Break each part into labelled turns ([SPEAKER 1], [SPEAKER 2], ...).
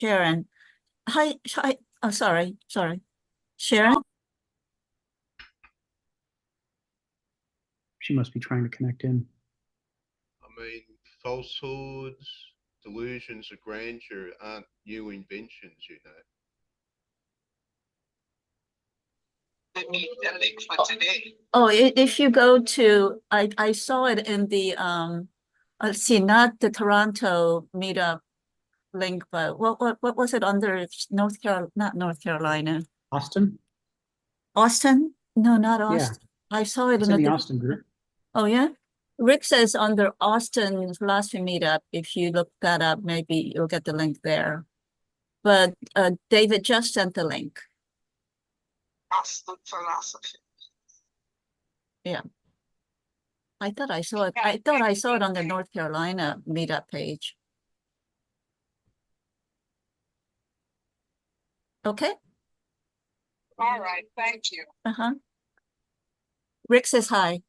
[SPEAKER 1] Sharon. Hi. Oh, sorry. Sharon?
[SPEAKER 2] She must be trying to connect in.
[SPEAKER 3] I mean, falsehoods, delusions of grandeur aren't new inventions, you know.
[SPEAKER 4] I need the link for today.
[SPEAKER 1] Oh, if you go to, I saw it in the, let's see, not the Toronto meetup link, but what was it under not North Carolina?
[SPEAKER 2] Austin?
[SPEAKER 1] Austin? No, not
[SPEAKER 2] Yeah.
[SPEAKER 1] Austin. I saw it
[SPEAKER 2] It's
[SPEAKER 1] in
[SPEAKER 2] in the
[SPEAKER 1] a
[SPEAKER 2] Austin group.
[SPEAKER 1] Oh, yeah? Rick says under Austin philosophy meetup, if you look that up, maybe you'll get the link there. But David just sent the link.
[SPEAKER 4] Austin philosophy.
[SPEAKER 1] Yeah. I thought I saw it on the North Carolina meetup page. Okay.
[SPEAKER 4] All right, thank you.
[SPEAKER 1] Uh-huh. Rick says hi.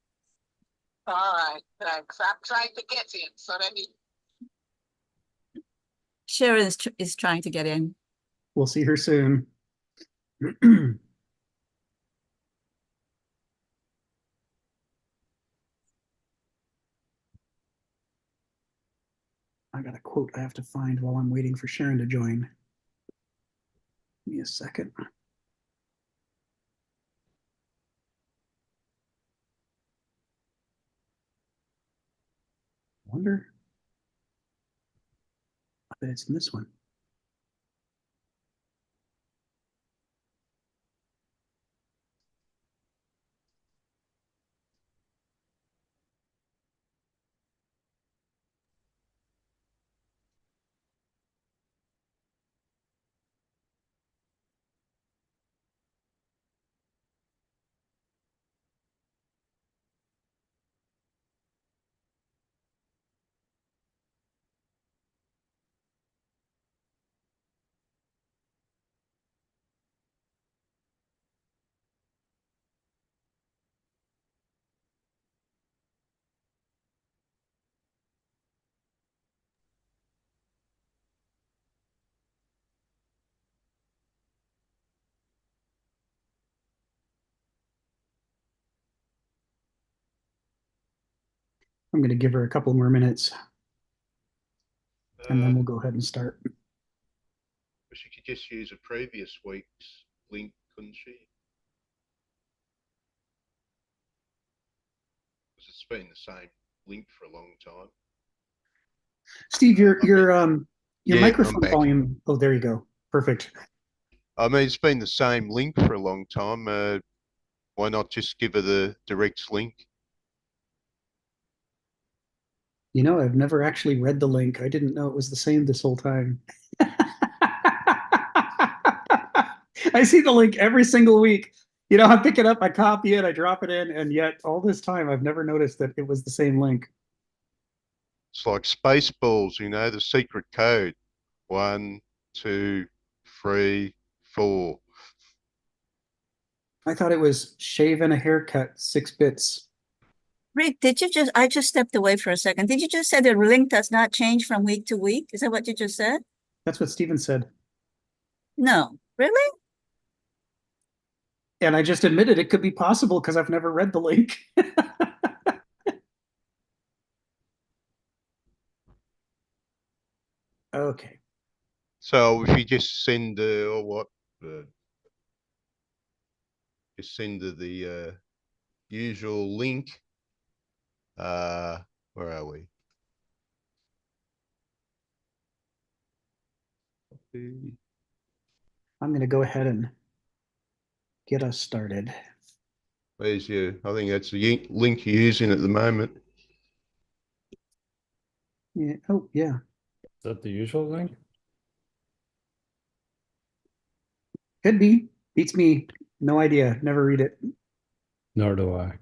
[SPEAKER 4] All right, thanks. I'm trying to get in, so let me.
[SPEAKER 1] Sharon is trying to get in.
[SPEAKER 2] We'll see her soon. I got a quote I have to find while I'm waiting for Sharon to join. Give me a second. I wonder. I bet it's in this one. I'm going to give her a couple more minutes, and then we'll go ahead and start.
[SPEAKER 3] But she could just use a previous week's link, couldn't she? Because it's been the same link for a long time.
[SPEAKER 2] Steve, your
[SPEAKER 3] Yeah,
[SPEAKER 2] microphone volume. Oh, there you go. Perfect.
[SPEAKER 3] I mean, it's been the same link for a long time. Why not just give her the direct link?
[SPEAKER 2] You know, I've never actually read the link. I didn't know it was the same this whole time. I see the link every single week. You know, I pick it up, I copy it, I drop it in, and yet all this time I've never noticed that it was the same link.
[SPEAKER 3] It's like Spaceballs, you know, the secret code. 1, 2, 3, 4.
[SPEAKER 2] I thought it was shave and a haircut, 6 bits.
[SPEAKER 1] Rick, I just stepped away for a second. Did you just say the link does not change from week to week? Is that what you just said?
[SPEAKER 2] That's what Steven said.
[SPEAKER 1] No, really?
[SPEAKER 2] And I just admitted it could be possible because I've never read the link. Okay.
[SPEAKER 3] So if you just send just send her the usual link. Where are we?
[SPEAKER 2] I'm going to go ahead and get us started.
[SPEAKER 3] Where's your? I think that's the link you're using at the moment.
[SPEAKER 2] Yeah. Oh, yeah.
[SPEAKER 5] Is that the usual link?
[SPEAKER 2] Could be. Beats me. No idea. Never read it.
[SPEAKER 5] Nor do I.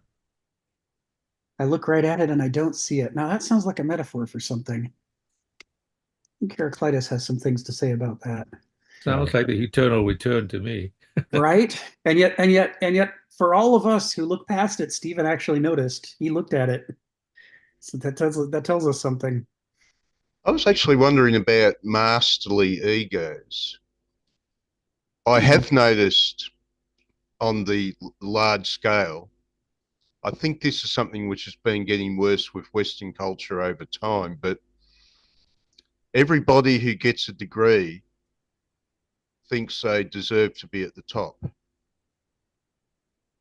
[SPEAKER 2] I look right at it and I don't see it. Now that sounds like a metaphor for something. I think Heraclitus has some things to say about that.
[SPEAKER 5] Sounds like the eternal return to me.
[SPEAKER 2] Right? And yet, for all of us who look past it, Stephen actually noticed. He looked at it. So that tells us something.
[SPEAKER 3] I was actually wondering about masterly egos. I have noticed on the large scale, I think this is something which has been getting worse with Western culture over time, but everybody who gets a degree thinks they deserve to be at the top.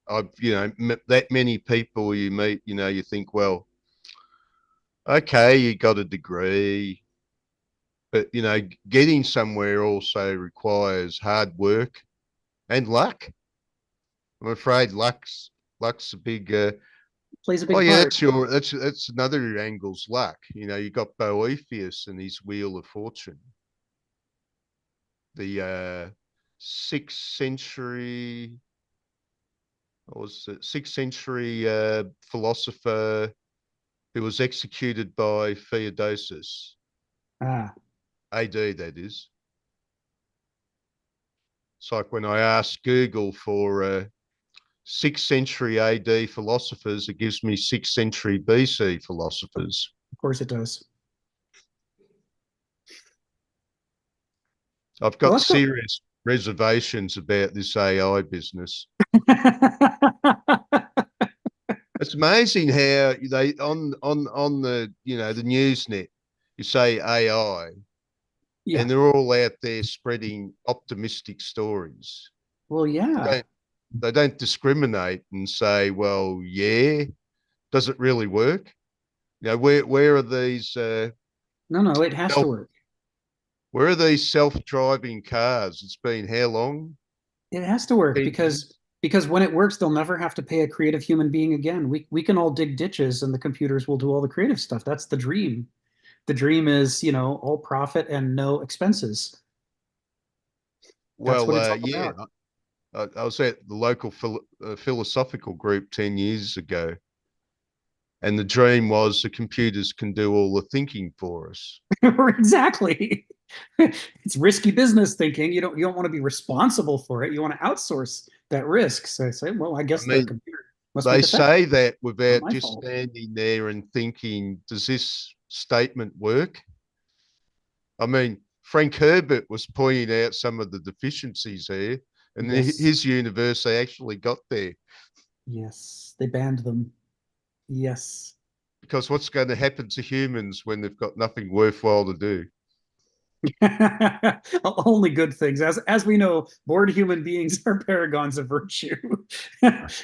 [SPEAKER 3] That many people you meet, you think, well, okay, you got a degree, but, getting somewhere also requires hard work and luck. I'm afraid luck's a big,
[SPEAKER 2] Plays a big
[SPEAKER 3] oh yeah,
[SPEAKER 2] part.
[SPEAKER 3] that's another angle's luck. You got Boethius and his Wheel of Fortune. The 6th century, what was it, 6th century philosopher who was executed by Theodosius,
[SPEAKER 2] Ah,
[SPEAKER 3] AD, that is. It's like when I ask Google for 6th century AD philosophers, it gives me 6th century BC philosophers.
[SPEAKER 2] of course it does.
[SPEAKER 3] I've
[SPEAKER 2] Well,
[SPEAKER 3] got
[SPEAKER 2] let's go.
[SPEAKER 3] serious reservations about this AI business. It's amazing how they on the the Newsnet, you say AI,
[SPEAKER 2] Yeah.
[SPEAKER 3] and they're all out there spreading optimistic stories.
[SPEAKER 2] Well, yeah.
[SPEAKER 3] They don't discriminate and say, well, yeah, does it really work? Where are these
[SPEAKER 2] No, it has to work.
[SPEAKER 3] where are these self-driving cars? It's been how long?
[SPEAKER 2] It has to work
[SPEAKER 3] 10
[SPEAKER 2] because when it works, they'll never have to pay a creative human being again. We can all dig ditches and the computers will do all the creative stuff. That's the dream. The dream is, all profit and no expenses. That's what it's all
[SPEAKER 3] yeah,
[SPEAKER 2] about.
[SPEAKER 3] I was at the local philosophical group 10 years ago, and the dream was the computers can do all the thinking for us.
[SPEAKER 2] Exactly. It's risky business thinking. You don't want to be responsible for it. You want to outsource that risk. So I say, well, I guess
[SPEAKER 3] I mean,
[SPEAKER 2] the computer must
[SPEAKER 3] they
[SPEAKER 2] make it better.
[SPEAKER 3] say that
[SPEAKER 2] Not
[SPEAKER 3] without
[SPEAKER 2] my
[SPEAKER 3] just
[SPEAKER 2] fault.
[SPEAKER 3] standing there and thinking, does this statement work? I mean, Frank Herbert was pointing out some of the deficiencies here, and
[SPEAKER 2] Yes.
[SPEAKER 3] his universe, they actually got there.
[SPEAKER 2] Yes, they banned them. Yes.
[SPEAKER 3] Because what's going to happen to humans when they've got nothing worthwhile to do?
[SPEAKER 2] Only good things. As we know, bored human beings are paragons of virtue.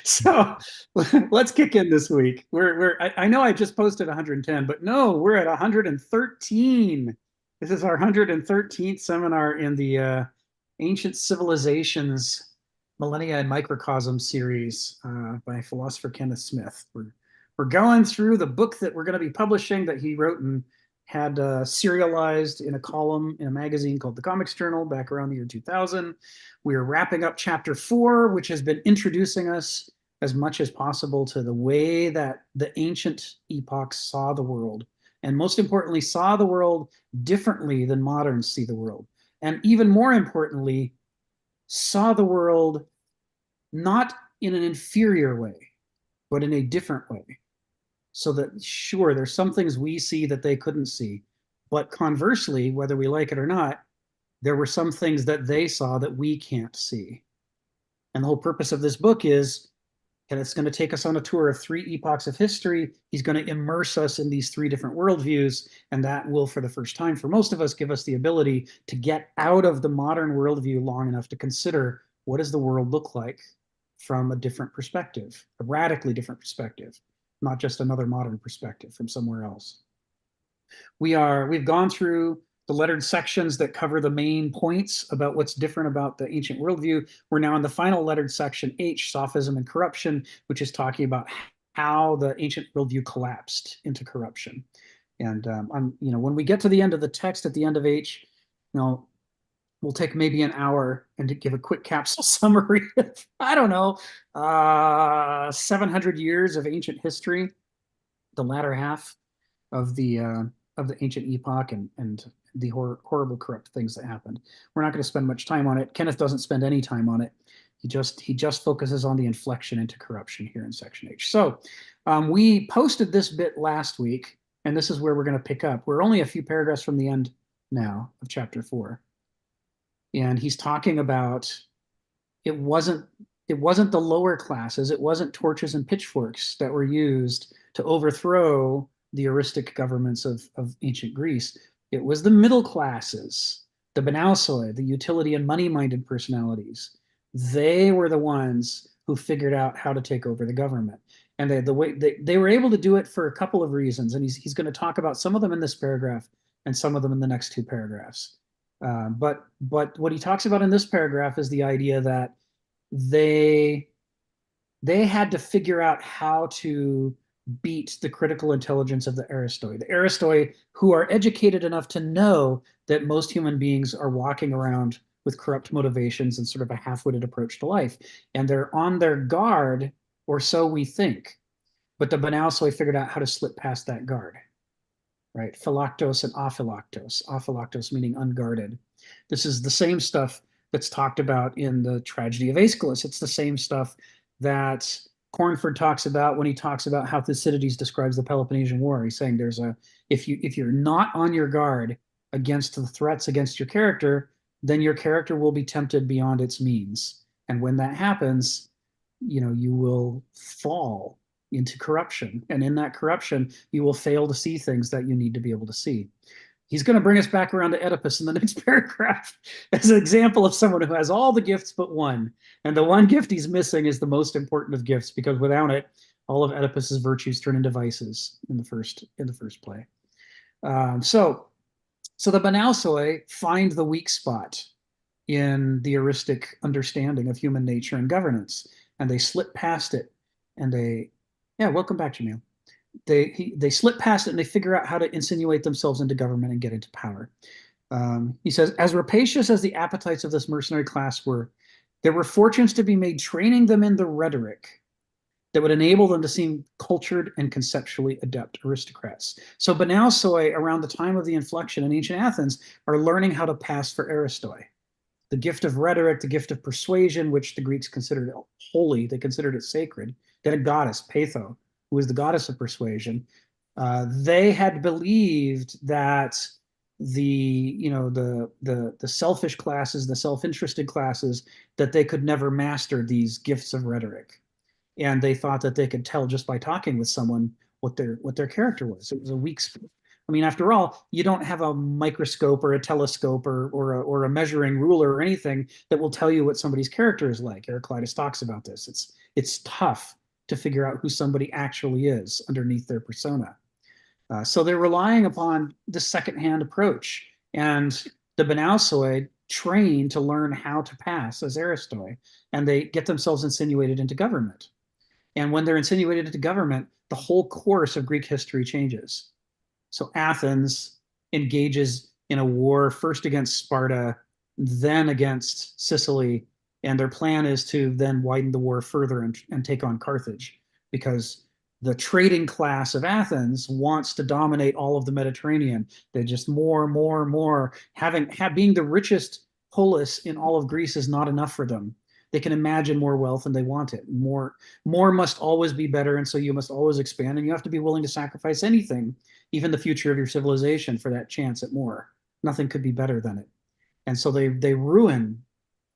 [SPEAKER 2] So let's kick in this week. I know I just posted 110, but no, we're at 113. This is our 113th seminar in the Ancient Civilizations, Millennia and Microcosm series by philosopher Kenneth Smith. We're going through the book that we're going to be publishing that he wrote and had serialized in a column in a magazine called the Comics Journal back around the year 2000. We are wrapping up chapter 4, which has been introducing us as much as possible to the way that the ancient epochs saw the world, and most importantly, saw the world differently than moderns see the world. And even more importantly, saw the world not in an inferior way, but in a different way. So that, sure, there's some things we see that they couldn't see. But conversely, whether we like it or not, there were some things that they saw that we can't see. And the whole purpose of this book is, and it's going to take us on a tour of 3 epochs of history. He's going to immerse us in these 3 different worldviews, and that will, for the first time, for most of us, give us the ability to get out of the modern worldview long enough to consider, what does the world look like from a different perspective, a radically different perspective, not just another modern perspective from somewhere else. We've gone through the lettered sections that cover the main points about what's different about the ancient worldview. We're now in the final lettered section, H, Sophism and Corruption, which is talking about how the ancient worldview collapsed into corruption. And when we get to the end of the text at the end of H, we'll take maybe an hour and to give a quick capsule summary of, I don't know, 700 years of ancient history, the latter half of the ancient epoch, and the horrible, corrupt things that happened. We're not going to spend much time on it. Kenneth doesn't spend any time on it. He just focuses on the inflection into corruption here in section H. So we posted this bit last week. and this is where we're going to pick up. We're only a few paragraphs from the end now of chapter 4. And he's talking about it wasn't the lower classes, it wasn't torches and pitchforks that were used to overthrow the eristic governments of ancient Greece. It was the middle classes, the Banausoi, the utility and money-minded personalities. They were the ones who figured out how to take over the government. And they were able to do it for a couple of reasons. And he's going to talk about some of them in this paragraph and some of them in the next 2 paragraphs. But what he talks about in this paragraph is the idea that they had to figure out how to beat the critical intelligence of the Aristoi. The Aristoi who are educated enough to know that most human beings are walking around with corrupt motivations and sort of a half-witted approach to life. And they're on their guard, or so we think. But the Banausoi figured out how to slip past that guard. Right? Phylactos and aphylactos. Aphylactos meaning unguarded. This is the same stuff that's talked about in the tragedy of Aeschylus. It's the same stuff that Cornford talks about when he talks about how Thucydides describes the Peloponnesian War. He's saying if you're not on your guard against the threats against your character, then your character will be tempted beyond its means. And when that happens, you will fall into corruption. And in that corruption, you will fail to see things that you need to be able to see. He's going to bring us back around to Oedipus in the next paragraph as an example of someone who has all the gifts but one. And the one gift he's missing is the most important of gifts, because without it, all of Oedipus's virtues turn into vices in the first play. So the Banausoi find the weak spot in the eristic understanding of human nature and governance, and they slip past it, and welcome back, Jamil. They slip past it and they figure out how to insinuate themselves into government and get into power. He says, as rapacious as the appetites of this mercenary class were, there were fortunes to be made training them in the rhetoric that would enable them to seem cultured and conceptually adept aristocrats. So Banausoi, around the time of the inflection in ancient Athens, are learning how to pass for Aristoi. The gift of rhetoric, the gift of persuasion, which the Greeks considered holy, they considered it sacred. They had a goddess, Peitho, who was the goddess of persuasion. They had believed that the selfish classes, the self-interested classes, that they could never master these gifts of rhetoric. And they thought that they could tell just by talking with someone what their character was. It was a weak spot. I mean, after all, you don't have a microscope or a telescope or a measuring ruler or anything that will tell you what somebody's character is like. Heraclitus talks about this. It's tough to figure out who somebody actually is underneath their persona. So they're relying upon the secondhand approach. And the Banausoi train to learn how to pass as Aristoi, and they get themselves insinuated into government. And when they're insinuated into government, the whole course of Greek history changes. So Athens engages in a war first against Sparta, then against Sicily, and their plan is to then widen the war further and take on Carthage, because the trading class of Athens wants to dominate all of the Mediterranean. They just more. Being the richest polis in all of Greece is not enough for them. They can imagine more wealth and they want it. More must always be better, and so you must always expand, and you have to be willing to sacrifice anything, even the future of your civilization, for that chance at more. Nothing could be better than it. And so they ruin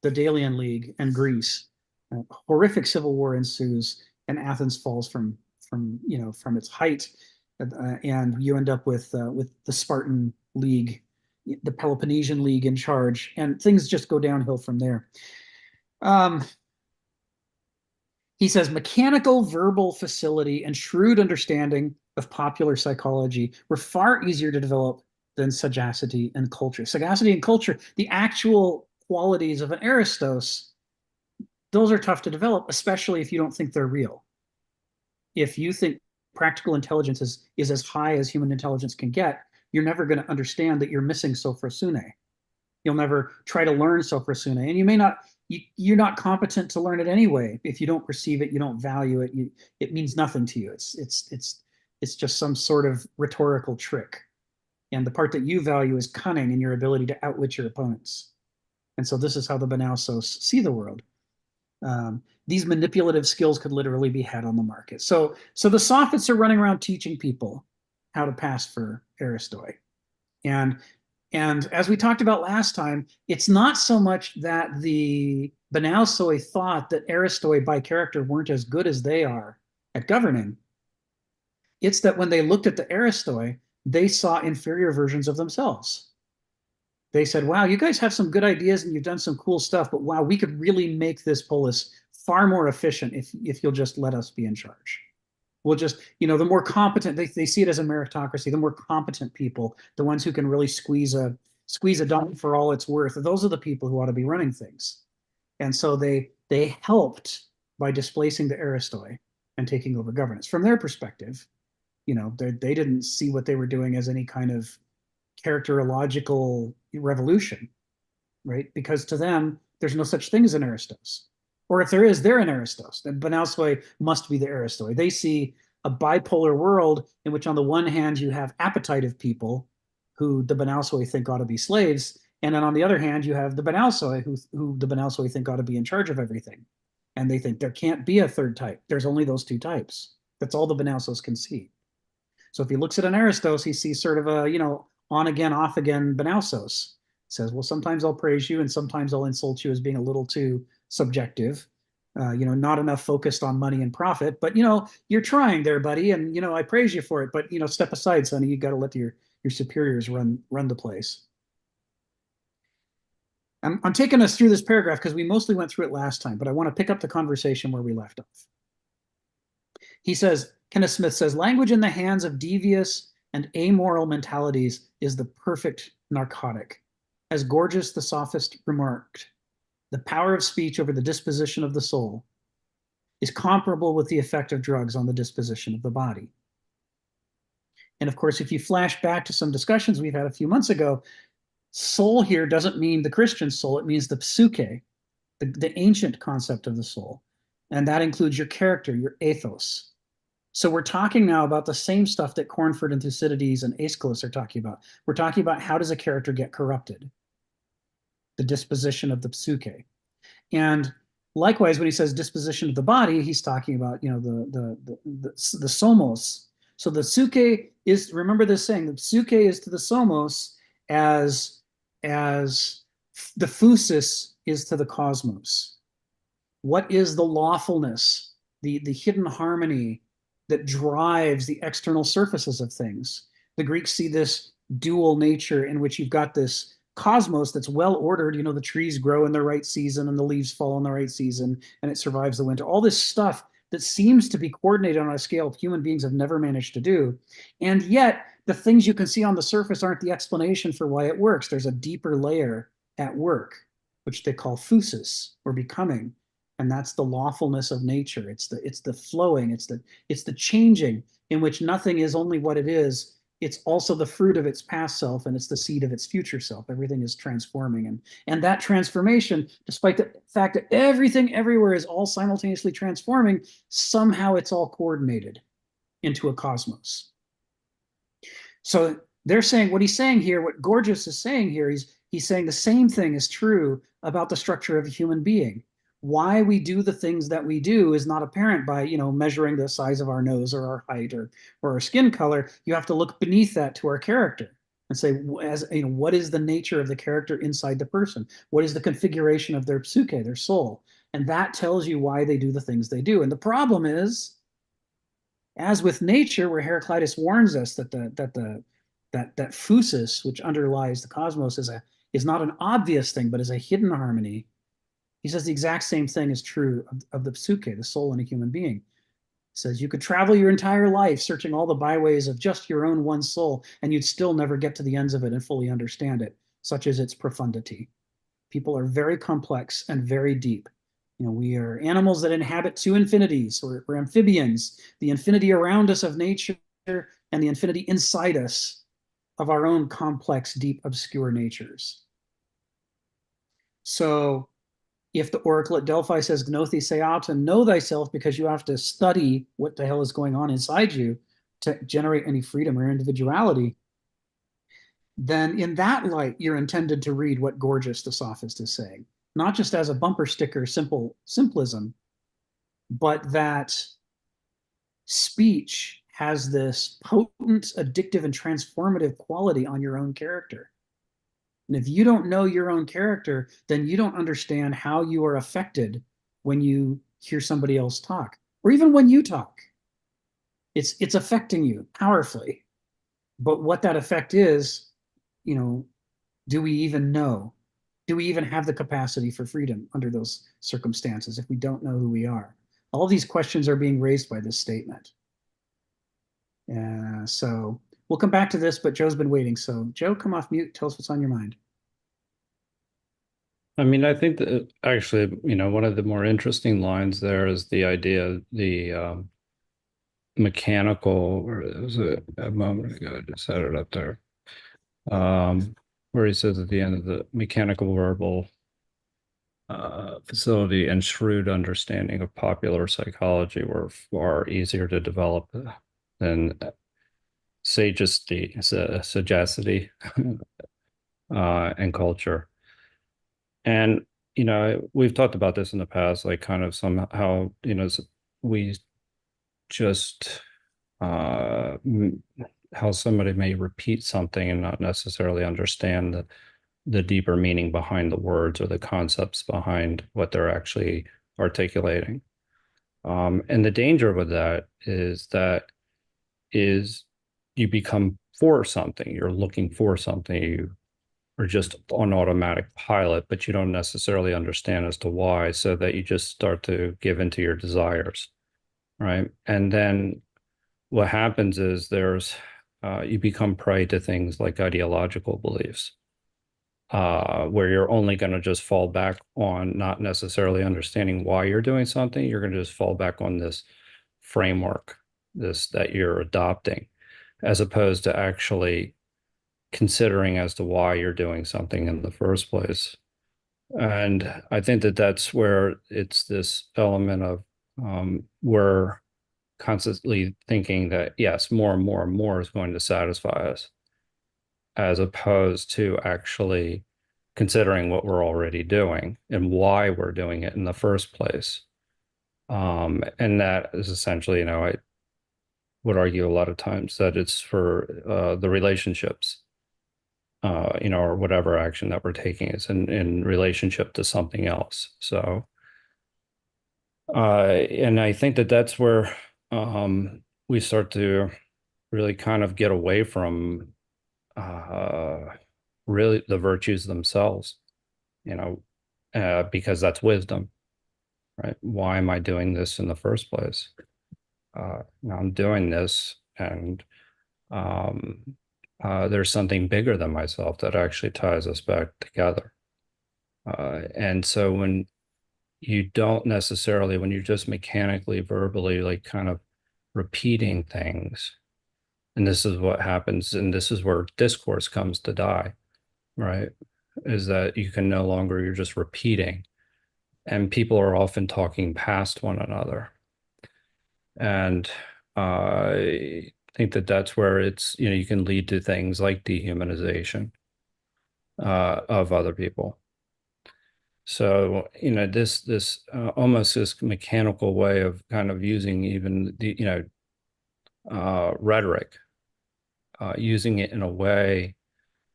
[SPEAKER 2] the Delian League and Greece. A horrific civil war ensues, and Athens falls from its height, and you end up with the Spartan League, the Peloponnesian League in charge, and things just go downhill from there. He says mechanical verbal facility and shrewd understanding of popular psychology were far easier to develop than sagacity and culture. Sagacity and culture, the actual qualities of an Aristos, those are tough to develop, especially if you don't think they're real. If you think practical intelligence is as high as human intelligence can get, you're never going to understand that you're missing sophrosune. You'll never try to learn sophrosune, and you're not competent to learn it anyway. If you don't perceive it, you don't value it, it means nothing to you. It's just some sort of rhetorical trick. And the part that you value is cunning and your ability to outwit your opponents. And so this is how the Banausos see the world. These manipulative skills could literally be had on the market. So the Sophists are running around teaching people how to pass for Aristoi. And as we talked about last time, it's not so much that the Banausoi thought that Aristoi by character weren't as good as they are at governing. It's that when they looked at the Aristoi, they saw inferior versions of themselves. They said, wow, you guys have some good ideas and you've done some cool stuff, but wow, we could really make this polis far more efficient if you'll just let us be in charge. We'll just, the more competent, they see it as a meritocracy, the more competent people, the ones who can really squeeze a dime for all it's worth, those are the people who ought to be running things. And so they helped by displacing the Aristoi and taking over governance. From their perspective, they didn't see what they were doing as any kind of characterological revolution, right? Because to them, there's no such thing as an Aristos. Or if there is, they're an Aristos. Then Banausoi must be the Aristoi. They see a bipolar world in which on the one hand you have appetitive people who the Banausoi think ought to be slaves, and then on the other hand you have the Banausoi who the Banausoi think ought to be in charge of everything. And they think there can't be a third type. There's only those two types. That's all the Banausos can see. So if he looks at an Aristos, he sees sort of a, on again, off again Banausos. Says, well, sometimes I'll praise you and sometimes I'll insult you as being a little too subjective, not enough focused on money and profit, but, you're trying there, buddy. And, I praise you for it, but, step aside, sonny, you got to let your superiors run the place. I'm taking us through this paragraph because we mostly went through it last time, but I want to pick up the conversation where we left off. He says, Kenneth Smith says, language in the hands of devious and amoral mentalities is the perfect narcotic. As Gorgias the sophist remarked, the power of speech over the disposition of the soul is comparable with the effect of drugs on the disposition of the body. And of course, if you flash back to some discussions we've had a few months ago, soul here doesn't mean the Christian soul, it means the psyche, the ancient concept of the soul. And that includes your character, your ethos. So we're talking now about the same stuff that Cornford and Thucydides and Aeschylus are talking about. We're talking about how does a character get corrupted? The disposition of the psyche. And likewise, when he says disposition of the body, he's talking about, the somos. So the psyche is, remember this saying, the psyche is to the somos as the phusis is to the cosmos. What is the lawfulness, the hidden harmony that drives the external surfaces of things? The Greeks see this dual nature in which you've got this cosmos that's well ordered. The trees grow in the right season and the leaves fall in the right season and it survives the winter. All this stuff that seems to be coordinated on a scale human beings have never managed to do. And yet the things you can see on the surface aren't the explanation for why it works. There's a deeper layer at work, which they call phusis, or becoming. And that's the lawfulness of nature. It's the flowing, it's the changing, in which nothing is only what it is. It's also the fruit of its past self, and it's the seed of its future self. Everything is transforming. And that transformation, despite the fact that everything everywhere is all simultaneously transforming, somehow it's all coordinated into a cosmos. So they're saying, what he's saying here, what Gorgias is saying here, he's saying the same thing is true about the structure of a human being. Why we do the things that we do is not apparent by, measuring the size of our nose or our height or our skin color. You have to look beneath that to our character and say, what is the nature of the character inside the person? What is the configuration of their psyche, their soul? And that tells you why they do the things they do. And the problem is, as with nature, where Heraclitus warns us that that phusis, which underlies the cosmos, is not an obvious thing, but is a hidden harmony. He says the exact same thing is true of the psyche, the soul in a human being. He says you could travel your entire life searching all the byways of just your own one soul, and you'd still never get to the ends of it and fully understand it, such as its profundity. People are very complex and very deep. We are animals that inhabit two infinities. We're amphibians, the infinity around us of nature and the infinity inside us of our own complex, deep, obscure natures. So if the oracle at Delphi says, Gnothi seauta, know thyself, because you have to study what the hell is going on inside you to generate any freedom or individuality, then in that light, you're intended to read what Gorgias the sophist is saying. Not just as a bumper sticker, simplism, but that speech has this potent, addictive, and transformative quality on your own character. And if you don't know your own character, then you don't understand how you are affected when you hear somebody else talk, or even when you talk. It's affecting you powerfully. But what that effect is, do we even know? Do we even have the capacity for freedom under those circumstances if we don't know who we are? All these questions are being raised by this statement. So we'll come back to this, but Joe's been waiting. So Joe, come off mute. Tell us what's on your mind.
[SPEAKER 5] I mean, I think that actually, one of the more interesting lines there is the idea, the mechanical, or it was a moment ago, I just had it up there, where he says at the end of the mechanical verbal facility and shrewd understanding of popular psychology were far easier to develop than sagacity and culture. And we've talked about this in the past, like kind of somehow we just how somebody may repeat something and not necessarily understand the deeper meaning behind the words or the concepts behind what they're actually articulating. And the danger with that is you become for something, you're looking for something, you are just on automatic pilot, but you don't necessarily understand as to why, so that you just start to give into your desires, right? And then what happens is you become prey to things like ideological beliefs, where you're only going to just fall back on not necessarily understanding why you're doing something. You're going to just fall back on this framework, that you're adopting, as opposed to actually considering as to why you're doing something in the first place. And I think that that's where it's this element of we're constantly thinking that, yes, more and more and more is going to satisfy us, as opposed to actually considering what we're already doing and why we're doing it in the first place. And that is essentially, I would argue a lot of times that it's for the relationships, or whatever action that we're taking is in relationship to something else. So, and I think that that's where we start to really kind of get away from really the virtues themselves, because that's wisdom, right? Why am I doing this in the first place? I'm doing this, and there's something bigger than myself that actually ties us back together. And so when you don't necessarily, when you're just mechanically, verbally, like kind of repeating things, and this is what happens, and this is where discourse comes to die, right? Is that you can no longer, you're just repeating, and people are often talking past one another. And I think that that's where it's, you can lead to things like dehumanization of other people. So, this almost this mechanical way of kind of using even the, rhetoric, using it in a way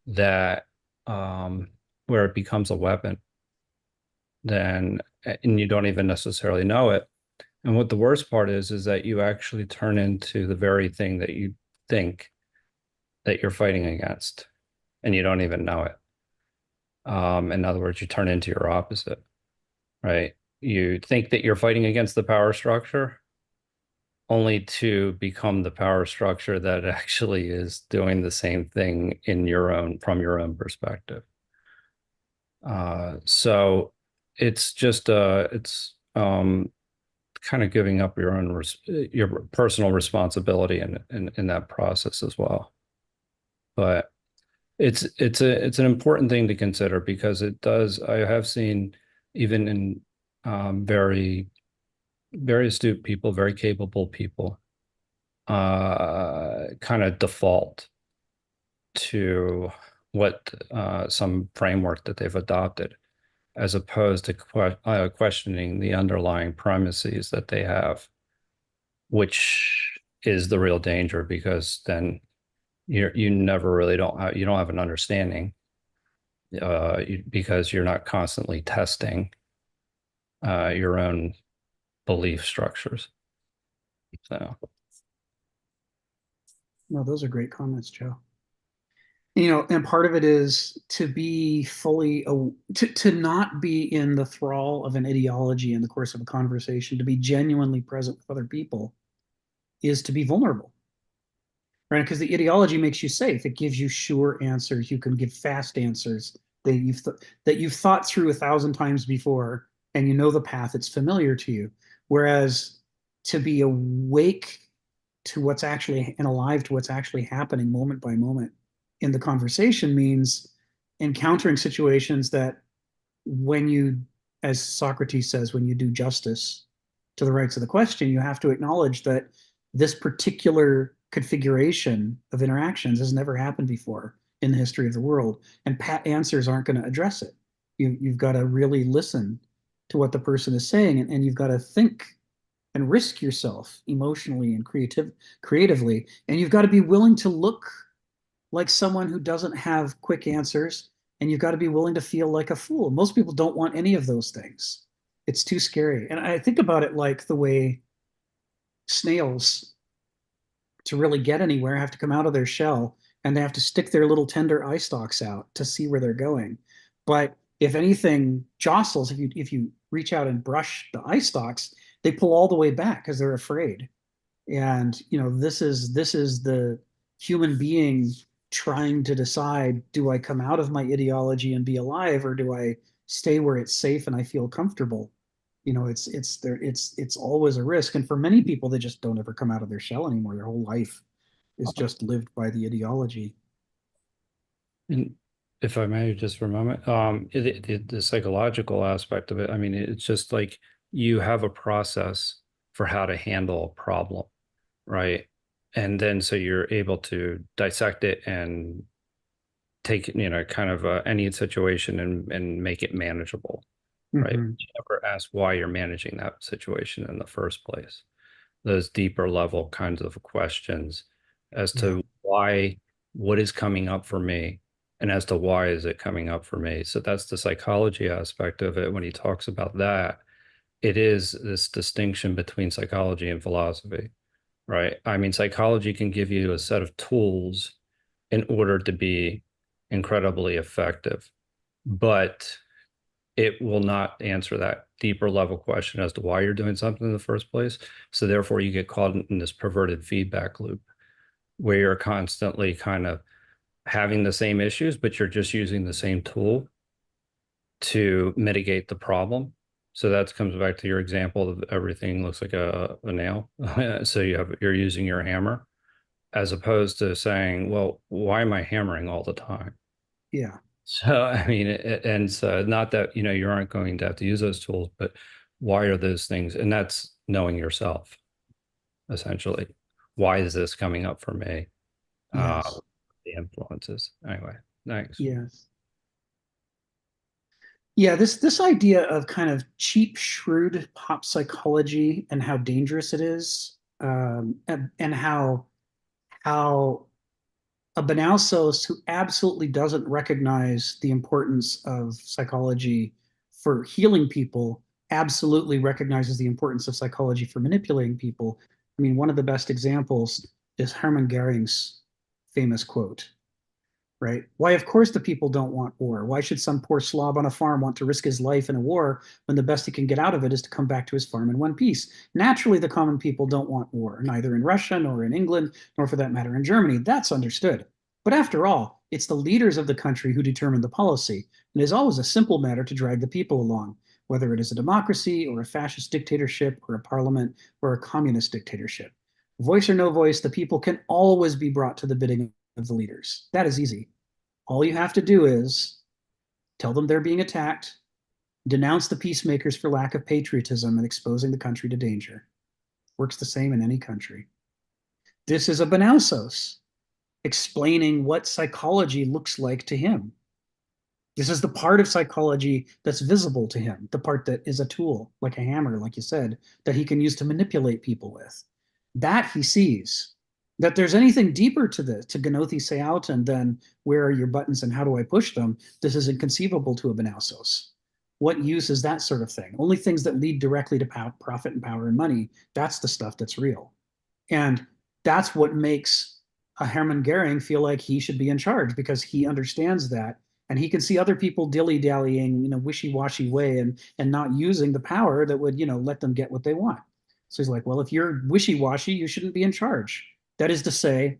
[SPEAKER 5] that where it becomes a weapon, and you don't even necessarily know it. And what the worst part is that you actually turn into the very thing that you think that you're fighting against, and you don't even know it. In other words, you turn into your opposite, right? You think that you're fighting against the power structure, only to become the power structure that actually is doing the same thing from your own perspective. So it's just it's kind of giving up your personal responsibility in that process as well. But it's an important thing to consider, because it does. I have seen even in very astute people, very capable people, kind of default to what some framework that they've adopted, as opposed to questioning the underlying premises that they have, which is the real danger, because then you never really you don't have an understanding, because you're not constantly testing your own belief structures. So
[SPEAKER 2] No, those are great comments, Joe. You know, and part of it is to be fully to not be in the thrall of an ideology in the course of a conversation, to be genuinely present with other people, is to be vulnerable, right? Because the ideology makes you safe. It gives you sure answers. You can give fast answers that you've thought through 1,000 times before, and you know the path. It's familiar to you. Whereas to be awake to what's actually and alive to what's actually happening moment by moment in the conversation means encountering situations that, when you, as Socrates says, when you do justice to the rights of the question, you have to acknowledge that this particular configuration of interactions has never happened before in the history of the world, and pat answers aren't going to address it. You've got to really listen to what the person is saying, and you've got to think and risk yourself emotionally and creatively, and you've got to be willing to look like someone who doesn't have quick answers, and you've got to be willing to feel like a fool. Most people don't want any of those things. It's too scary. And I think about it like the way snails, to really get anywhere, have to come out of their shell, and they have to stick their little tender eye stalks out to see where they're going. But if anything jostles, if you reach out and brush the eye stalks, they pull all the way back because they're afraid. And you know, this is the human being trying to decide, do I come out of my ideology and be alive, or do I stay where it's safe and I feel comfortable? You know, it's always a risk. And for many people, they just don't ever come out of their shell anymore. Their whole life is just lived by the ideology.
[SPEAKER 5] And if I may, just for a moment, the psychological aspect of it, I mean, it's just like you have a process for how to handle a problem, right? And then so you're able to dissect it and take, kind of any situation and make it manageable, right?
[SPEAKER 2] Mhm.
[SPEAKER 5] You never ask why you're managing that situation in the first place. Those deeper level kinds of questions as to why, what is coming up for me, and as to why is it coming up for me. So that's the psychology aspect of it. When he talks about that, it is this distinction between psychology and philosophy, right? I mean, psychology can give you a set of tools in order to be incredibly effective, but it will not answer that deeper level question as to why you're doing something in the first place. So therefore you get caught in this perverted feedback loop where you're constantly kind of having the same issues, but you're just using the same tool to mitigate the problem. So that comes back to your example of everything looks like a nail. So you're using your hammer, as opposed to saying, well, why am I hammering all the time?
[SPEAKER 2] Yeah.
[SPEAKER 5] So, I mean, and so not that, you aren't going to have to use those tools, but why are those things? And that's knowing yourself, essentially. Why is this coming up for me?
[SPEAKER 2] Yes.
[SPEAKER 5] The influences. Anyway, thanks.
[SPEAKER 2] Yes. Yeah, this idea of kind of cheap, shrewd pop psychology and how dangerous it is, and how a Banalsos who absolutely doesn't recognize the importance of psychology for healing people absolutely recognizes the importance of psychology for manipulating people. I mean, one of the best examples is Hermann Goering's famous quote, right? Why, of course, the people don't want war. Why should some poor slob on a farm want to risk his life in a war when the best he can get out of it is to come back to his farm in one piece? Naturally, the common people don't want war, neither in Russia, nor in England, nor for that matter in Germany. That's understood. But after all, it's the leaders of the country who determine the policy, and it is always a simple matter to drag the people along, whether it is a democracy or a fascist dictatorship or a parliament or a communist dictatorship. Voice or no voice, the people can always be brought to the bidding of the leaders. That is easy. All you have to do is tell them they're being attacked, denounce the peacemakers for lack of patriotism and exposing the country to danger. Works the same in any country. This is a Banalsos explaining what psychology looks like to him. This is the part of psychology that's visible to him, the part that is a tool, like a hammer, like you said, that he can use to manipulate people with. that he sees. That there's anything deeper to Gnothi Seauton than where are your buttons and how do I push them? This is inconceivable to a Benausos. What use is that sort of thing? Only things that lead directly to profit and power and money. That's the stuff that's real. And that's what makes a Hermann Goering feel like he should be in charge, because he understands that, and he can see other people dilly-dallying in a wishy-washy way and not using the power that would let them get what they want. So he's like, well, if you're wishy-washy, you shouldn't be in charge. That is to say,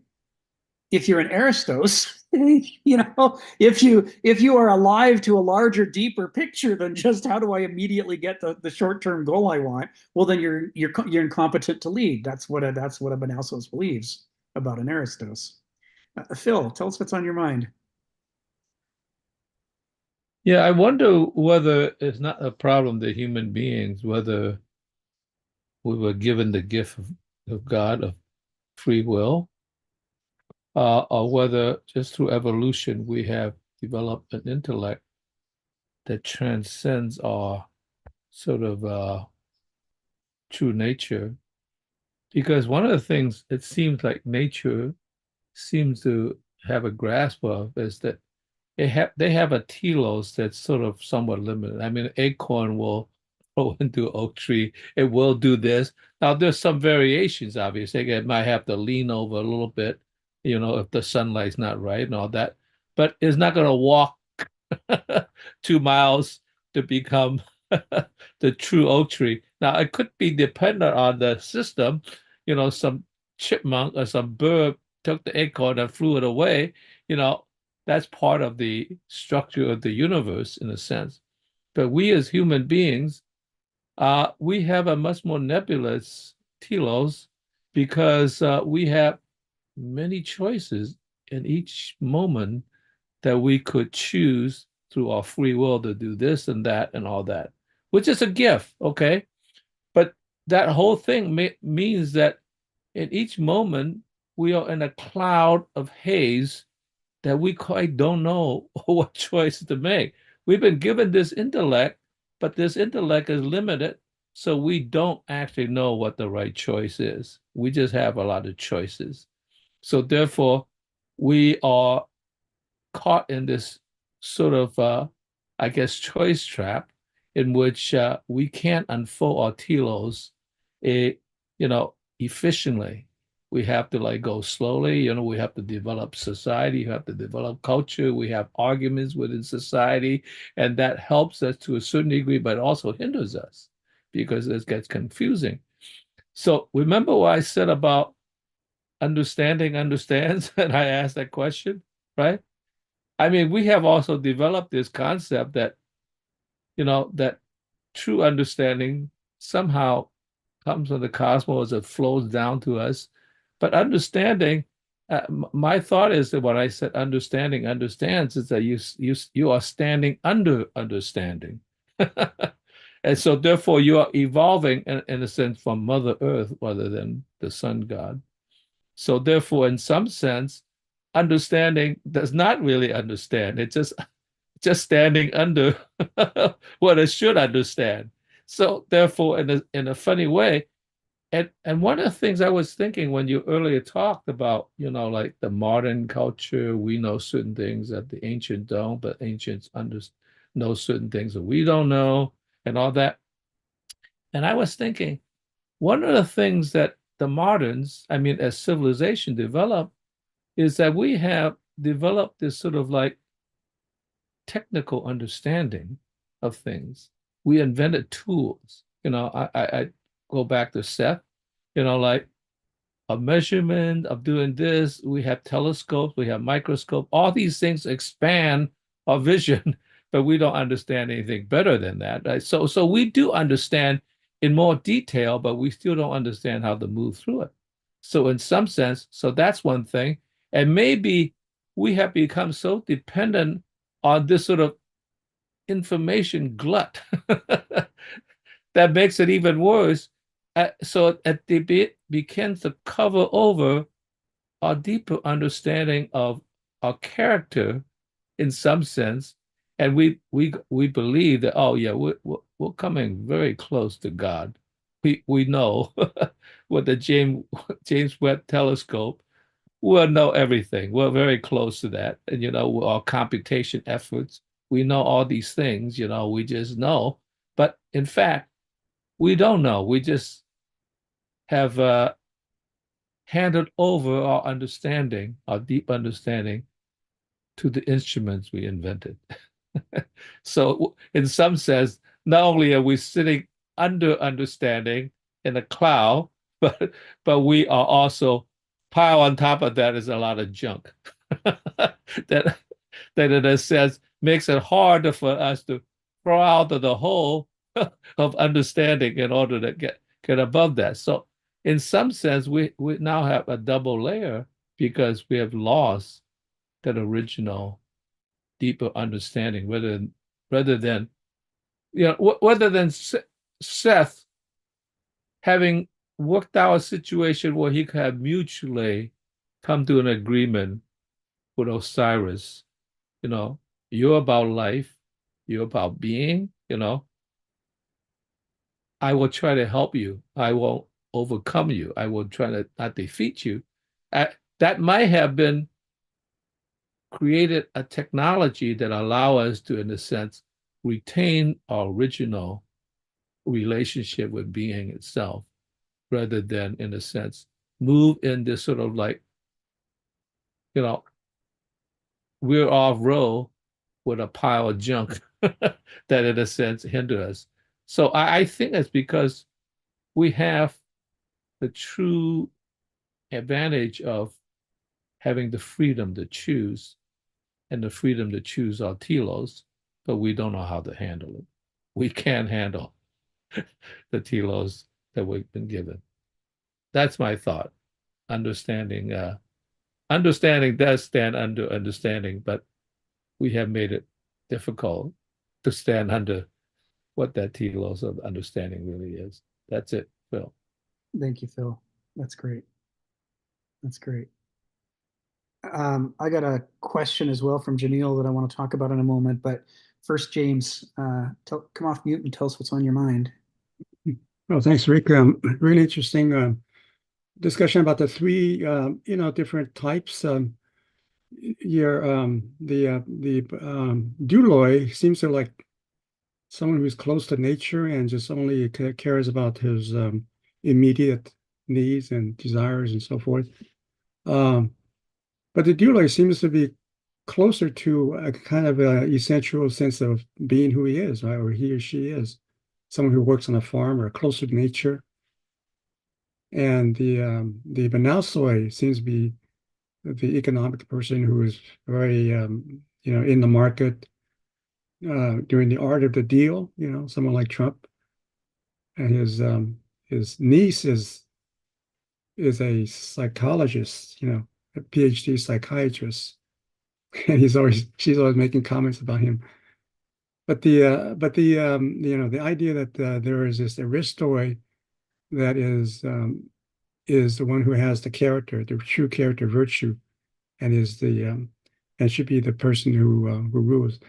[SPEAKER 2] if you're an Aristos, if you are alive to a larger, deeper picture than just how do I immediately get the short-term goal I want, well, then you're incompetent to lead. That's what a Benausos believes about an Aristos. Phil, tell us what's on your mind.
[SPEAKER 6] Yeah, I wonder whether it's not a problem that human beings, whether we were given the gift of God of free will, or whether just through evolution we have developed an intellect that transcends our sort of true nature. Because one of the things it seems like nature seems to have a grasp of is that they have a telos that's sort of somewhat limited. I mean, an acorn will grow into an oak tree. It will do this. Now, there's some variations, obviously. It might have to lean over a little bit, if the sunlight's not right and all that. But it's not going to walk 2 miles to become the true oak tree. Now, it could be dependent on the system. Some chipmunk or some bird took the acorn and flew it away. That's part of the structure of the universe in a sense. But we as human beings, we have a much more nebulous telos because we have many choices in each moment that we could choose through our free will to do this and that and all that, which is a gift, okay? But that whole thing means that in each moment, we are in a cloud of haze that we quite don't know what choice to make. We've been given this intellect, but this intellect is limited, so we don't actually know what the right choice is. We just have a lot of choices. So therefore, we are caught in this sort of, I guess, choice trap in which we can't unfold our telos, efficiently. We have to go slowly. We have to develop society. You have to develop culture. We have arguments within society, and that helps us to a certain degree, but also hinders us because it gets confusing. So remember what I said about understanding understands, and I asked that question, right? I mean, we have also developed this concept that, that true understanding somehow comes from the cosmos, it flows down to us. But understanding, my thought is that when I said understanding understands, is that you are standing under understanding. And so therefore you are evolving in a sense from Mother Earth rather than the sun god. So therefore, in some sense, understanding does not really understand. It's just standing under what it should understand. So therefore, in a funny way, and one of the things I was thinking when you earlier talked about, like the modern culture, we know certain things that the ancient don't, but ancients know certain things that we don't know, and all that. And I was thinking, one of the things that the moderns, I mean, as civilization developed, is that we have developed this sort of like technical understanding of things. We invented tools. I go back to Seth, like a measurement of doing this. We have telescopes, we have microscope. All these things expand our vision, but we don't understand anything better than that. Right? So we do understand in more detail, but we still don't understand how to move through it. So in some sense, so that's one thing. And maybe we have become so dependent on this sort of information glut that makes it even worse. So it begins to cover over our deeper understanding of our character in some sense. And we believe that, oh yeah, we're coming very close to God. we know with the James Webb Telescope, we'll know everything. We're very close to that. And, with our computation efforts, we know all these things, we just know. But in fact, we don't know. We just have handed over our understanding, our deep understanding, to the instruments we invented. So in some sense, not only are we sitting under understanding in a cloud, but we are also pile on top of that is a lot of junk that in a sense makes it harder for us to throw out of the hole of understanding in order to get above that. So in some sense, we now have a double layer because we have lost that original deeper understanding rather than Seth having worked out a situation where he could have mutually come to an agreement with Osiris. You're about life, you're about being, I will try to help you. I will overcome you. I will try to not defeat you. That might have been created a technology that allow us to, in a sense, retain our original relationship with being itself, rather than, in a sense, move in this sort of like, we're off road with a pile of junk that, in a sense, hinder us. So I think that's because we have the true advantage of having the freedom to choose, and the freedom to choose our telos, but we don't know how to handle it. We can't handle the telos that we've been given. That's my thought. Understanding does stand under understanding, but we have made it difficult to stand under what that telos of understanding really is. That's it, Phil.
[SPEAKER 2] Thank you, Phil. That's great. That's great. I got a question as well from Jamil that I want to talk about in a moment, but first, James, come off mute and tell us what's on your mind.
[SPEAKER 7] Well, thanks, Rick. Really interesting discussion about the three, different types. The Duloi seems to like someone who's close to nature and just only cares about his immediate needs and desires and so forth. But the Duloi seems to be closer to a kind of essential sense of being who he is, right? Or he or she is. Someone who works on a farm or closer to nature. And the Banausoi seems to be the economic person who is very, in the market, doing the art of the deal, someone like Trump. And his niece is a psychologist, a PhD psychiatrist, and she's always making comments about him. But the idea that there is this Aristoi that is the one who has the character, the true character virtue, and is and should be the person who rules.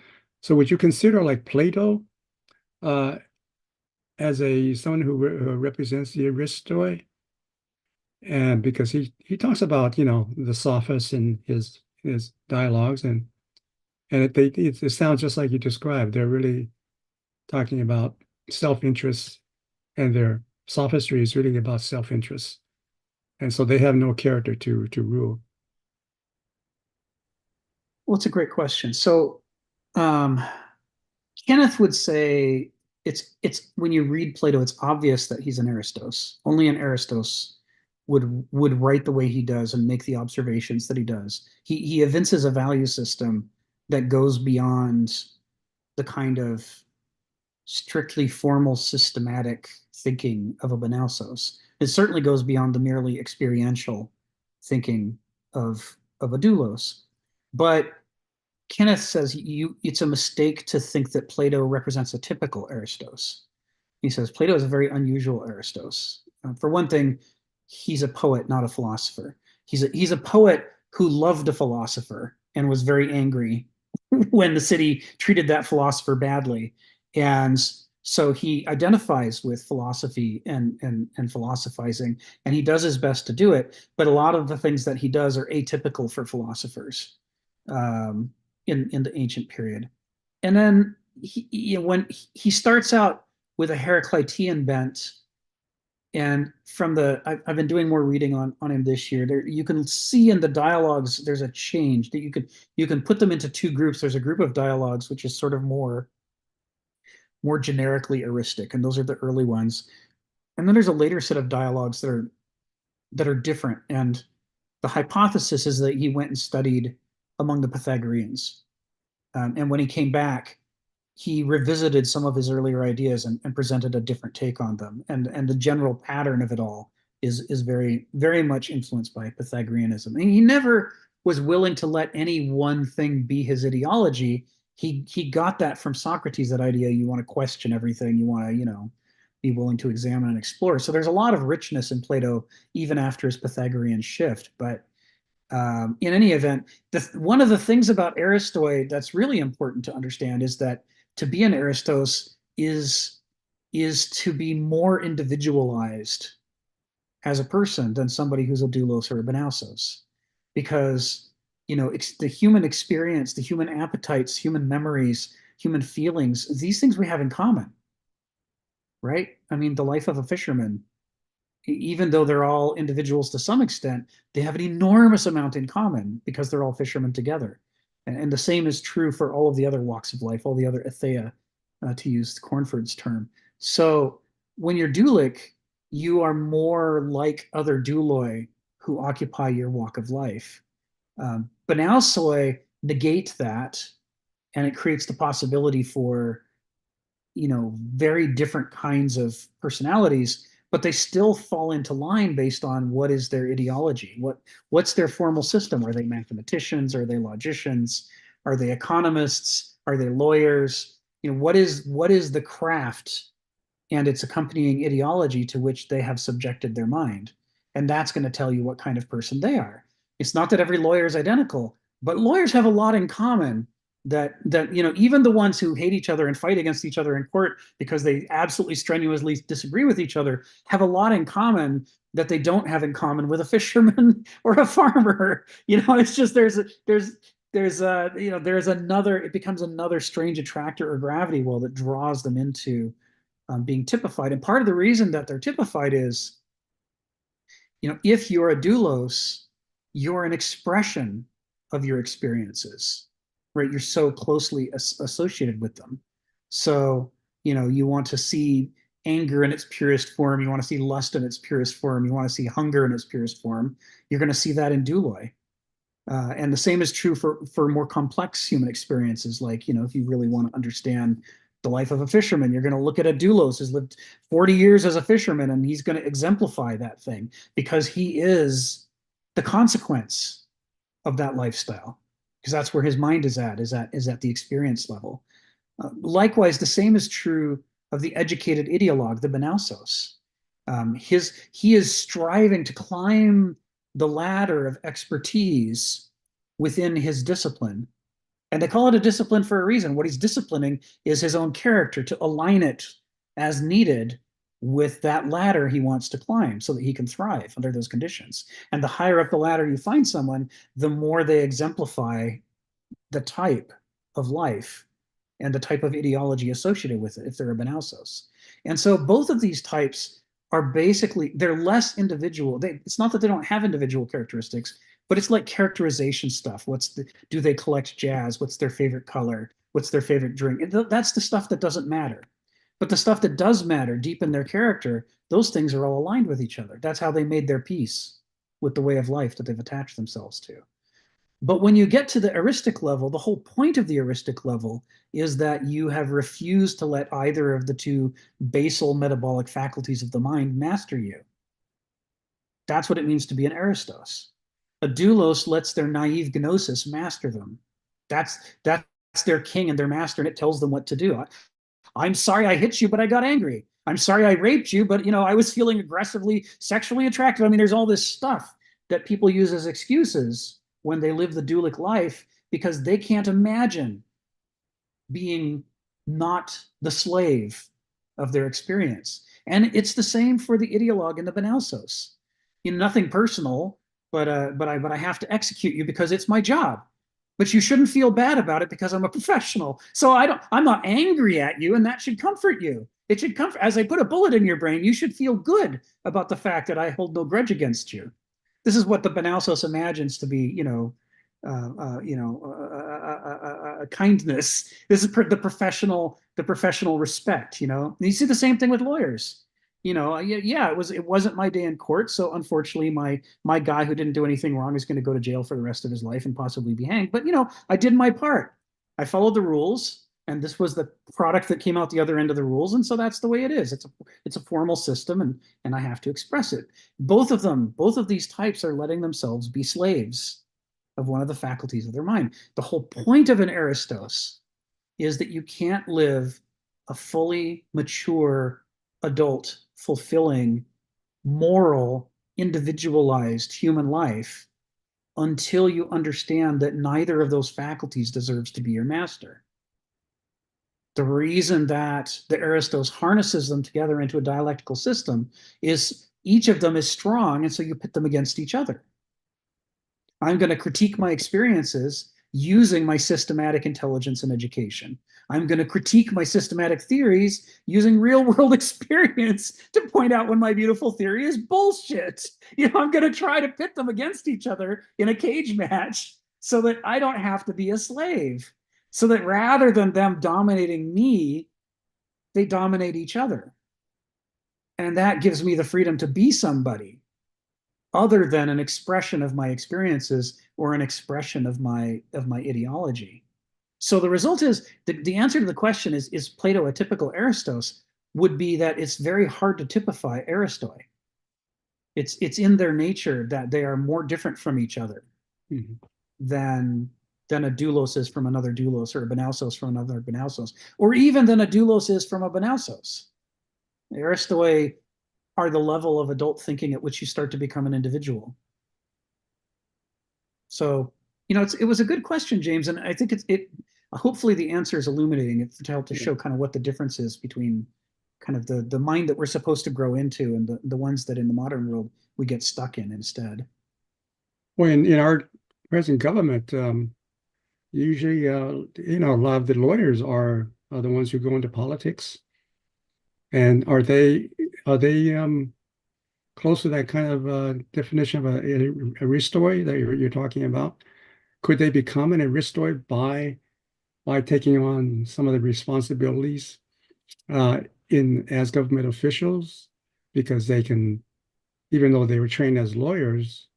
[SPEAKER 7] So would you consider like Plato as someone who represents the Aristoi? And because he talks about the sophists in his dialogues, and it sounds just like you described. They're really talking about self-interest, and their sophistry is really about self-interest, and so they have no character to rule.
[SPEAKER 2] Well, it's a great question. So Kenneth would say it's when you read Plato, it's obvious that he's an Aristos. Only an Aristos would write the way he does and make the observations that he does. He evinces a value system that goes beyond the kind of strictly formal systematic thinking of a Banaussos. It certainly goes beyond the merely experiential thinking of a Doulos. But Kenneth says it's a mistake to think that Plato represents a typical Aristos. He says Plato is a very unusual Aristos. For one thing, he's a poet, not a philosopher. He's a poet who loved a philosopher and was very angry when the city treated that philosopher badly. And So he identifies with philosophy and philosophizing, and he does his best to do it. But a lot of the things that he does are atypical for philosophers in the ancient period. And then when he starts out with a Heraclitean bent, and I've been doing more reading on him this year. There, you can see in the dialogues there's a change that you can put them into two groups. There's a group of dialogues which is sort of more generically eristic, and those are the early ones. And then there's a later set of dialogues that are different. And the hypothesis is that he went and studied among the Pythagoreans. And when he came back, he revisited some of his earlier ideas and presented a different take on them. And the general pattern of it all is very, very much influenced by Pythagoreanism. And he never was willing to let any one thing be his ideology. He got that from Socrates, that idea you want to question everything, you want to, be willing to examine and explore. So there's a lot of richness in Plato, even after his Pythagorean shift. But in any event, one of the things about Aristoi that's really important to understand is that to be an Aristos is to be more individualized as a person than somebody who's a doulos or a benausos, because the human experience, the human appetites, human memories, human feelings, these things we have in common, right? I mean, the life of a fisherman, even though they're all individuals to some extent, they have an enormous amount in common because they're all fishermen together. And the same is true for all of the other walks of life, all the other ethea, to use Cornford's term. So when you're doulic, you are more like other douloi who occupy your walk of life. Benausoi negate that, and it creates the possibility for very different kinds of personalities, but they still fall into line based on what is their ideology, what's their formal system. Are they mathematicians? Are they logicians? Are they economists? Are they lawyers? What is the craft and its accompanying ideology to which they have subjected their mind? And that's going to tell you what kind of person they are. It's not that every lawyer is identical, but lawyers have a lot in common that even the ones who hate each other and fight against each other in court because they absolutely strenuously disagree with each other have a lot in common that they don't have in common with a fisherman or a farmer. It's just it becomes another strange attractor or gravity well that draws them into being typified. And part of the reason that they're typified is, if you're a doulos, you're an expression of your experiences, right? You're so closely associated with them. So, you want to see anger in its purest form. You want to see lust in its purest form. You want to see hunger in its purest form. You're going to see that in douloi. And the same is true for more complex human experiences. Like, if you really want to understand the life of a fisherman, you're going to look at a doulos who's lived 40 years as a fisherman, and he's going to exemplify that thing because he is the consequence of that lifestyle, because that's where his mind is at the experience level. Likewise, the same is true of the educated ideologue, the benausos. He is striving to climb the ladder of expertise within his discipline. And they call it a discipline for a reason. What he's disciplining is his own character to align it as needed with that ladder he wants to climb so that he can thrive under those conditions. And the higher up the ladder you find someone, the more they exemplify the type of life and the type of ideology associated with it, if they're a benausos. And so both of these types are basically, they're less individual. It's not that they don't have individual characteristics, but it's like characterization stuff. Do they collect jazz? What's their favorite color? What's their favorite drink? That's the stuff that doesn't matter. But the stuff that does matter deep in their character, those things are all aligned with each other. That's how they made their peace with the way of life that they've attached themselves to. But when you get to the eristic level, the whole point of the eristic level is that you have refused to let either of the two basal metabolic faculties of the mind master you. That's what it means to be an Aristos. A doulos lets their naive gnosis master them. That's their king and their master, and it tells them what to do. I'm sorry I hit you, but I got angry. I'm sorry I raped you, but I was feeling aggressively sexually attracted. I mean, there's all this stuff that people use as excuses when they live the doulic life because they can't imagine being not the slave of their experience. And it's the same for the ideologue and the benausos. Nothing personal, but I have to execute you because it's my job. But you shouldn't feel bad about it because I'm a professional. So I'm not angry at you, and that should comfort you. It should comfort, as I put a bullet in your brain, you should feel good about the fact that I hold no grudge against you. This is what the benausos imagines to be, kindness. This is the professional respect. And you see the same thing with lawyers. Yeah, it wasn't my day in court, so unfortunately, my guy who didn't do anything wrong is going to go to jail for the rest of his life and possibly be hanged. But I did my part. I followed the rules, and this was the product that came out the other end of the rules, and so that's the way it is. It's a formal system, and I have to express it. Both of these types are letting themselves be slaves of one of the faculties of their mind. The whole point of an Aristos is that you can't live a fully mature, adult, fulfilling, moral, individualized human life until you understand that neither of those faculties deserves to be your master. The reason that the Aristos harnesses them together into a dialectical system is each of them is strong, and so you pit them against each other. I'm going to critique my experiences using my systematic intelligence and education. I'm going to critique my systematic theories using real world experience to point out when my beautiful theory is bullshit. I'm going to try to pit them against each other in a cage match so that I don't have to be a slave. So that rather than them dominating me, they dominate each other. And that gives me the freedom to be somebody other than an expression of my experiences or an expression of my ideology. So the result is, the answer to the question is Plato a typical Aristos, would be that it's very hard to typify Aristoi. It's in their nature that they are more different from each other than a doulos is from another doulos, or a benausos from another benausos, or even than a doulos is from a benausos. Aristoi are the level of adult thinking at which you start to become an individual. So, it was a good question, James, and I think hopefully the answer is illuminating to help to show kind of what the difference is between kind of the mind that we're supposed to grow into and the ones that in the modern world we get stuck in instead.
[SPEAKER 7] Well, in our present government, usually, a lot of the lawyers are the ones who go into politics. And are they close to that kind of definition of a aristoi that you're talking about? Could they become an aristoi by taking on some of the responsibilities as government officials, because they can, even though they were trained as lawyers,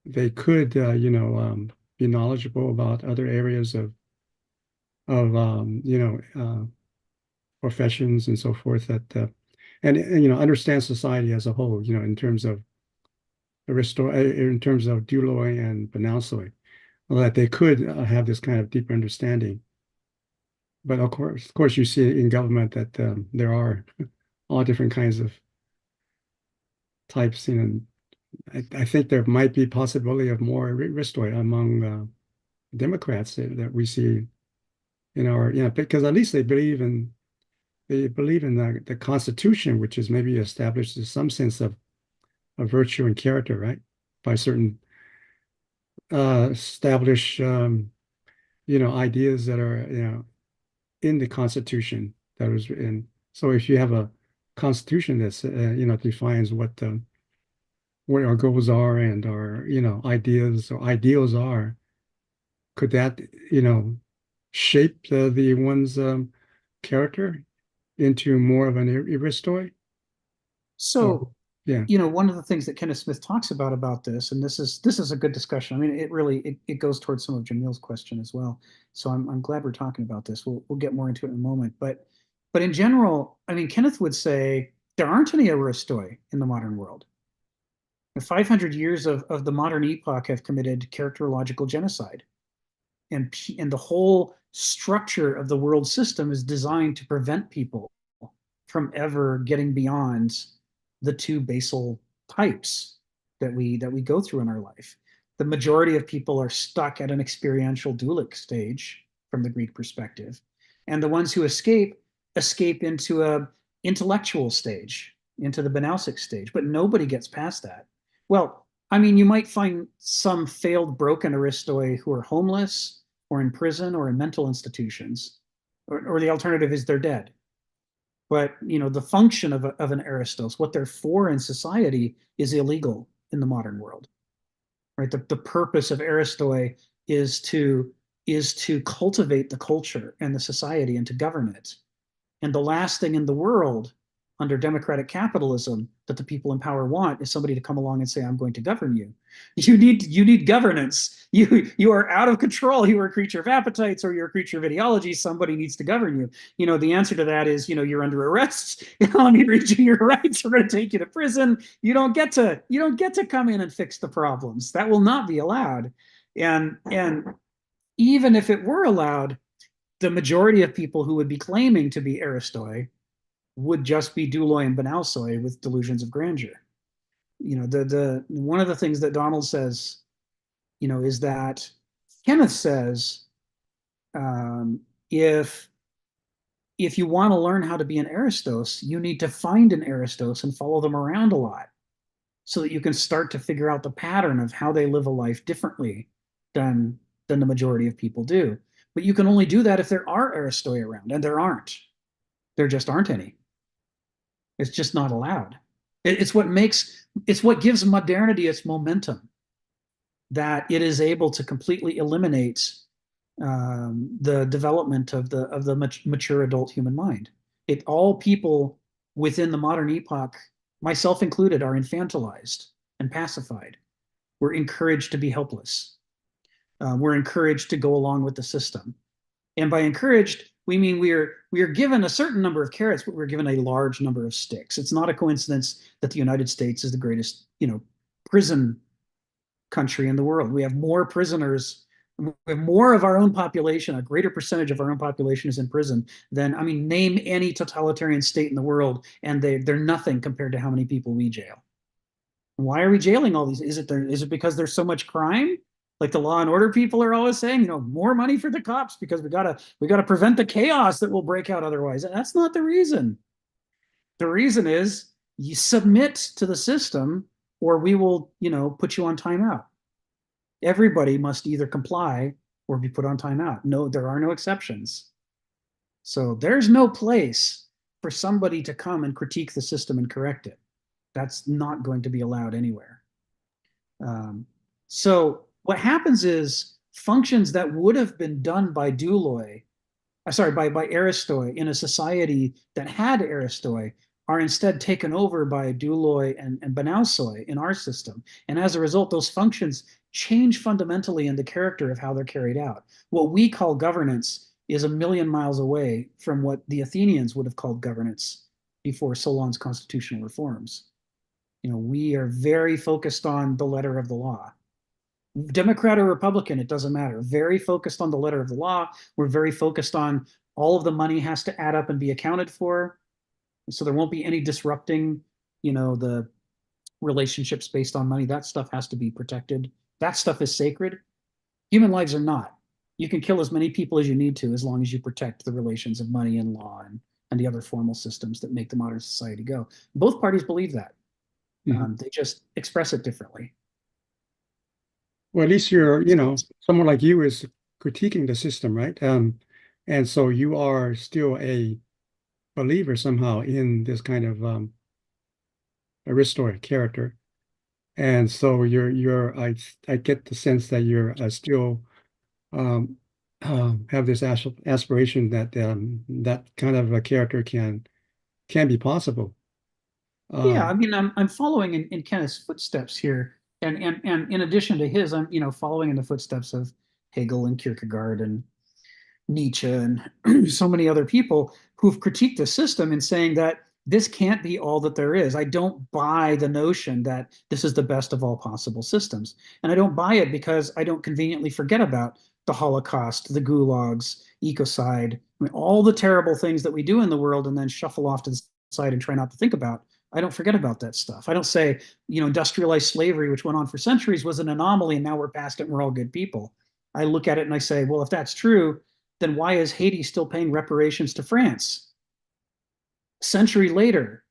[SPEAKER 7] they could be knowledgeable about other areas of professions and so forth, that and understand society as a whole, in terms of douloi and benaussoi, that they could have this kind of deeper understanding. But of course, you see in government that there are all different kinds of types. I think there might be possibility of more aristoi among Democrats that we see in our, because at least they believe in the Constitution, which is maybe established in some sense of virtue and character, right? By certain established, ideas that are, in the Constitution that was written. So if you have a Constitution that's, defines what our goals are and our, ideas or ideals are, could that, shape the one's character into more of an aristoi?
[SPEAKER 2] So,
[SPEAKER 7] yeah,
[SPEAKER 2] one of the things that Kenneth Smith talks about this, and this is a good discussion. I mean, it goes towards some of Jamil's question as well. So I'm glad we're talking about this. We'll get more into it in a moment. But in general, I mean, Kenneth would say there aren't any aristoi in the modern world. The 500 years of the modern epoch have committed characterological genocide, and the whole structure of the world system is designed to prevent people from ever getting beyond the two basal types that we go through in our life. The majority of people are stuck at an experiential dualic stage from the Greek perspective, and the ones who escape into a intellectual stage, into the Banausic stage, but nobody gets past that. Well, I mean, you might find some failed, broken Aristoi who are homeless or in prison or in mental institutions, or the alternative is they're dead. But the function of an Aristos, what they're for in society, is illegal in the modern world. Right? The purpose of Aristoi is to cultivate the culture and the society and to govern it. And the last thing in the world under democratic capitalism that the people in power want is somebody to come along and say, I'm going to govern you. You need governance. You are out of control. You are a creature of appetites, or you're a creature of ideology. Somebody needs to govern you. The answer to that is, you're under arrest. You're reaching your rights. We're going to take you to prison. You don't get to come in and fix the problems. That will not be allowed. And even if it were allowed, the majority of people who would be claiming to be Aristoi would just be douloi and banausoi with delusions of grandeur. The one of the things that Donald says, is that Kenneth says, if you want to learn how to be an Aristos, you need to find an Aristos and follow them around a lot, so that you can start to figure out the pattern of how they live a life differently than the majority of people do. But you can only do that if there are Aristoi around, and there aren't. There just aren't any. It's just not allowed. It's what gives modernity its momentum, that it is able to completely eliminate the development of the mature adult human mind. All people within the modern epoch, myself included, are infantilized and pacified. We're encouraged to be helpless. We're encouraged to go along with the system. And by encouraged, we mean we are given a certain number of carrots, but we're given a large number of sticks. It's not a coincidence that the United States is the greatest, prison country in the world. We have more prisoners, we have more of our own population, a greater percentage of our own population is in prison than, name any totalitarian state in the world, and they're nothing compared to how many people we jail. Why are we jailing all these? Is it because there's so much crime? Like the law and order people are always saying, more money for the cops because we gotta prevent the chaos that will break out otherwise. That's not the reason. The reason is you submit to the system, or we will, put you on timeout. Everybody must either comply or be put on timeout. No, there are no exceptions. So there's no place for somebody to come and critique the system and correct it. That's not going to be allowed anywhere. So what happens is functions that would have been done by by Aristoi in a society that had Aristoi are instead taken over by douloi and banausoi in our system. And as a result, those functions change fundamentally in the character of how they're carried out. What we call governance is a million miles away from what the Athenians would have called governance before Solon's constitutional reforms. We are very focused on the letter of the law. Democrat or Republican, it doesn't matter. Very focused on the letter of the law. We're very focused on all of the money has to add up and be accounted for. So there won't be any disrupting, the relationships based on money. That stuff has to be protected. That stuff is sacred. Human lives are not. You can kill as many people as you need to, as long as you protect the relations of money and law and the other formal systems that make the modern society go. Both parties believe that. Mm-hmm. They just express it differently.
[SPEAKER 7] Well, at least you're, someone like you is critiquing the system, right? And so you are still a believer somehow in this kind of Aristoi character. And so I get the sense that you're still have this aspiration that that kind of a character can be possible.
[SPEAKER 2] Yeah, I'm following in Kenneth's footsteps here. And in addition to his, I'm following in the footsteps of Hegel and Kierkegaard and Nietzsche and so many other people who've critiqued the system and saying that this can't be all that there is. I don't buy the notion that this is the best of all possible systems. And I don't buy it because I don't conveniently forget about the Holocaust, the gulags, ecocide, all the terrible things that we do in the world and then shuffle off to the side and try not to think about. I don't forget about that stuff. I don't say, industrialized slavery, which went on for centuries, was an anomaly and now we're past it and we're all good people. I look at it and I say, well, if that's true, then why is Haiti still paying reparations to France? A century later,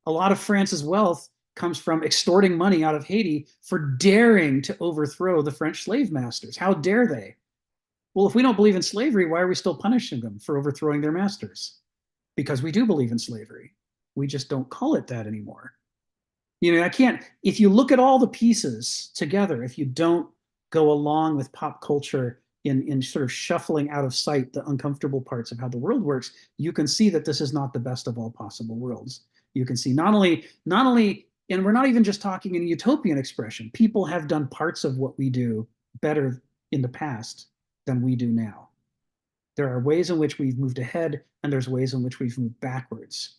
[SPEAKER 2] a lot of France's wealth comes from extorting money out of Haiti for daring to overthrow the French slave masters. How dare they? Well, if we don't believe in slavery, why are we still punishing them for overthrowing their masters? Because we do believe in slavery. We just don't call it that anymore. You know, I can't, if you look at all the pieces together, if you don't go along with pop culture in sort of shuffling out of sight the uncomfortable parts of how the world works, you can see that this is not the best of all possible worlds. You can see not only, and we're not even just talking in utopian expression, people have done parts of what we do better in the past than we do now. There are ways in which we've moved ahead, and there's ways in which we've moved backwards.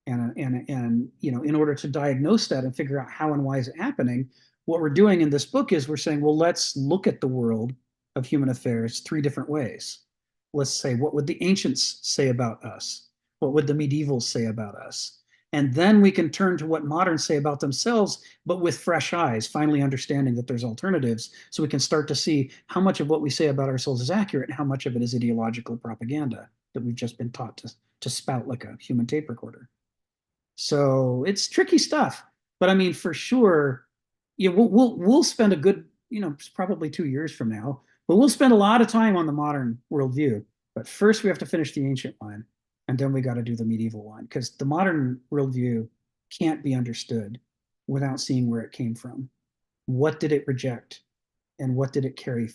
[SPEAKER 2] And you know, in order to diagnose that and figure out how and why is it happening, what we're doing in this book is we're saying, well, let's look at the world of human affairs 3 different ways. Let's say, what would the ancients say about us? What would the medievals say about us? And then we can turn to what moderns say about themselves, but with fresh eyes, finally understanding that there's alternatives, so we can start to see how much of what we say about ourselves is accurate and how much of it is ideological propaganda that we've just been taught to spout like a human tape recorder. So it's tricky stuff, but I mean, for sure, yeah, we'll spend a good, you know, probably 2 years from now, but we'll spend a lot of time on the modern worldview. But first, we have to finish the ancient one, and then we got to do the medieval one, because the modern worldview can't be understood without seeing where it came from. What did it reject, and what did it carry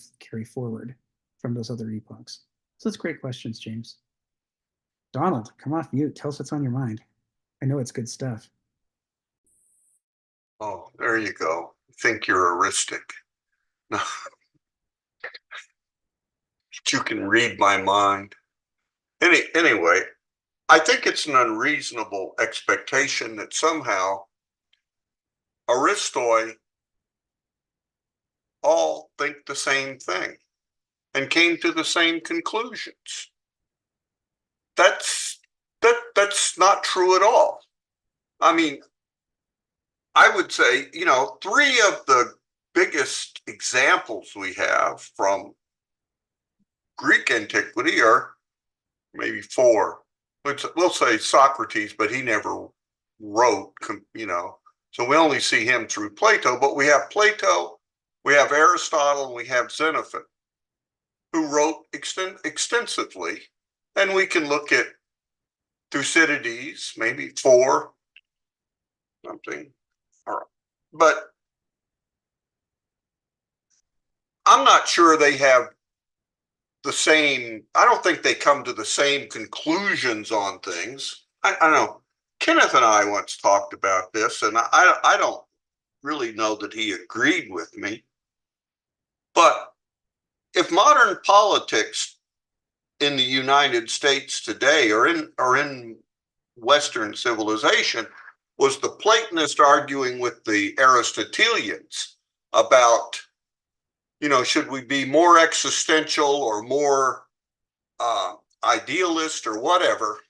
[SPEAKER 2] forward from those other epochs? So that's great questions, James. Donald, come off mute. Tell us what's on your mind. I know it's good stuff.
[SPEAKER 8] Oh, there you go. Think you're heuristic. No. You can read my mind. Anyway, I think it's an unreasonable expectation that somehow Aristoi all think the same thing and came to the same conclusions. That's not true at all. I mean, I would say, you know, 3 of the biggest examples we have from Greek antiquity are maybe 4. We'll say Socrates, but he never wrote, you know, so we only see him through Plato, but we have Plato, we have Aristotle, and we have Xenophon, who wrote extensively, and we can look at Thucydides, maybe 4, something. But I'm not sure they have the same, I don't think they come to the same conclusions on things. I know Kenneth and I once talked about this, and I don't really know that he agreed with me. But if modern politics in the United States today or in Western civilization was the Platonist arguing with the Aristotelians about, you know, should we be more existential or more idealist or whatever,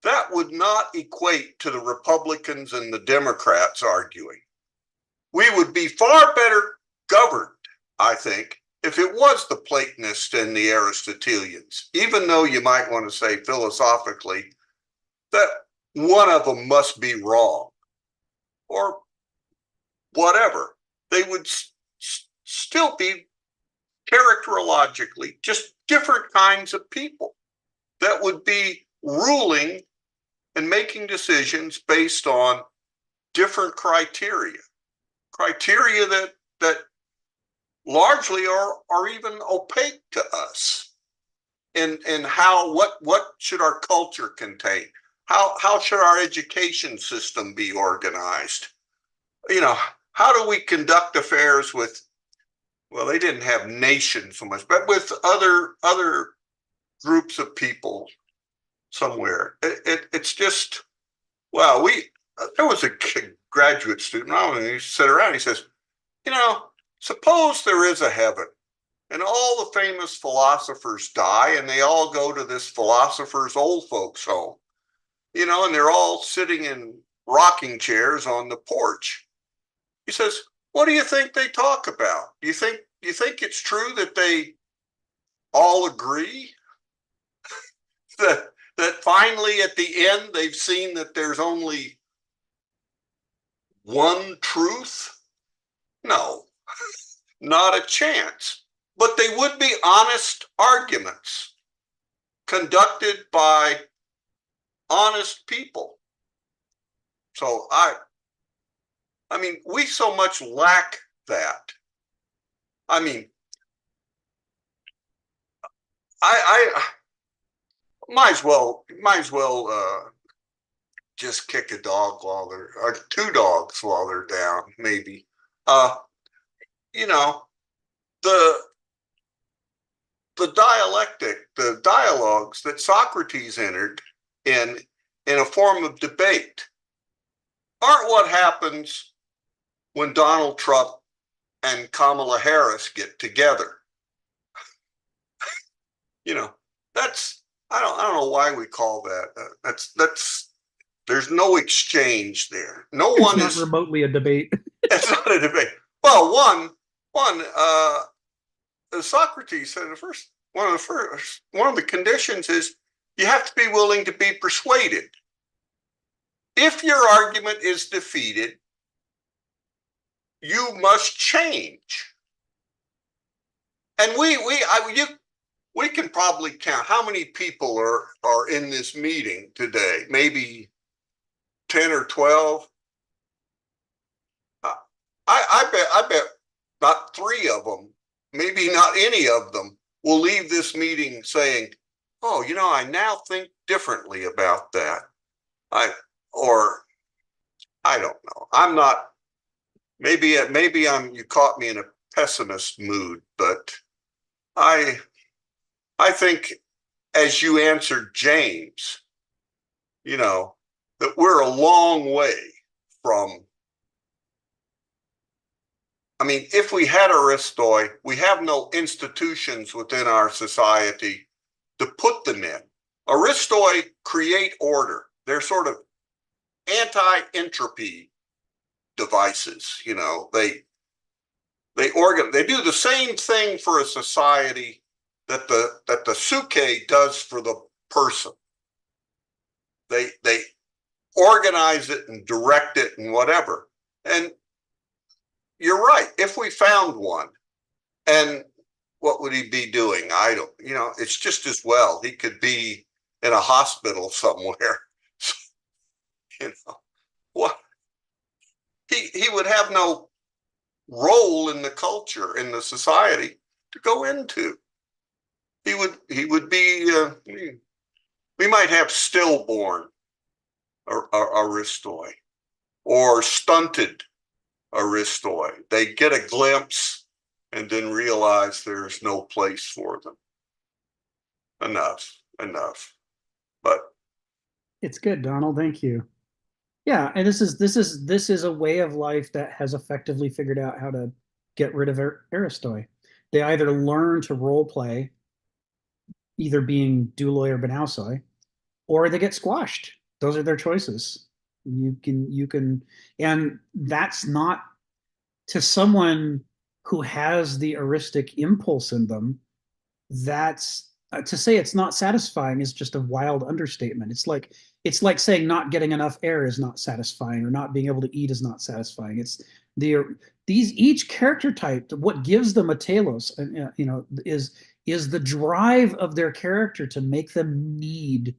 [SPEAKER 8] that would not equate to the Republicans and the Democrats arguing. We would be far better governed, I think, if it was the Platonists and the Aristotelians, even though you might want to say philosophically that one of them must be wrong or whatever. They would still be characterologically just different kinds of people that would be ruling and making decisions based on different criteria that largely are even opaque to us. And how what should our culture contain? How should our education system be organized? You know, how do we conduct affairs with, well, they didn't have nations so much, but with other groups of people somewhere. It's just, wow, there was a graduate student, and he sat around, he says, you know, suppose there is a heaven and all the famous philosophers die and they all go to this philosopher's old folks home, you know, and they're all sitting in rocking chairs on the porch. He says, what do you think they talk about? Do you think it's true that they all agree that that finally at the end they've seen that there's only one truth? No, not a chance. But they would be honest arguments conducted by honest people. So I mean, we so much lack that. I mean, I might as well just kick a dog while they're, or two dogs while they're down, maybe. You know, the dialectic, the dialogues that Socrates entered in a form of debate aren't what happens when Donald Trump and Kamala Harris get together. You know, that's, I don't know why we call that. That's there's no exchange there. No one
[SPEAKER 2] It's
[SPEAKER 8] is
[SPEAKER 2] not remotely a debate.
[SPEAKER 8] It's not a debate. Well, Socrates said one of the conditions is you have to be willing to be persuaded. If your argument is defeated, you must change. And we can probably count how many people are in this meeting today. Maybe 10 or 12. I bet not 3 of them, maybe not any of them, will leave this meeting saying, "Oh, you know, I now think differently about that." I don't know. I'm not. Maybe you caught me in a pessimist mood, but I think, as you answered James, you know, that we're a long way from. I mean, if we had Aristoi, we have no institutions within our society to put them in. Aristoi create order. They're sort of anti-entropy devices. You know, they do the same thing for a society that the suke does for the person. They organize it and direct it and whatever. And you're right. If we found one, and what would he be doing? I don't, you know, it's just as well. He could be in a hospital somewhere. You know, what? He would have no role in the culture, in the society to go into. He would be, we might have stillborn Aristoi or stunted Aristoi. They get a glimpse and then realize there's no place for them. Enough. But
[SPEAKER 2] It's good, Donald. Thank you. Yeah, and this is a way of life that has effectively figured out how to get rid of Aristoi. They either learn to role play, either being Dooloi or Benousoi, or they get squashed. Those are their choices. You can, and that's not, to someone who has the Aristic impulse in them, that's to say it's not satisfying is just a wild understatement. It's like saying not getting enough air is not satisfying, or not being able to eat is not satisfying. It's each character type, what gives them a telos, you know, is the drive of their character to make them need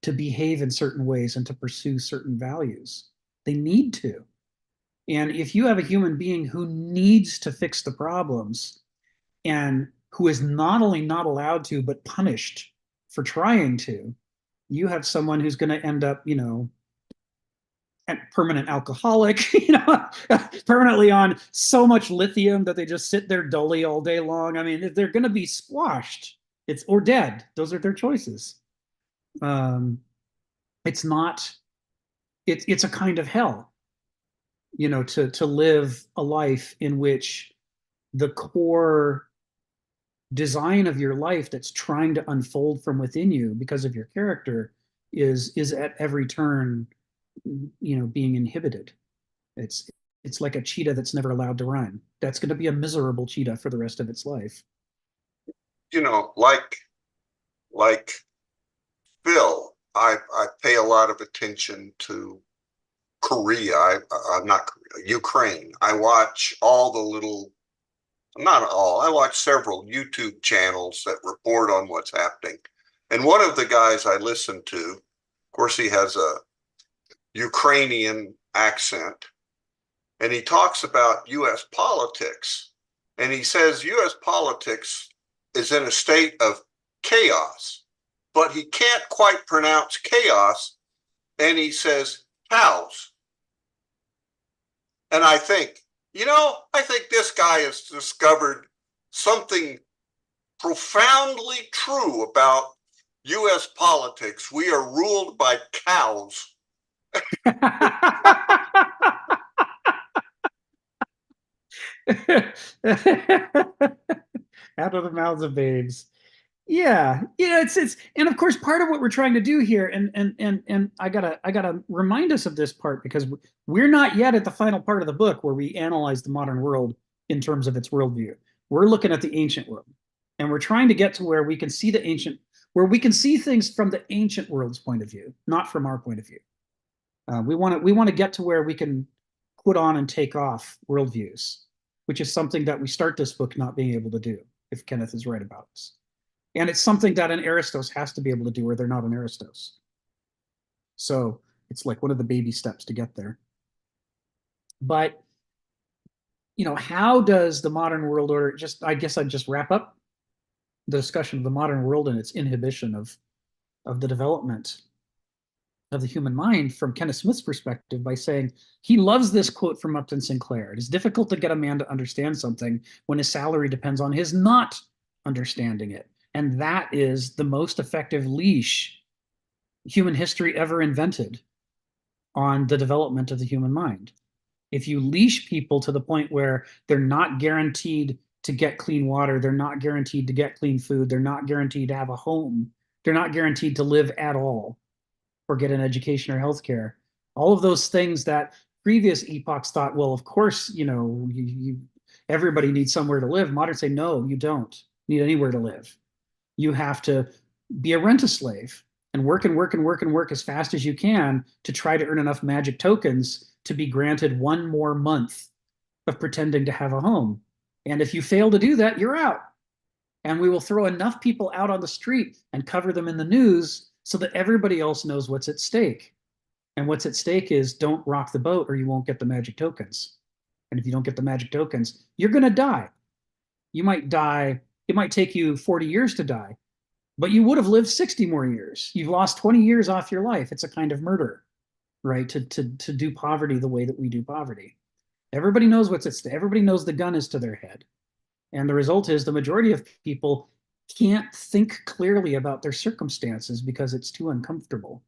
[SPEAKER 2] to behave in certain ways and to pursue certain values. They need to. And if you have a human being who needs to fix the problems and who is not only not allowed to, but punished for trying to, you have someone who's going to end up, you know, a permanent alcoholic, you know, permanently on so much lithium that they just sit there dully all day long. I mean, they're going to be squashed, or dead. Those are their choices. It's a kind of hell, you know, to live a life in which the core design of your life that's trying to unfold from within you because of your character is at every turn, you know, being inhibited. It's like a cheetah that's never allowed to run. That's going to be a miserable cheetah for the rest of its life.
[SPEAKER 8] You know, like Phil, I pay a lot of attention to Korea. I'm not Korea, Ukraine. I watch all the little, not all, I watch several YouTube channels that report on what's happening. And one of the guys I listen to, of course, he has a Ukrainian accent, and he talks about US politics. And he says US politics is in a state of chaos, but he can't quite pronounce chaos. And he says cows. And I think, I think this guy has discovered something profoundly true about US politics. We are ruled by cows.
[SPEAKER 2] Out of the mouths of babes. Yeah, it's and of course part of what we're trying to do here, and I gotta remind us of this part, because we're not yet at the final part of the book where we analyze the modern world in terms of its worldview. We're looking at the ancient world, and we're trying to get to where we can see where we can see things from the ancient world's point of view, not from our point of view. We want to get to where we can put on and take off worldviews, which is something that we start this book not being able to do, if Kenneth is right about this. And it's something that an Aristos has to be able to do, or they're not an Aristos. So it's like one of the baby steps to get there. But, how does the modern world order, I guess I'd just wrap up the discussion of the modern world and its inhibition of the development of the human mind from Kenneth Smith's perspective by saying he loves this quote from Upton Sinclair. It is difficult to get a man to understand something when his salary depends on his not understanding it. And that is the most effective leash human history ever invented on the development of the human mind. If you leash people to the point where they're not guaranteed to get clean water, they're not guaranteed to get clean food, they're not guaranteed to have a home, they're not guaranteed to live at all or get an education or healthcare, all of those things that previous epochs thought, well, of course, everybody needs somewhere to live. Moderns say, no, you don't need anywhere to live. You have to be a rent-a-slave and work and work and work and work as fast as you can to try to earn enough magic tokens to be granted one more month of pretending to have a home. And if you fail to do that, you're out. And we will throw enough people out on the street and cover them in the news so that everybody else knows what's at stake. And what's at stake is don't rock the boat or you won't get the magic tokens. And if you don't get the magic tokens, you're going to die. You might die. It might take you 40 years to die, but you would have lived 60 more years. You've lost 20 years off your life. It's a kind of murder, right? To do poverty the way that we do poverty. Everybody knows what's at stake. Everybody knows the gun is to their head. And the result is the majority of people can't think clearly about their circumstances because it's too uncomfortable.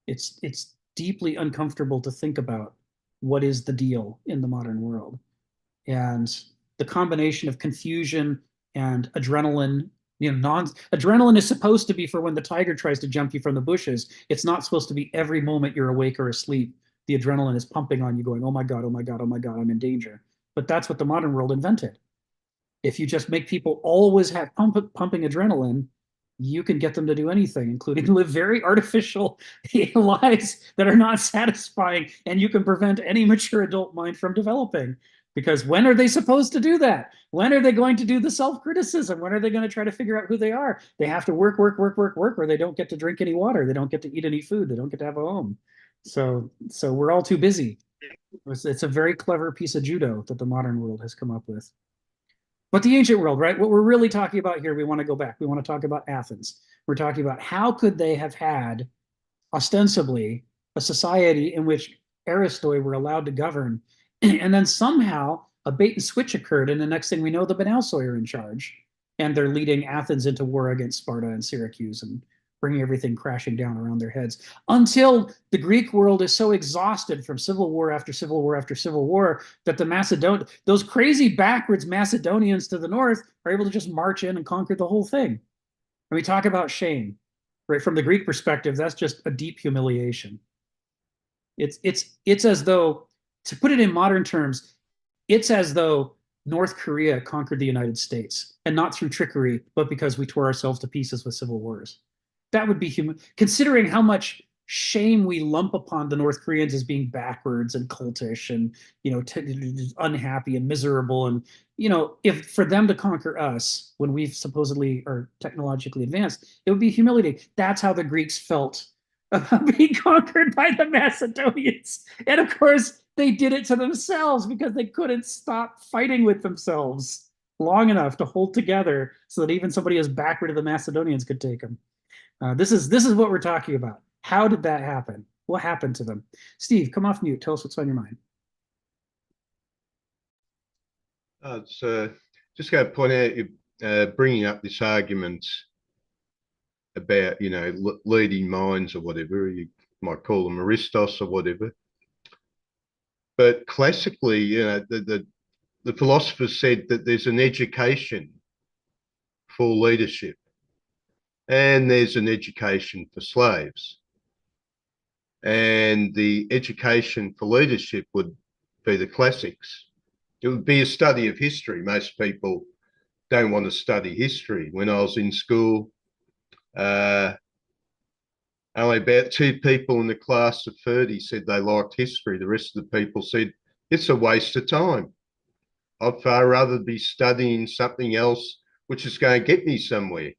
[SPEAKER 2] It's deeply uncomfortable to think about what is the deal in the modern world. And the combination of confusion and adrenaline, adrenaline is supposed to be for when the tiger tries to jump you from the bushes. It's not supposed to be every moment you're awake or asleep. The adrenaline is pumping on you going, oh my God, oh my God, oh my God, I'm in danger. But that's what the modern world invented. If you just make people always have pumping adrenaline, you can get them to do anything, including live very artificial lives that are not satisfying, and you can prevent any mature adult mind from developing. Because when are they supposed to do that? When are they going to do the self-criticism? When are they going to try to figure out who they are? They have to work, or they don't get to drink any water. They don't get to eat any food. They don't get to have a home. So we're all too busy. It's a very clever piece of judo that the modern world has come up with. But the ancient world, right? What we're really talking about here, we want to go back. We want to talk about Athens. We're talking about how could they have had, ostensibly, a society in which Aristoi were allowed to govern, and then somehow a bait and switch occurred, and the next thing we know, the Banausoi are in charge, and they're leading Athens into war against Sparta and Syracuse and bringing everything crashing down around their heads, until the Greek world is so exhausted from civil war after civil war after civil war that those crazy backwards Macedonians to the north are able to just march in and conquer the whole thing. And we talk about shame, right? From the Greek perspective, that's just a deep humiliation. It's as though, to put it in modern terms, it's as though North Korea conquered the United States, and not through trickery, but because we tore ourselves to pieces with civil wars. That would be human, considering how much shame we lump upon the North Koreans as being backwards and cultish and, you know, unhappy and miserable. And, you know, if for them to conquer us when we've supposedly are technologically advanced, it would be humiliating. That's how the Greeks felt about being conquered by the Macedonians. And of course, they did it to themselves because they couldn't stop fighting with themselves long enough to hold together so that even somebody as backward as the Macedonians could take them. This is what we're talking about. How did that happen? What happened to them? Steve, come off mute. Tell us what's on your mind.
[SPEAKER 3] It's just going to point out you bringing up this argument about, you know, leading minds or whatever. You might call them Aristos or whatever. But classically, you know, the philosophers said that there's an education for leadership and there's an education for slaves. And the education for leadership would be the classics. It would be a study of history. Most people don't want to study history. When I was in school, only about 2 people in the class of 30 said they liked history. The rest of the people said, it's a waste of time. I'd far rather be studying something else which is going to get me somewhere.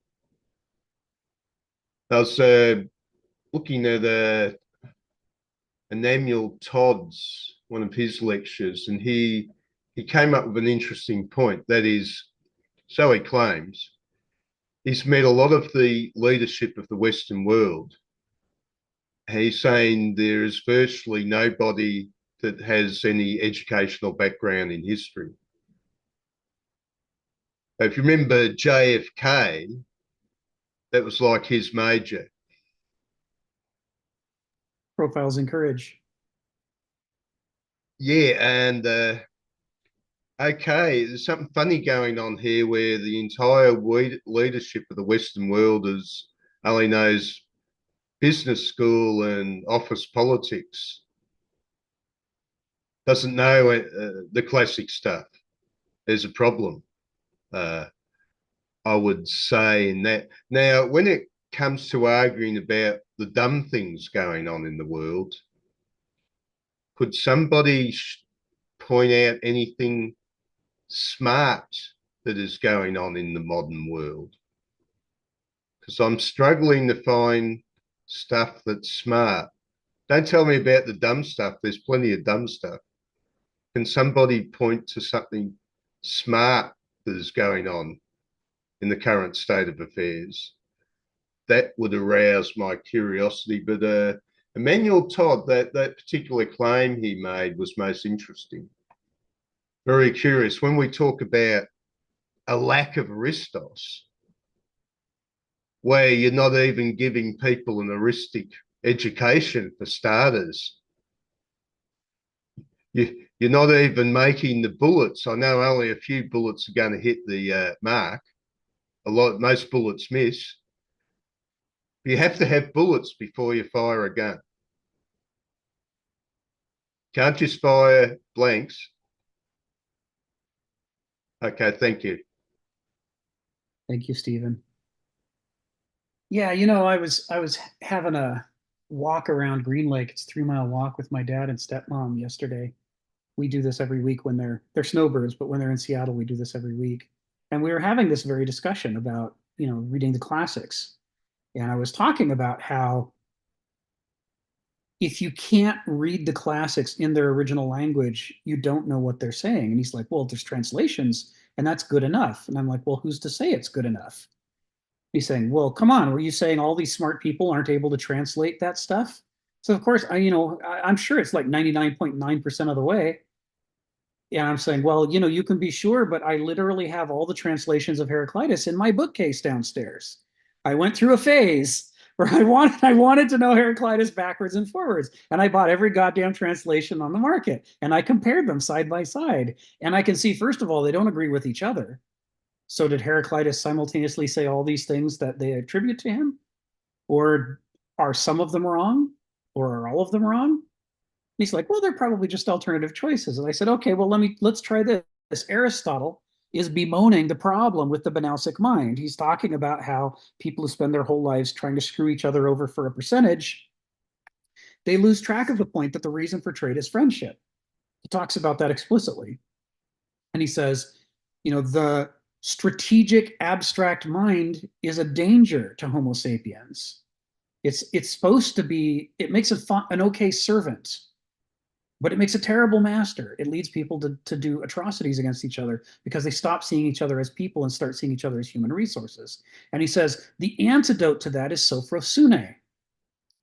[SPEAKER 3] I was looking at Samuel Todd's, one of his lectures, and he came up with an interesting point. That is, so he claims, he's met a lot of the leadership of the Western world. He's saying there is virtually nobody that has any educational background in history. If you remember JFK, that was like his major.
[SPEAKER 2] Profiles in courage.
[SPEAKER 3] Yeah, and okay, there's something funny going on here where the entire leadership of the Western world only knows business school and office politics, doesn't know the classic stuff. There's a problem, I would say, in that. Now, when it comes to arguing about the dumb things going on in the world, could somebody point out anything smart that is going on in the modern world? Because I'm struggling to find stuff that's smart. Don't tell me about the dumb stuff. There's plenty of dumb stuff. Can somebody point to something smart that is going on in the current state of affairs? That would arouse my curiosity. But Emmanuel Todd, that particular claim he made was most interesting. Very curious. When we talk about a lack of Aristos, where you're not even giving people an Aristic education for starters, you're not even making the bullets. I know only a few bullets are going to hit the mark. Most bullets miss. You have to have bullets before you fire a gun. Can't just fire blanks. Okay, thank you.
[SPEAKER 2] Thank you, Stephen. Yeah, you know, I was having a walk around Green Lake. It's a 3-mile walk with my dad and stepmom yesterday. We do this every week when they're snowbirds, but when they're in Seattle, we do this every week. And we were having this very discussion about, you know, reading the classics. And I was talking about how if you can't read the classics in their original language, you don't know what they're saying. And he's like, well, there's translations and that's good enough. And I'm like, well, who's to say it's good enough? He's saying, well, come on, were you saying all these smart people aren't able to translate that stuff? So of course, I'm sure it's like 99.9% of the way. And I'm saying, well, you know, you can be sure, but I literally have all the translations of Heraclitus in my bookcase downstairs. I went through a phase where I wanted to know Heraclitus backwards and forwards. And I bought every goddamn translation on the market. And I compared them side by side. And I can see, first of all, they don't agree with each other. So did Heraclitus simultaneously say all these things that they attribute to him? Or are some of them wrong? Or are all of them wrong? And he's like, well, they're probably just alternative choices. And I said, okay, well, let's try this. Aristotle is bemoaning the problem with the Banausic mind. He's talking about how people who spend their whole lives trying to screw each other over for a percentage, they lose track of the point that the reason for trade is friendship. He talks about that explicitly. And he says, the strategic abstract mind is a danger to Homo sapiens. It's supposed to be, it makes an okay servant, but it makes a terrible master. It leads people to do atrocities against each other because they stop seeing each other as people and start seeing each other as human resources. And he says the antidote to that is sophrosune,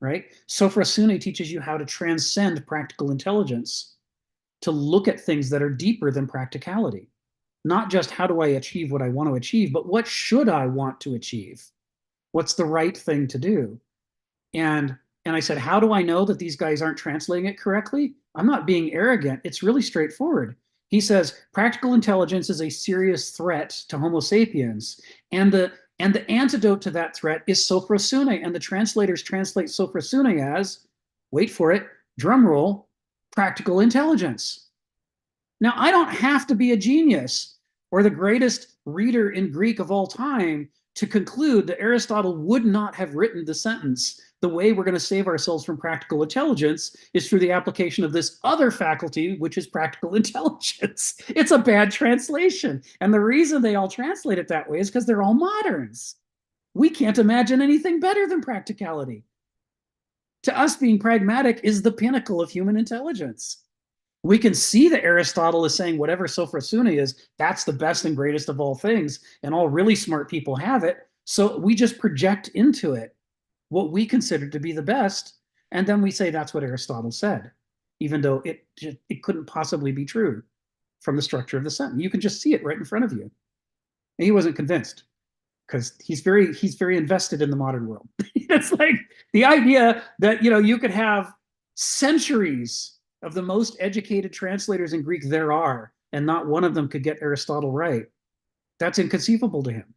[SPEAKER 2] right? Sophrosune teaches you how to transcend practical intelligence, to look at things that are deeper than practicality. Not just how do I achieve what I want to achieve, but what should I want to achieve? What's the right thing to do? And I said, how do I know that these guys aren't translating it correctly? I'm not being arrogant. It's really straightforward. He says practical intelligence is a serious threat to Homo sapiens. And the antidote to that threat is sophrosune. And the translators translate sophrosune as, wait for it, drum roll, practical intelligence. Now, I don't have to be a genius or the greatest reader in Greek of all time to conclude that Aristotle would not have written the sentence, the way we're going to save ourselves from practical intelligence is through the application of this other faculty, which is practical intelligence. It's a bad translation. And the reason they all translate it that way is because they're all moderns. We can't imagine anything better than practicality. To us, being pragmatic is the pinnacle of human intelligence. We can see that Aristotle is saying whatever sophrosune is, that's the best and greatest of all things, and all really smart people have it. So we just project into it what we consider to be the best, and then we say that's what Aristotle said, even though it couldn't possibly be true from the structure of the sentence. You can just see it right in front of you. And he wasn't convinced because he's very invested in the modern world. It's like the idea that you could have centuries of the most educated translators in Greek there are, and not one of them could get Aristotle right. That's inconceivable to him.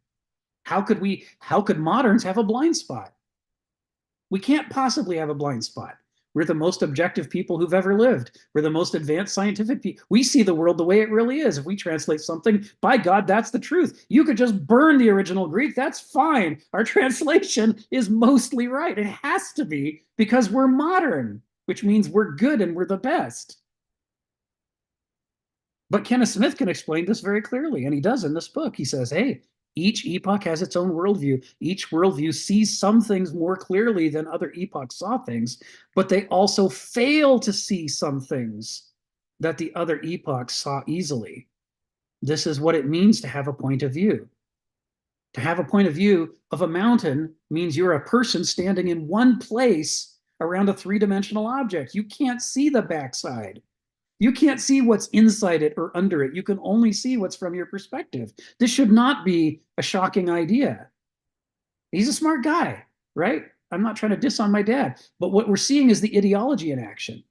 [SPEAKER 2] How could moderns have a blind spot? We can't possibly have a blind spot. We're the most objective people who've ever lived. We're the most advanced scientific people. We see the world the way it really is. If we translate something, by God, that's the truth. You could just burn the original Greek. That's fine. Our translation is mostly right. It has to be because we're modern, which means we're good and we're the best. But Kenneth Smith can explain this very clearly, and he does in this book. He says, hey, each epoch has its own worldview. Each worldview sees some things more clearly than other epochs saw things, but they also fail to see some things that the other epochs saw easily. This is what it means to have a point of view. To have a point of view of a mountain means you're a person standing in one place around a three-dimensional object. You can't see the backside. You can't see what's inside it or under it. You can only see what's from your perspective. This should not be a shocking idea. He's a smart guy, right? I'm not trying to diss on my dad, but what we're seeing is the ideology in action.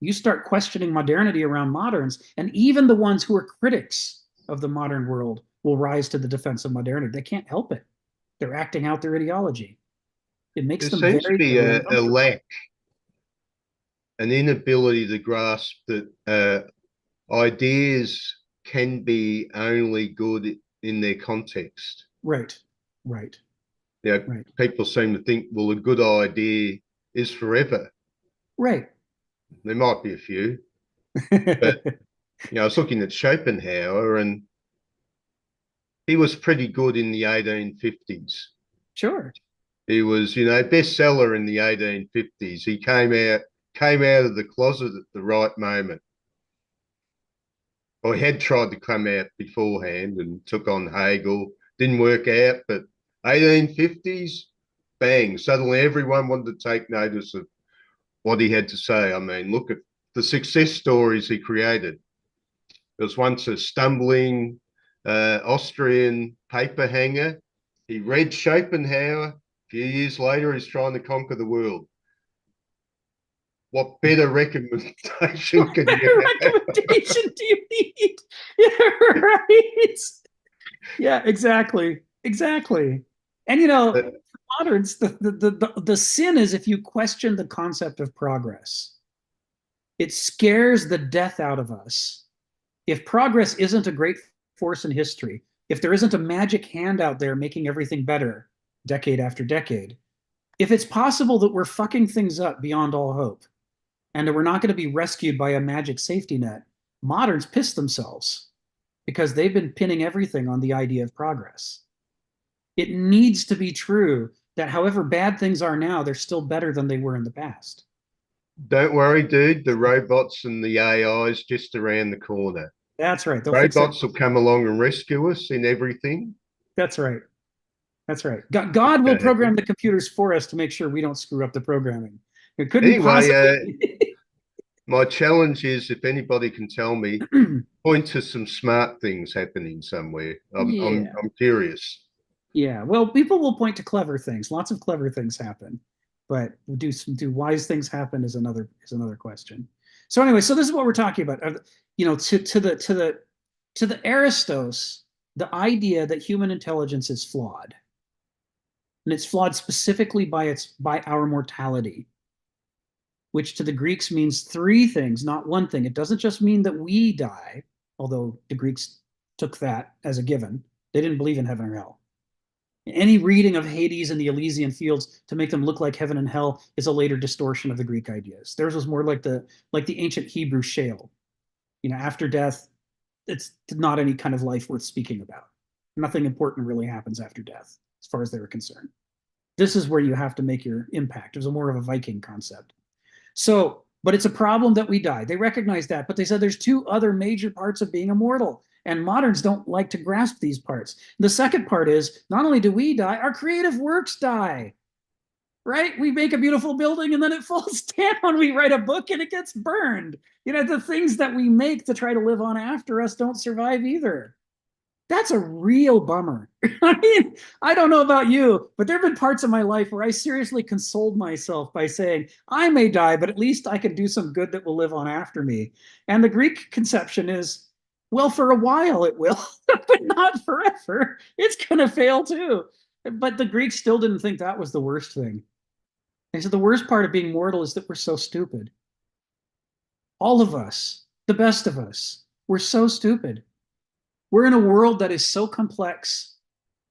[SPEAKER 2] You start questioning modernity around moderns, and even the ones who are critics of the modern world will rise to the defense of modernity. They can't help it. They're acting out their ideology. It makes them very,
[SPEAKER 3] seems to be
[SPEAKER 2] very
[SPEAKER 3] a lack, an inability to grasp that ideas can be only good in their context.
[SPEAKER 2] Right.
[SPEAKER 3] Right. People seem to think, well, a good idea is forever.
[SPEAKER 2] Right.
[SPEAKER 3] There might be a few, but I was looking at Schopenhauer, and he was pretty good in the 1850s.
[SPEAKER 2] Sure.
[SPEAKER 3] He was, bestseller in the 1850s. He came out of the closet at the right moment. Or he had tried to come out beforehand and took on Hegel. Didn't work out, but 1850s, bang, suddenly everyone wanted to take notice of what he had to say. I mean, look at the success stories he created. There was once a stumbling Austrian paper hanger. He read Schopenhauer. A few years later, he's trying to conquer the world. What better recommendation can you have?
[SPEAKER 2] Recommendation do you need? Yeah, right. Yeah, exactly. And moderns, the sin is if you question the concept of progress. It scares the death out of us. If progress isn't a great force in history, if there isn't a magic hand out there making everything better decade after decade, if it's possible that we're fucking things up beyond all hope and that we're not going to be rescued by a magic safety net, moderns piss themselves because they've been pinning everything on the idea of progress. It needs to be true that however bad things are now, they're still better than they were in the past.
[SPEAKER 3] Don't worry, dude. The robots and the AIs just around the corner.
[SPEAKER 2] That's right.
[SPEAKER 3] Robots will come along and rescue us in everything.
[SPEAKER 2] That's right. That's right. God will program the computers for us to make sure we don't screw up the programming. It couldn't possibly.
[SPEAKER 3] My challenge is if anybody can tell me, point to some smart things happening somewhere. I'm curious.
[SPEAKER 2] Yeah, well, people will point to clever things. Lots of clever things happen, but do wise things happen is another question. So anyway, so this is what we're talking about. You know, to the Aristos, the idea that human intelligence is flawed, and it's flawed specifically by our mortality, which to the Greeks means three things, not one thing. It doesn't just mean that we die, although the Greeks took that as a given. They didn't believe in heaven or hell. Any reading of Hades and the Elysian fields to make them look like heaven and hell is a later distortion of the Greek ideas. Theirs was more like the ancient Hebrew Sheol. You know, after death, it's not any kind of life worth speaking about. Nothing important really happens after death, as far as they were concerned. This is where you have to make your impact. It was more of a Viking concept. So, but it's a problem that we die. They recognize that, but they said there's two other major parts of being immortal. And moderns don't like to grasp these parts. The second part is not only do we die, our creative works die, right? We make a beautiful building and then it falls down. We write a book and it gets burned. You know, the things that we make to try to live on after us don't survive either. That's a real bummer. I mean, I don't know about you, but there have been parts of my life where I seriously consoled myself by saying, I may die, but at least I can do some good that will live on after me. And the Greek conception is, well, for a while it will, but not forever. It's going to fail too. But the Greeks still didn't think that was the worst thing. They said the worst part of being mortal is that we're so stupid. All of us, the best of us, we're so stupid. We're in a world that is so complex.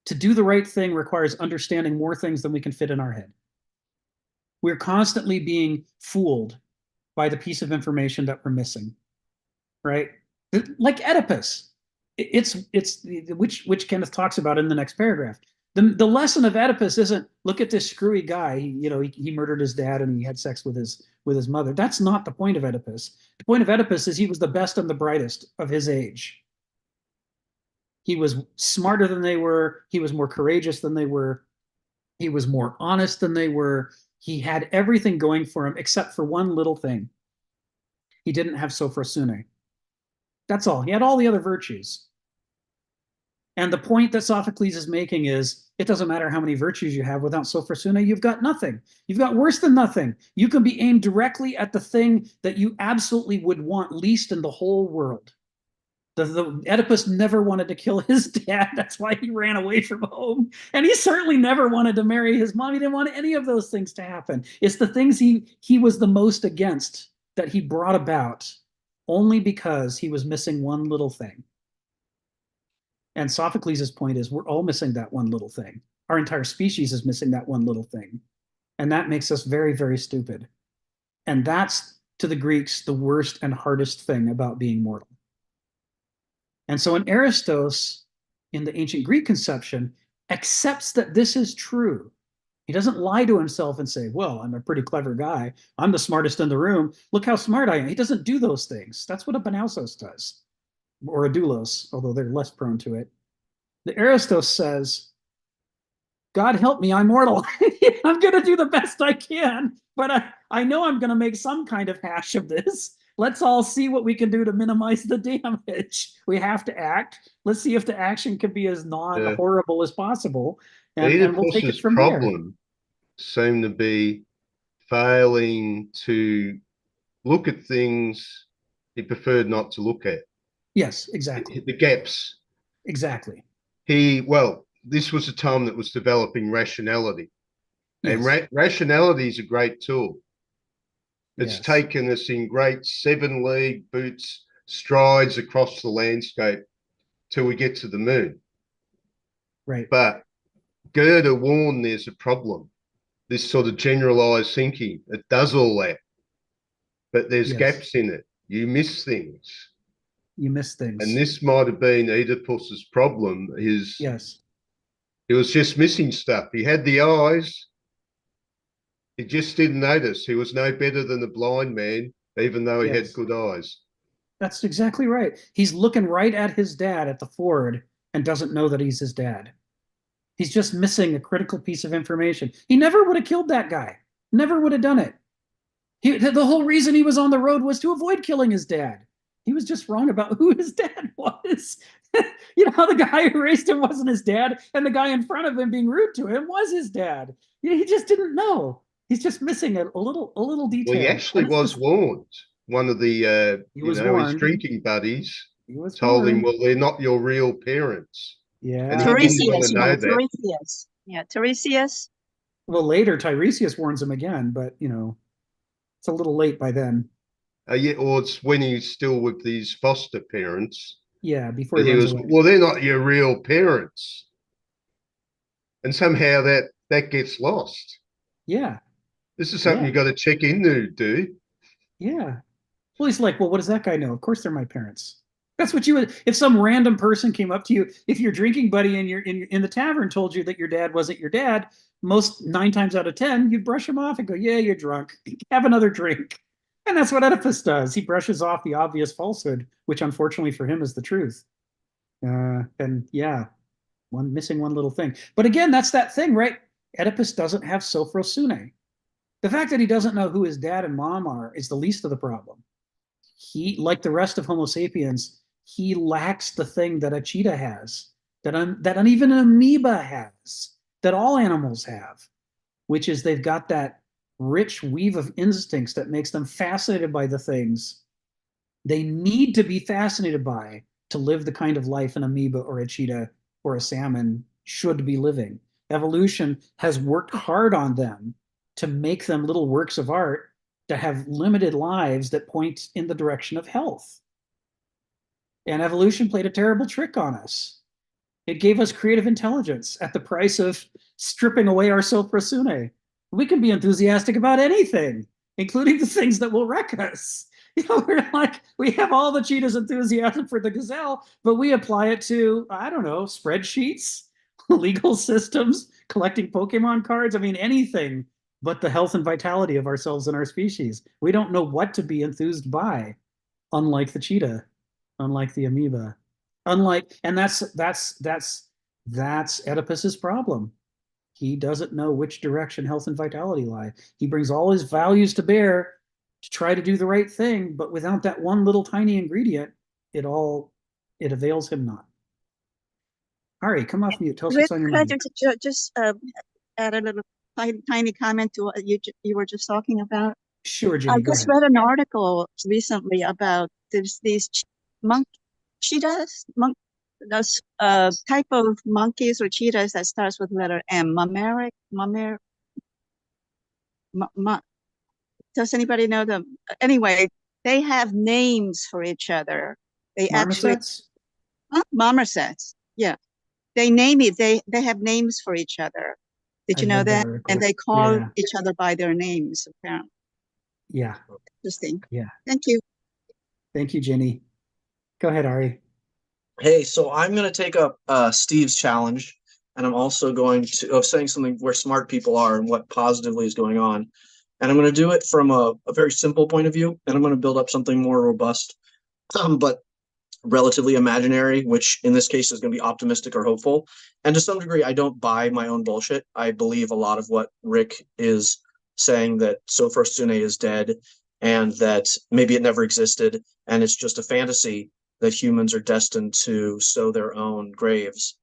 [SPEAKER 2] To do the right thing requires understanding more things than we can fit in our head. We're constantly being fooled by the piece of information that we're missing, right? Like Oedipus, which Kenneth talks about in the next paragraph. The lesson of Oedipus isn't look at this screwy guy. He murdered his dad and he had sex with his mother. That's not the point of Oedipus. The point of Oedipus is he was the best and the brightest of his age. He was smarter than they were. He was more courageous than they were. He was more honest than they were. He had everything going for him except for one little thing. He didn't have sophrosune. That's all. He had all the other virtues. And the point that Sophocles is making is, it doesn't matter how many virtues you have without sophrosune, you've got nothing. You've got worse than nothing. You can be aimed directly at the thing that you absolutely would want least in the whole world. The Oedipus never wanted to kill his dad. That's why he ran away from home. And he certainly never wanted to marry his mom. He didn't want any of those things to happen. It's the things he was the most against that he brought about only because he was missing one little thing. And Sophocles' point is we're all missing that one little thing. Our entire species is missing that one little thing. And that makes us very, very stupid. And that's, to the Greeks, the worst and hardest thing about being mortal. And so in Aristos, in the ancient Greek conception, accepts that this is true. He doesn't lie to himself and say, well, I'm a pretty clever guy. I'm the smartest in the room. Look how smart I am. He doesn't do those things. That's what a Banausos does, or a doulos, although they're less prone to it. The Aristos says, God help me, I'm mortal. I'm going to do the best I can, but I know I'm going to make some kind of hash of this. Let's all see what we can do to minimize the damage. We have to act. Let's see if the action can be as non-horrible as possible. And we'll take it from there.
[SPEAKER 3] Problem seemed to be failing to look at things he preferred not to look at.
[SPEAKER 2] Yes, exactly.
[SPEAKER 3] The gaps.
[SPEAKER 2] Exactly.
[SPEAKER 3] This was a time that was developing rationality. Yes. And rationality is a great tool. It's taken us in great 7-league boots strides across the landscape till we get to the moon.
[SPEAKER 2] Right.
[SPEAKER 3] But Goethe warned there's a problem. This sort of generalized thinking, it does all that, but there's
[SPEAKER 2] Yes.
[SPEAKER 3] gaps in it. You miss things.
[SPEAKER 2] You miss things.
[SPEAKER 3] And this might have been Oedipus's problem.
[SPEAKER 2] Yes.
[SPEAKER 3] He was just missing stuff. He had the eyes. He just didn't notice. He was no better than a blind man, even though he
[SPEAKER 2] Yes.
[SPEAKER 3] had good eyes.
[SPEAKER 2] That's exactly right. He's looking right at his dad at the ford and doesn't know that he's his dad. He's just missing a critical piece of information. He never would have killed that guy. Never would have done it. The whole reason he was on the road was to avoid killing his dad. He was just wrong about who his dad was. You know, the guy who raised him wasn't his dad, and the guy in front of him being rude to him was his dad. He just didn't know. He's just missing a little detail.
[SPEAKER 3] Well, he actually was warned. One of the, his drinking buddies told him, well, they're not your real parents.
[SPEAKER 2] Yeah.
[SPEAKER 3] And he didn't want to know that.
[SPEAKER 9] Tiresias. Yeah, Tiresias.
[SPEAKER 2] Well, later, Tiresias warns him again, but, you know, it's a little late by then.
[SPEAKER 3] Yeah, or it's when he's still with these foster parents.
[SPEAKER 2] Yeah, before
[SPEAKER 3] he was,
[SPEAKER 2] away.
[SPEAKER 3] well, they're not your real parents. And somehow that gets lost.
[SPEAKER 2] Yeah.
[SPEAKER 3] This is something you got to check into, dude.
[SPEAKER 2] Yeah. Well, he's like, well, what does that guy know? Of course they're my parents. That's what you would, if some random person came up to you, if your drinking buddy in the tavern told you that your dad wasn't your dad, most 9 times out of 10, you'd brush him off and go, yeah, you're drunk. Have another drink. And that's what Oedipus does. He brushes off the obvious falsehood, which unfortunately for him is the truth. And yeah, missing one little thing. But again, that's that thing, right? Oedipus doesn't have sophrosune. The fact that he doesn't know who his dad and mom are is the least of the problem. He, like the rest of Homo sapiens, he lacks the thing that a cheetah has, that even an amoeba has, that all animals have, which is they've got that rich weave of instincts that makes them fascinated by the things they need to be fascinated by to live the kind of life an amoeba or a cheetah or a salmon should be living. Evolution has worked hard on them to make them little works of art to have limited lives that point in the direction of health. And evolution played a terrible trick on us. It gave us creative intelligence at the price of stripping away our sophrosune. We can be enthusiastic about anything, including the things that will wreck us. You know, we're like, we have all the cheetah's enthusiasm for the gazelle, but we apply it to, I don't know, spreadsheets, legal systems, collecting Pokemon cards. I mean, anything but the health and vitality of ourselves and our species. We don't know what to be enthused by, unlike the cheetah, unlike the amoeba, and that's Oedipus's problem. He doesn't know which direction health and vitality lie. He brings all his values to bear to try to do the right thing, but without that one little tiny ingredient, it avails him not. Ari, come off mute. Tell us what's on your mind.
[SPEAKER 9] Just add a little tiny comment to what you were just talking about.
[SPEAKER 2] Sure, Jenny.
[SPEAKER 9] I just read an article recently about these cheetahs, type of monkeys or cheetahs that starts with letter M. Does anybody know them? Anyway, they have names for each other. They
[SPEAKER 2] Marmosets?
[SPEAKER 9] Marmosets. Yeah, they name it. They have names for each other. Did you know that? And they call each other by their names, apparently.
[SPEAKER 2] Yeah.
[SPEAKER 9] Interesting.
[SPEAKER 2] Yeah.
[SPEAKER 9] Thank you.
[SPEAKER 2] Thank you, Jenny. Go ahead, Ari.
[SPEAKER 10] Hey, so I'm going to take up Steve's challenge, and I'm also going to saying something where smart people are and what positively is going on. And I'm going to do it from a very simple point of view, and I'm going to build up something more robust, but relatively imaginary, which in this case is going to be optimistic or hopeful. And to some degree, I don't buy my own bullshit. I believe a lot of what Rick is saying, that Sophrosune is dead and that maybe it never existed, and it's just a fantasy that humans are destined to sow their own graves.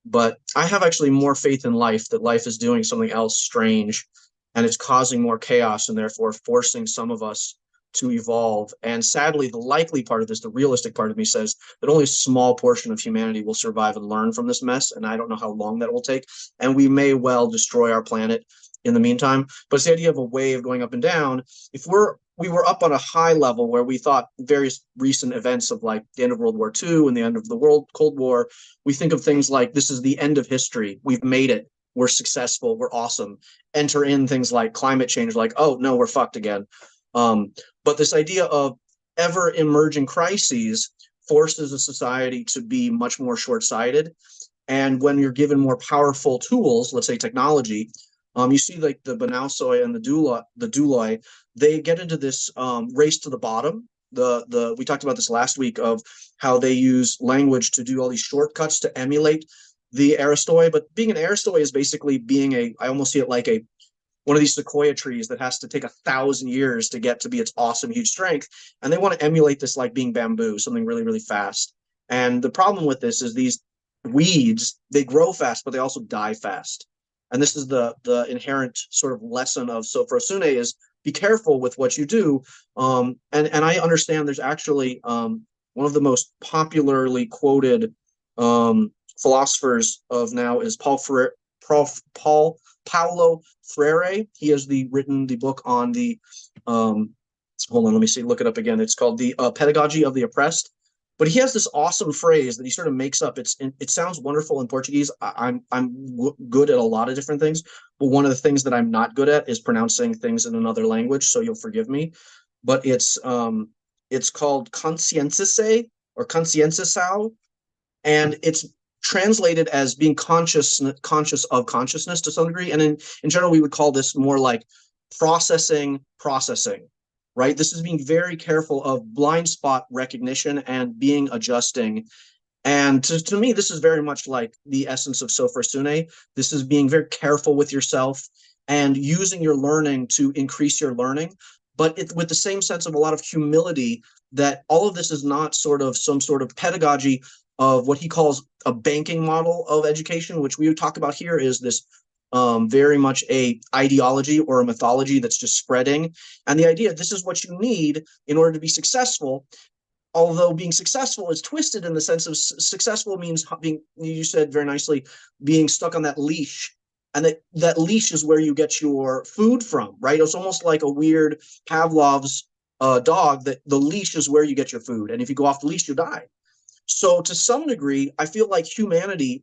[SPEAKER 10] But I have actually more faith in life, that life is doing something else strange, and it's causing more chaos and therefore forcing some of us to evolve. And sadly, the likely part of this, the realistic part of me, says that only a small portion of humanity will survive and learn from this mess, and I don't know how long that will take, and we may well destroy our planet in the meantime. But it's the idea of a wave going up and down. If we're we were up on a high level where we thought various recent events of like the end of World War II and the end of the Cold War, we think of things like this is the end of history. We've made it. We're successful. We're awesome. Enter in things like climate change, like, oh, no, we're fucked again. But this idea of ever emerging crises forces a society to be much more short-sighted. And when you're given more powerful tools, let's say technology, you see like the Banausoi and the Duloi, they get into this race to the bottom. We talked about this last week of how they use language to do all these shortcuts to emulate the Aristoi. But being an Aristoi is basically being I almost see it like one of these sequoia trees that has to take 1,000 years to get to be its awesome, huge strength. And they want to emulate this like being bamboo, something really, really fast. And the problem with this is these weeds, they grow fast, but they also die fast. And this is the inherent sort of lesson of Sophrosyne is be careful with what you do. And I understand there's actually one of the most popularly quoted philosophers of now is Paulo Freire. He has written the book on the hold on, let me see, look it up again. It's called The Pedagogy of the Oppressed. But he has this awesome phrase that he sort of makes up. It sounds wonderful in Portuguese. I'm good at a lot of different things, but one of the things that I'm not good at is pronouncing things in another language. So you'll forgive me. But it's called conscientice or conscientisao, and it's translated as being conscious of consciousness to some degree. And in general, we would call this more like processing. Right? This is being very careful of blind spot recognition and being adjusting. And to me, this is very much like the essence of Sophrosyne. This is being very careful with yourself and using your learning to increase your learning, but with the same sense of a lot of humility that all of this is not sort of some sort of pedagogy of what he calls a banking model of education, which we would talk about here is this very much a ideology or a mythology that's just spreading. And the idea, this is what you need in order to be successful. Although being successful is twisted in the sense of successful means being, you said very nicely, being stuck on that leash. And that leash is where you get your food from, right? It's almost like a weird Pavlov's dog, that the leash is where you get your food. And if you go off the leash, you die. So to some degree, I feel like humanity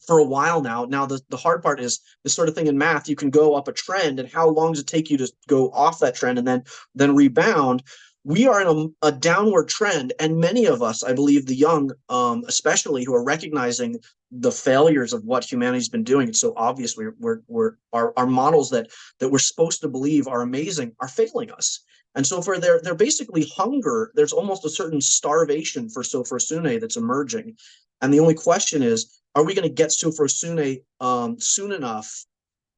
[SPEAKER 10] for a while now the hard part is this sort of thing in math, you can go up a trend, and how long does it take you to go off that trend and then rebound? We are in a downward trend, and many of us, I believe the young especially, who are recognizing the failures of what humanity's been doing, it's so obvious our models that we're supposed to believe are amazing are failing us. And so for they're basically hunger, there's almost a certain starvation for Sophrosyne that's emerging. And the only question is, are we going to get Sophrosyne soon enough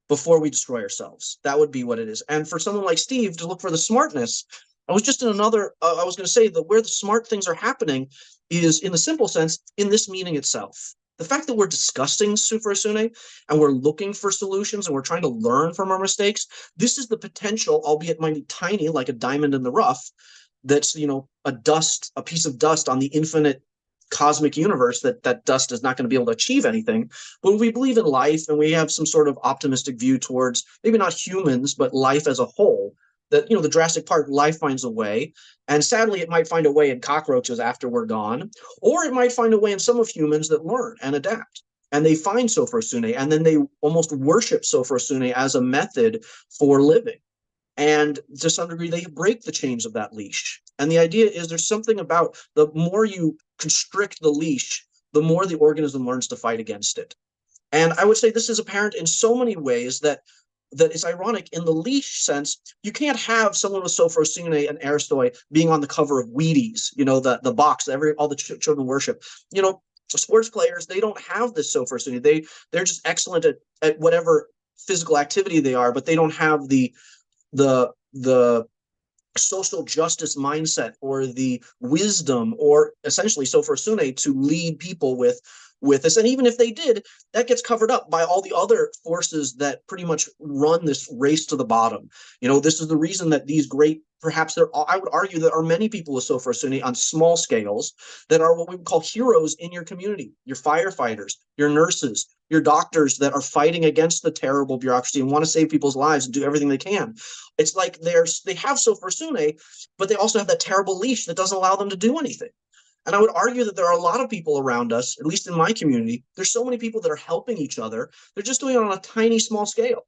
[SPEAKER 10] before we destroy ourselves? That would be what it is. And for someone like Steve to look for the smartness, I was just in another, I was going to say that where the smart things are happening is, in the simple sense, in this meeting itself. The fact that we're discussing Sophrosyne and we're looking for solutions and we're trying to learn from our mistakes, this is the potential, albeit might be tiny, like a diamond in the rough, that's, a piece of dust on the infinite cosmic universe, that dust is not going to be able to achieve anything. But we believe in life, and we have some sort of optimistic view towards maybe not humans, but life as a whole, that, the Jurassic Park, life finds a way. And sadly, it might find a way in cockroaches after we're gone, or it might find a way in some of humans that learn and adapt. And they find Sophrosyne, and then they almost worship Sophrosyne as a method for living. And to some degree, they break the chains of that leash. And the idea is there's something about the more you constrict the leash, the more the organism learns to fight against it. And I would say this is apparent in so many ways that it's ironic. In the leash sense, you can't have someone with Sophrosyne and Aristoi being on the cover of Wheaties, the box that all the children worship. Sports players, they don't have this Sophrosyne. They're just excellent at whatever physical activity they are, but they don't have the social justice mindset or the wisdom, or essentially Sophrosyne, to lead people with with us. And even if they did, that gets covered up by all the other forces that pretty much run this race to the bottom. This is the reason that these great, perhaps I would argue there are many people with Sofer Sunni on small scales that are what we would call heroes in your community, your firefighters, your nurses, your doctors that are fighting against the terrible bureaucracy and want to save people's lives and do everything they can. It's like they have Sofer Sunni, but they also have that terrible leash that doesn't allow them to do anything. And I would argue that there are a lot of people around us, at least in my community, there's so many people that are helping each other. They're just doing it on a tiny, small scale.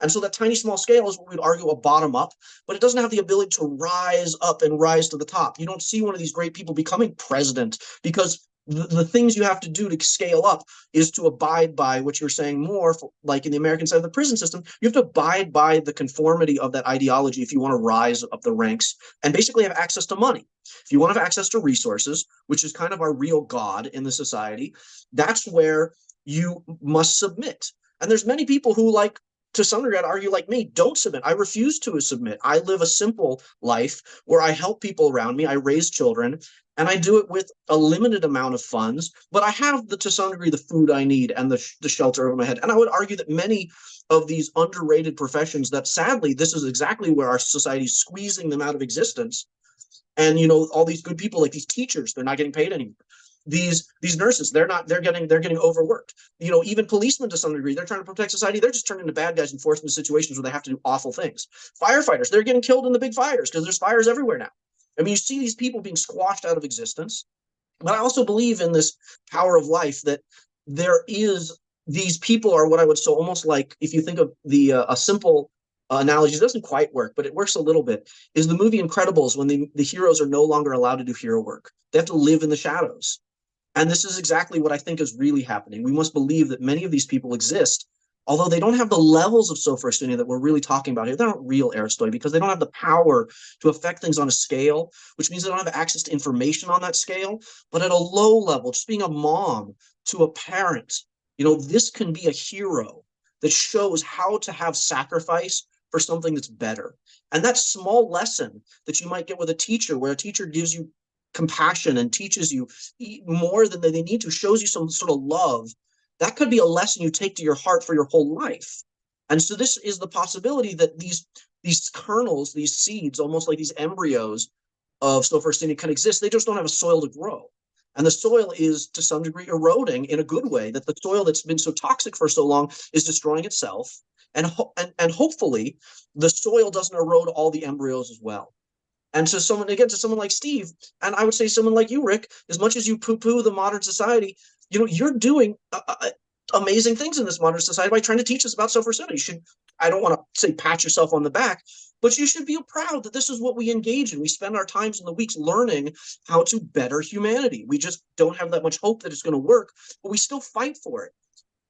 [SPEAKER 10] And so that tiny, small scale is what we'd argue a bottom up, but it doesn't have the ability to rise up and rise to the top. You don't see one of these great people becoming president because the things you have to do to scale up is to abide by what you're saying more, like in the American side of the prison system, you have to abide by the conformity of that ideology if you want to rise up the ranks and basically have access to money. If you want to have access to resources, which is kind of our real God in the society, that's where you must submit. And there's many people who, like, to some degree, I'd argue like me, don't submit. I refuse to submit. I live a simple life where I help people around me. I raise children, and I do it with a limited amount of funds, but I have, to some degree, the food I need and the shelter over my head. And I would argue that many of these underrated professions that, sadly, this is exactly where our society is squeezing them out of existence. And, all these good people, like these teachers, they're not getting paid anymore. These nurses, they're getting overworked. Even policemen, to some degree, they're trying to protect society. They're just turning into bad guys and forced into situations where they have to do awful things. Firefighters, they're getting killed in the big fires because there's fires everywhere now. I mean, you see these people being squashed out of existence. But I also believe in this power of life, that these people are what I would, so almost like, if you think of a simple analogy, it doesn't quite work, but it works a little bit, is the movie Incredibles, when the heroes are no longer allowed to do hero work. They have to live in the shadows. And this is exactly what I think is really happening. We must believe that many of these people exist, although they don't have the levels of Sofer Sunni that we're really talking about here. They're not real Aristoi because they don't have the power to affect things on a scale, which means they don't have access to information on that scale. But at a low level, just being a mom to a parent, this can be a hero that shows how to have sacrifice for something that's better. And that small lesson that you might get with a teacher, where a teacher gives you compassion and teaches you more than they need to, shows you some sort of love, that could be a lesson you take to your heart for your whole life. And so this is the possibility that these kernels, these seeds, almost like these embryos of Sofer Sunni, can exist. They just don't have a soil to grow. And the soil is, to some degree, eroding in a good way, that the soil that's been so toxic for so long is destroying itself. And hopefully the soil doesn't erode all the embryos as well. And to someone like Steve, and I would say someone like you, Rick, as much as you poo-poo the modern society, you're doing amazing things in this modern society by trying to teach us about Sofer Sunni. You should, I don't want to say pat yourself on the back, but you should be proud that this is what we engage in. We spend our times in the weeks learning how to better humanity. We just don't have that much hope that it's going to work, but we still fight for it.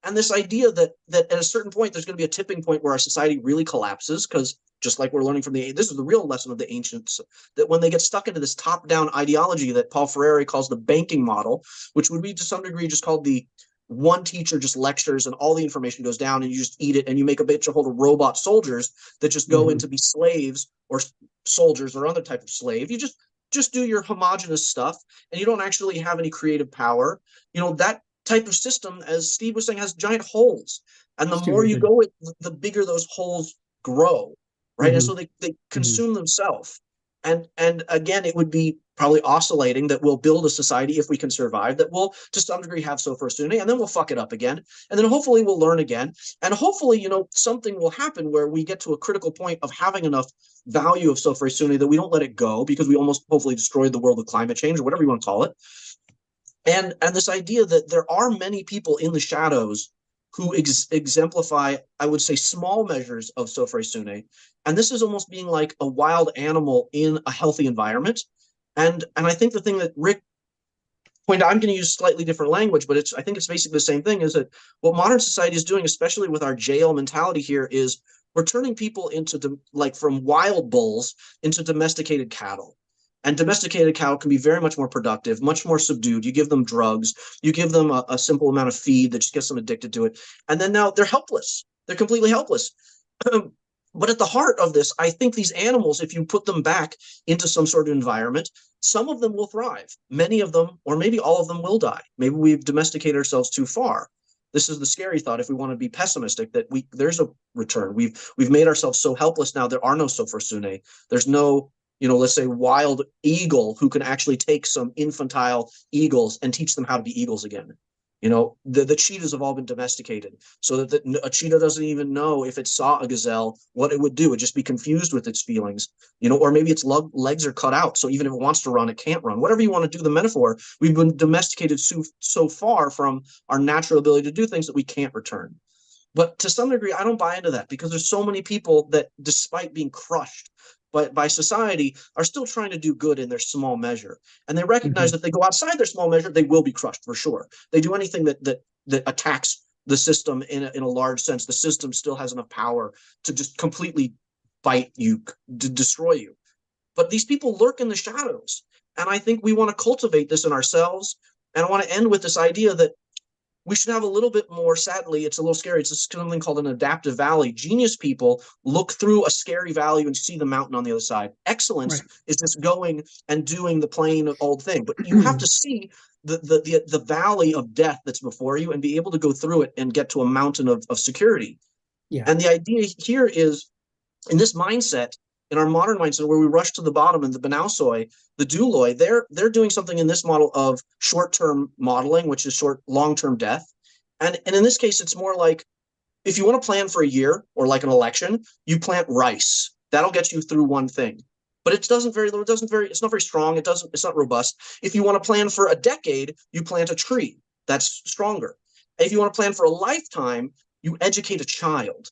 [SPEAKER 10] And this idea that at a certain point, there's going to be a tipping point where our society really collapses, because just like we're learning from this is the real lesson of the ancients, that when they get stuck into this top-down ideology that Paul Freire calls the banking model, which would be to some degree just called the one teacher just lectures and all the information goes down and you just eat it, and you make a bunch of robot soldiers that just go in to be slaves or soldiers or other type of slave. You just do your homogenous stuff and you don't actually have any creative power. That type of system, as Steve was saying, has giant holes, and the more you go, the bigger those holes grow, right? And so they consume themselves. And again, it would be probably oscillating that we'll build a society, if we can survive, that will to some degree have Sofer Sunni, and then we'll fuck it up again, and then hopefully we'll learn again, and hopefully something will happen where we get to a critical point of having enough value of Sofer Sunni that we don't let it go, because we almost hopefully destroyed the world with climate change or whatever you want to call it. And this idea that there are many people in the shadows who exemplify, I would say, small measures of Sofer Sunni. And this is almost being like a wild animal in a healthy environment. And I think the thing that Rick pointed out, I'm going to use slightly different language, but I think it's basically the same thing, is that what modern society is doing, especially with our jail mentality here, is we're turning people into from wild bulls into domesticated cattle. And domesticated cattle can be very much more productive, much more subdued. You give them drugs, you give them a simple amount of feed that just gets them addicted to it. And then now they're helpless. They're completely helpless. But at the heart of this, I think these animals, if you put them back into some sort of environment, some of them will thrive. Many of them, or maybe all of them, will die. Maybe we've domesticated ourselves too far. This is the scary thought, if we want to be pessimistic, that there's a return. We've made ourselves so helpless now. There are no Sofosune. There's no, let's say, wild eagle who can actually take some infantile eagles and teach them how to be eagles again. The cheetahs have all been domesticated, so that a cheetah doesn't even know, if it saw a gazelle, what it would do. It'd just be confused with its feelings, or maybe its legs are cut out, so even if it wants to run, it can't run. Whatever you want to do the metaphor, we've been domesticated so far from our natural ability to do things that we can't return. But to some degree, I don't buy into that, because there's so many people that, despite being crushed by society, are still trying to do good in their small measure. And they recognize that if they go outside their small measure, they will be crushed for sure. They do anything that attacks the system in a large sense. The system still has enough power to just completely bite you, to destroy you. But these people lurk in the shadows. And I think we want to cultivate this in ourselves. And I want to end with this idea that we should have a little bit more. Sadly, it's a little scary. It's something called an adaptive valley. Genius people look through a scary valley and see the mountain on the other side. Excellence is just going and doing the plain old thing. But you have to see the valley of death that's before you and be able to go through it and get to a mountain of security.
[SPEAKER 2] Yeah.
[SPEAKER 10] And the idea here is, in this mindset, in our modern mindset, where we rush to the bottom, and the Banausoi, the Douloi, they're doing something in this model of short-term modeling, which is long-term death. And in this case, it's more like, if you want to plan for a year, or like an election, you plant rice. That'll get you through one thing. But it's not very strong. It's not robust. If you want to plan for a decade, you plant a tree. That's stronger. If you want to plan for a lifetime, you educate a child.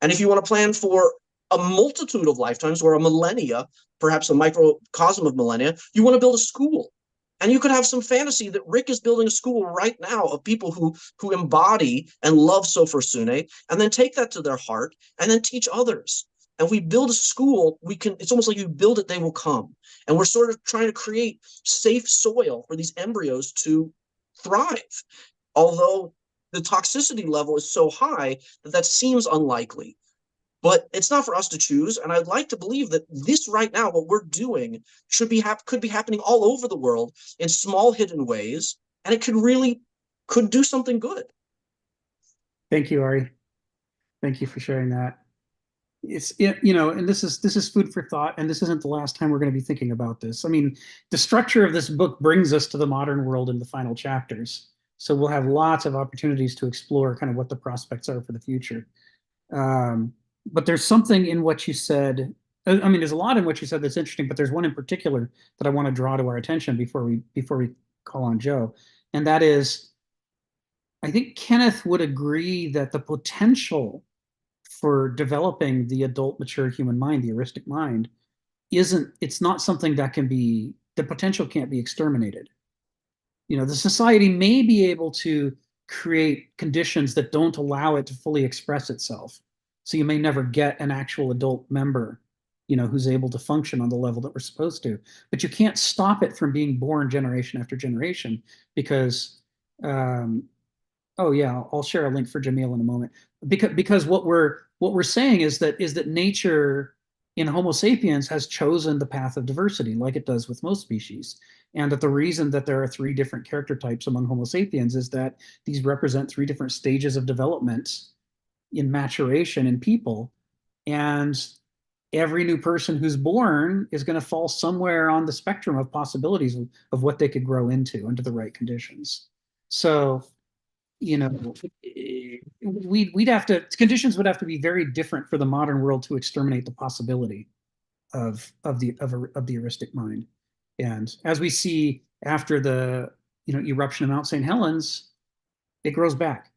[SPEAKER 10] And if you want to plan for a multitude of lifetimes, or a millennia, perhaps a microcosm of millennia, you want to build a school. And you could have some fantasy that Rick is building a school right now of people who embody and love Sofosune, and then take that to their heart and then teach others. And if we build a school, it's almost like you build it, they will come. And we're sort of trying to create safe soil for these embryos to thrive. Although the toxicity level is so high that seems unlikely. But it's not for us to choose. And I'd like to believe that this right now, what we're doing, could be happening all over the world in small hidden ways. And it could do something good.
[SPEAKER 2] Thank you, Ari. Thank you for sharing that. And this is food for thought, and this isn't the last time we're going to be thinking about this. I mean, the structure of this book brings us to the modern world in the final chapters. So we'll have lots of opportunities to explore kind of what the prospects are for the future. But there's something in what you said. I mean, there's a lot in what you said that's interesting, but there's one in particular that I want to draw to our attention before we call on Joe. And that is, I think Kenneth would agree that the potential for developing the adult, mature human mind, the heuristic mind, it's not something that the potential can't be exterminated. The society may be able to create conditions that don't allow it to fully express itself. So you may never get an actual adult member, who's able to function on the level that we're supposed to. But you can't stop it from being born generation after generation, because, oh yeah, I'll share a link for Jamil in a moment. Because what we're saying is that nature in Homo sapiens has chosen the path of diversity, like it does with most species. And that the reason that there are 3 different character types among Homo sapiens is that these represent 3 different stages of development in maturation in people, and every new person who's born is going to fall somewhere on the spectrum of possibilities of what they could grow into under the right conditions. So, conditions would have to be very different for the modern world to exterminate the possibility of the heuristic mind. And as we see after the eruption of Mount St. Helens, it grows back.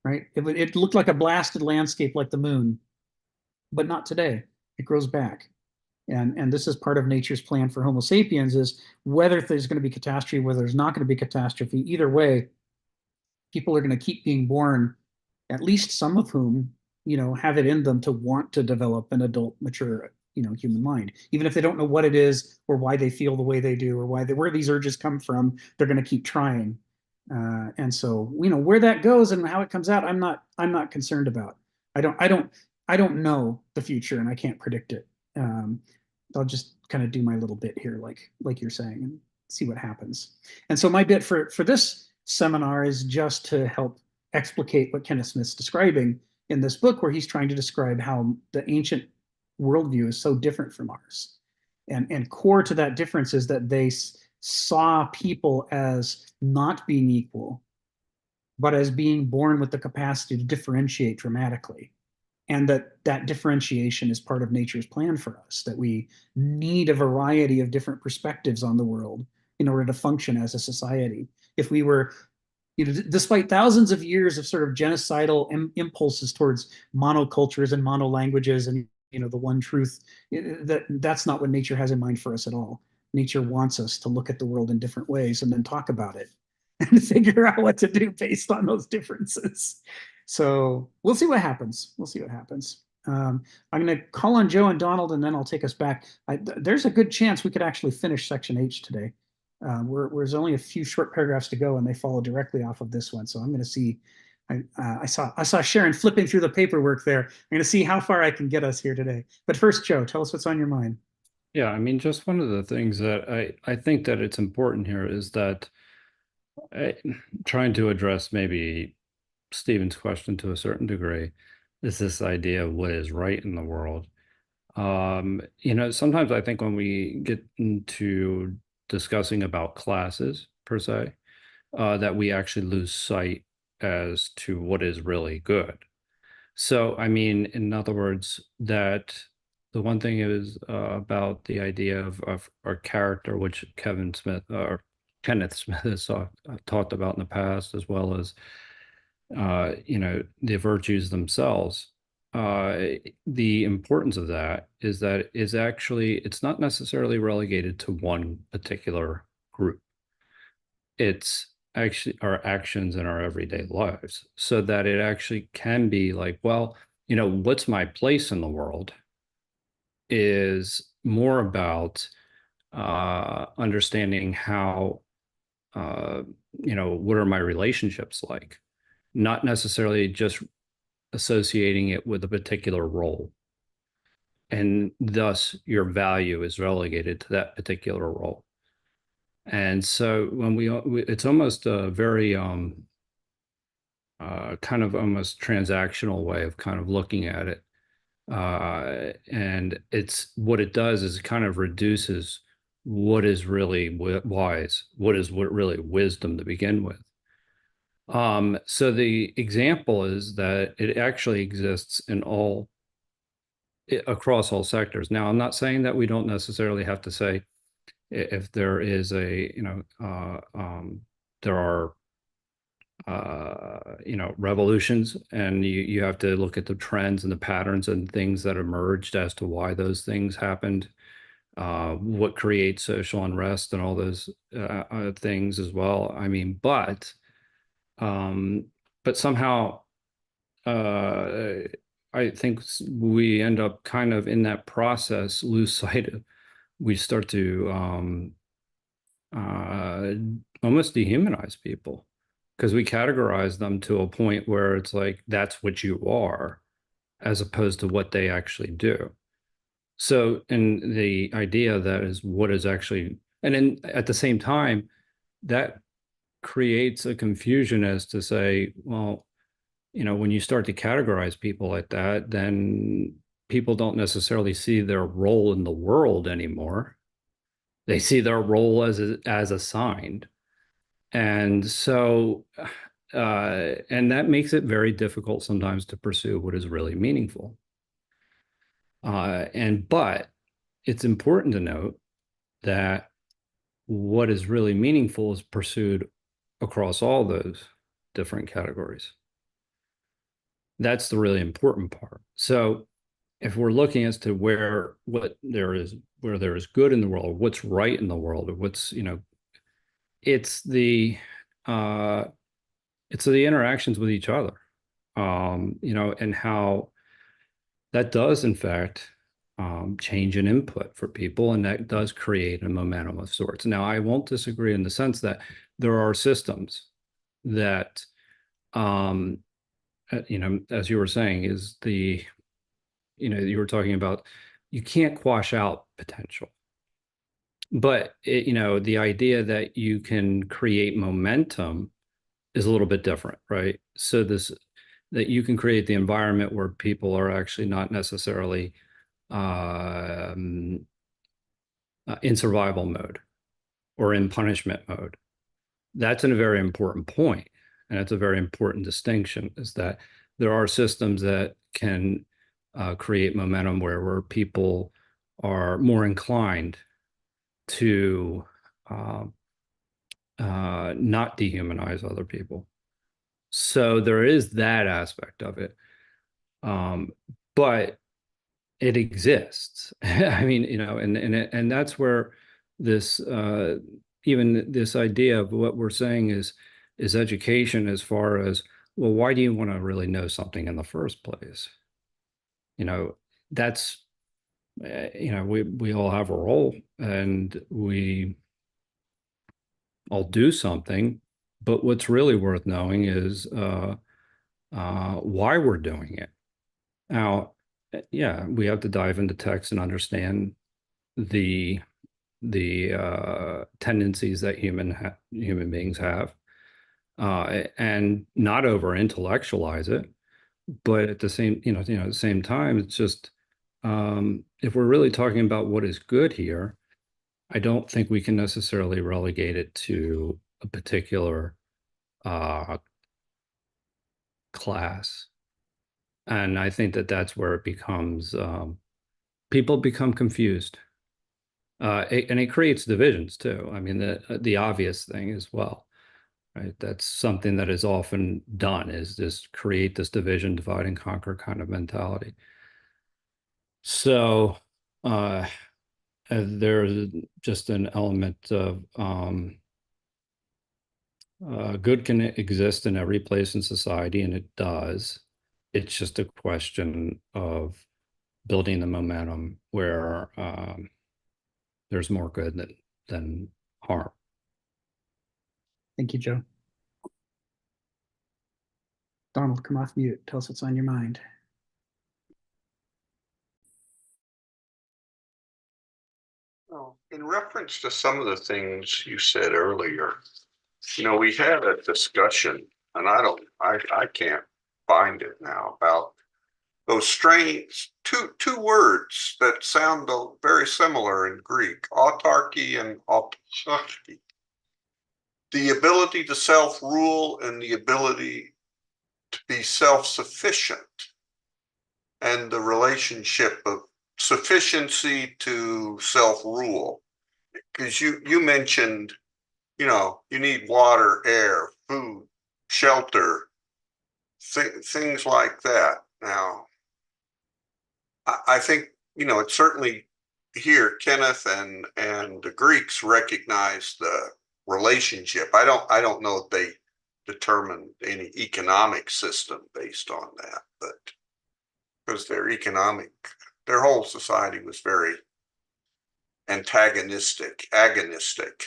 [SPEAKER 2] Right? It looked like a blasted landscape like the moon, but not today. It grows back. And this is part of nature's plan for Homo sapiens, is whether there's going to be catastrophe, whether there's not going to be catastrophe, either way, people are going to keep being born, at least some of whom, have it in them to want to develop an adult, mature, human mind. Even if they don't know what it is, or why they feel the way they do, or where these urges come from, they're going to keep trying. And so, where that goes and how it comes out, I'm not concerned about. I don't I don't know the future and I can't predict it. I'll just kind of do my little bit here, like you're saying, and see what happens. And so my bit for this seminar is just to help explicate what Kenneth Smith's describing in this book, where he's trying to describe how the ancient worldview is so different from ours. And core to that difference is that they saw people as not being equal, but as being born with the capacity to differentiate dramatically. And that differentiation is part of nature's plan for us, that we need a variety of different perspectives on the world in order to function as a society. If we were, despite thousands of years of sort of genocidal impulses towards monocultures and monolanguages and the one truth, that's not what nature has in mind for us at all. Nature wants us to look at the world in different ways and then talk about it and figure out what to do based on those differences. So we'll see what happens. We'll see what happens. I'm going to call on Joe and Donald, and then I'll take us back. There's a good chance we could actually finish section H today. There's only a few short paragraphs to go, and they follow directly off of this one. So I'm going to see. I saw Sharon flipping through the paperwork there. I'm going to see how far I can get us here today. But first, Joe, tell us what's on your mind.
[SPEAKER 5] Yeah, I mean, just one of the things that I think that it's important here is that trying to address maybe Stephen's question to a certain degree is this idea of what is right in the world. Sometimes I think when we get into discussing about classes per se, that we actually lose sight as to what is really good. So, I mean, in other words, that the one thing is about the idea of our character, which Kenneth Smith has talked about in the past, as well as the virtues themselves. The importance of that is it's not necessarily relegated to one particular group. It's actually our actions in our everyday lives, so that it actually can be like, well, what's my place in the world is more about understanding how, what are my relationships like, not necessarily just associating it with a particular role. And thus your value is relegated to that particular role. And so when it's almost a very kind of almost transactional way of kind of looking at it. And it's what it does is it kind of reduces what is really wise, what really wisdom to begin with. So the example is that it actually exists across all sectors. Now, I'm not saying that we don't necessarily have to say if there is there are revolutions, and you have to look at the trends and the patterns and things that emerged as to why those things happened, what creates social unrest and all those things as well. I mean, but somehow I think we end up kind of in that process lose sight of, we start to almost dehumanize people, because we categorize them to a point where it's like, that's what you are, as opposed to what they actually do. So, in the idea that is what is actually, and then at the same time, that creates a confusion as to say, well, when you start to categorize people like that, then people don't necessarily see their role in the world anymore. They see their role as assigned. And so, and that makes it very difficult sometimes to pursue what is really meaningful. But it's important to note that what is really meaningful is pursued across all those different categories. That's the really important part. So if we're looking as to where there is good in the world, what's right in the world, or what's, it's the interactions with each other, and how that does in fact change an input for people, and that does create a momentum of sorts. Now, I won't disagree in the sense that there are systems that, as you were saying, is the you were talking about, you can't quash out potential. But the idea that you can create momentum is a little bit different, right? So that you can create the environment where people are actually not necessarily in survival mode or in punishment mode. That's a very important point, and it's a very important distinction, is that there are systems that can create momentum where people are more inclined to not dehumanize other people. So there is that aspect of it. But it exists. I mean, and that's where this even this idea of what we're saying is education, as far as, well, why do you want to really know something in the first place? That's we all have a role, and we all do something, but what's really worth knowing is why we're doing it. Now, yeah, we have to dive into text and understand the tendencies that human beings have, and not over intellectualize it. But at the same at the same time, it's just, if we're really talking about what is good here, I don't think we can necessarily relegate it to a particular class. And I think that that's where it becomes, people become confused. And it creates divisions too. I mean, the obvious thing as well, right? That's something that is often done, is just create this division, divide and conquer kind of mentality. So there's just an element of good can exist in every place in society, and it does. It's just a question of building the momentum where there's more good than harm.
[SPEAKER 2] Thank you, Joe. Donald, come off mute. Tell us what's on your mind.
[SPEAKER 8] Well, in reference to some of the things you said earlier, we had a discussion, and I can't find it now, about those strange two words that sound very similar in Greek: autarky and autopsy. The ability to self-rule and the ability to be self-sufficient, and the relationship of sufficiency to self-rule. Because you mentioned, you need water, air, food, shelter, things like that. Now, I think, it's certainly here, Kenneth and the Greeks recognize the relationship. I don't know if they determined any economic system based on that, but because their whole society was very antagonistic, agonistic.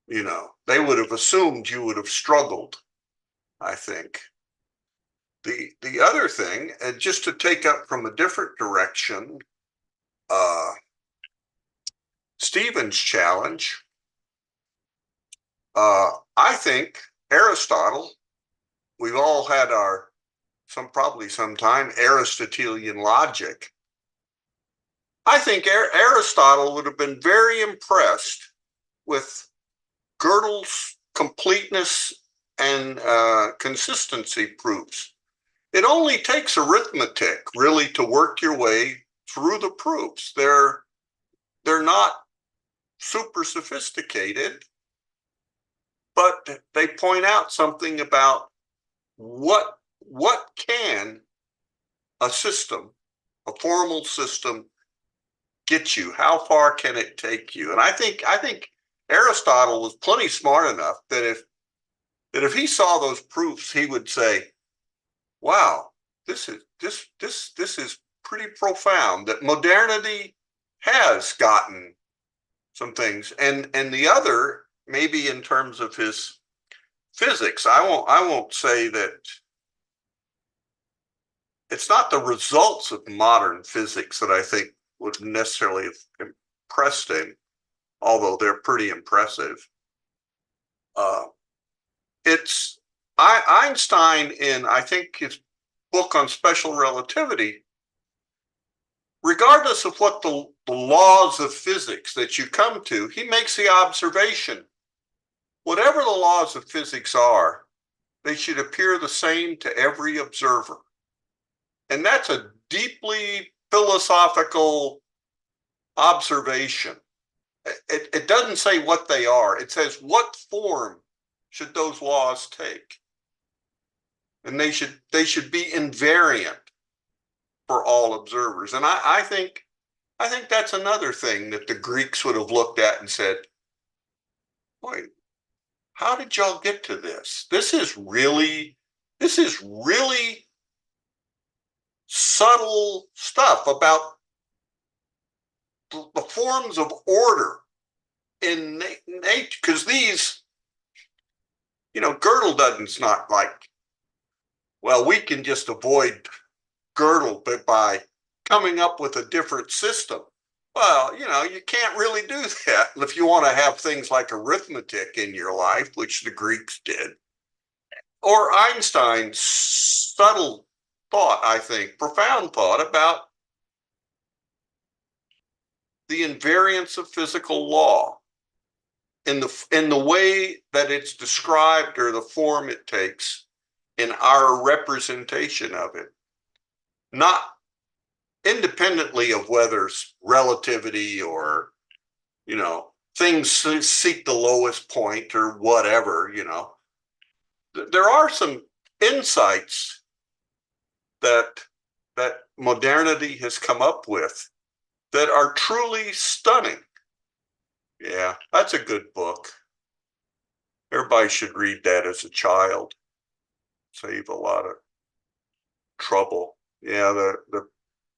[SPEAKER 8] They would have assumed you would have struggled, I think. The other thing, and just to take up from a different direction, Stephen's challenge, I think Aristotle, we've all had probably sometime Aristotelian logic. I think Aristotle would have been very impressed with Gödel's completeness and consistency proofs. It only takes arithmetic really to work your way through the proofs. They're not super sophisticated, but they point out something about what can a system, a formal system, get you? How far can it take you? And I think Aristotle was plenty smart enough that if he saw those proofs, he would say, wow, this is pretty profound, that modernity has gotten some things. And the other, maybe in terms of his physics, I won't say that it's not the results of modern physics that I think would necessarily have impressed him, although they're pretty impressive. It's Einstein, in I think his book on special relativity, regardless of what the laws of physics that you come to, he makes the observation, whatever the laws of physics are, they should appear the same to every observer. And that's a deeply philosophical observation. It doesn't say what they are. It says what form should those laws take. And they should be invariant for all observers. And I think that's another thing that the Greeks would have looked at and said, boy, how did y'all get to this? This is really subtle stuff about the forms of order in nature. Because these, Gödel doesn't not like, well, we can just avoid Gödel but by coming up with a different system. Well, you can't really do that if you want to have things like arithmetic in your life, which the Greeks did. Or Einstein's subtle thought, I think, profound thought about the invariance of physical law in the way that it's described or the form it takes in our representation of it, not independently of whether it's relativity or, things seek the lowest point or whatever, There are some insights that modernity has come up with that are truly stunning. Yeah, that's a good book. Everybody should read that as a child. Save a lot of trouble. Yeah,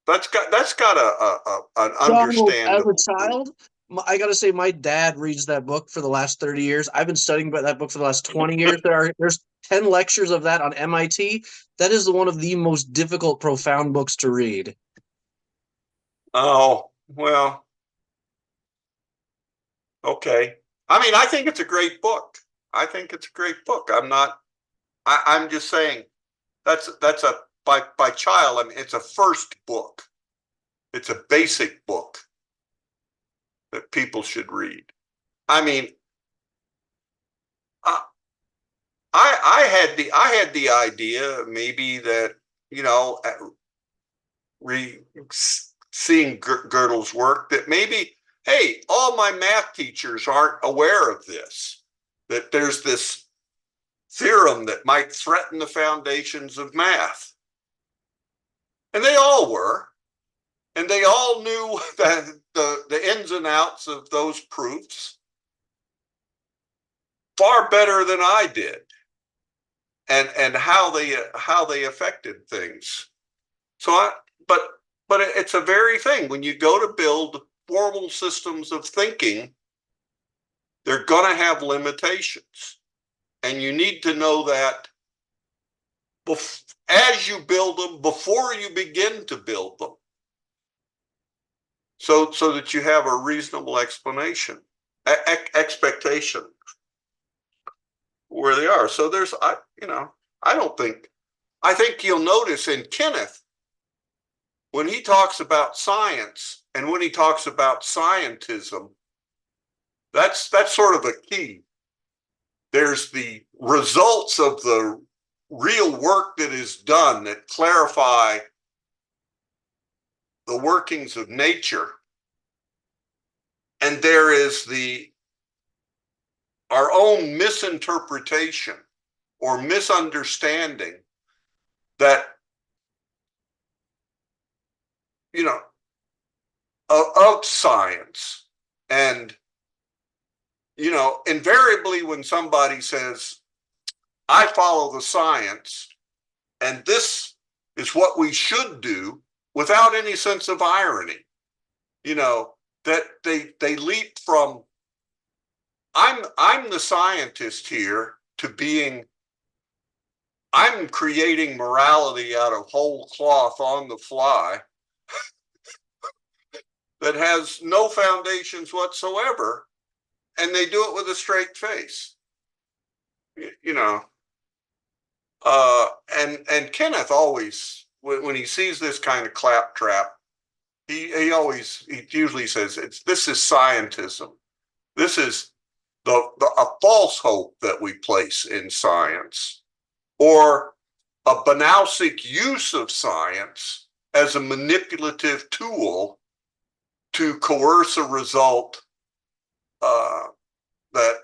[SPEAKER 8] that's got an understandable.
[SPEAKER 10] As a child, I gotta say, my dad reads that book for the last 30 years. I've been studying about that book for the last 20 years. There's 10 lectures of that on MIT. That is one of the most difficult, profound books to read.
[SPEAKER 8] Oh, well, okay. I mean, I think it's a great book. I'm just saying that's by child. I mean, it's a first book. It's a basic book that people should read. I mean, I had the idea maybe that, seeing Gödel's work, that maybe, hey, all my math teachers aren't aware of this, that there's this theorem that might threaten the foundations of math. And they all were. And they all knew that the ins and outs of those proofs far better than I did, and how they affected things. So but it's a very thing. When you go to build formal systems of thinking, they're going to have limitations, and you need to know that as you build them, before you begin to build them, so that you have a reasonable explanation, expectation where they are. So I think you'll notice in Kenneth, when he talks about science and when he talks about scientism, that's sort of a key. There's the results of the real work that is done that clarify the workings of nature. And there is our own misinterpretation or misunderstanding that, of science. And, invariably when somebody says, I follow the science and this is what we should do, without any sense of irony, that they leap from I'm the scientist here to being I'm creating morality out of whole cloth on the fly that has no foundations whatsoever, and they do it with a straight face. You know, and Kenneth always, when he sees this kind of claptrap, he usually says, this is scientism. This is a false hope that we place in science, or a banausic use of science as a manipulative tool to coerce a result that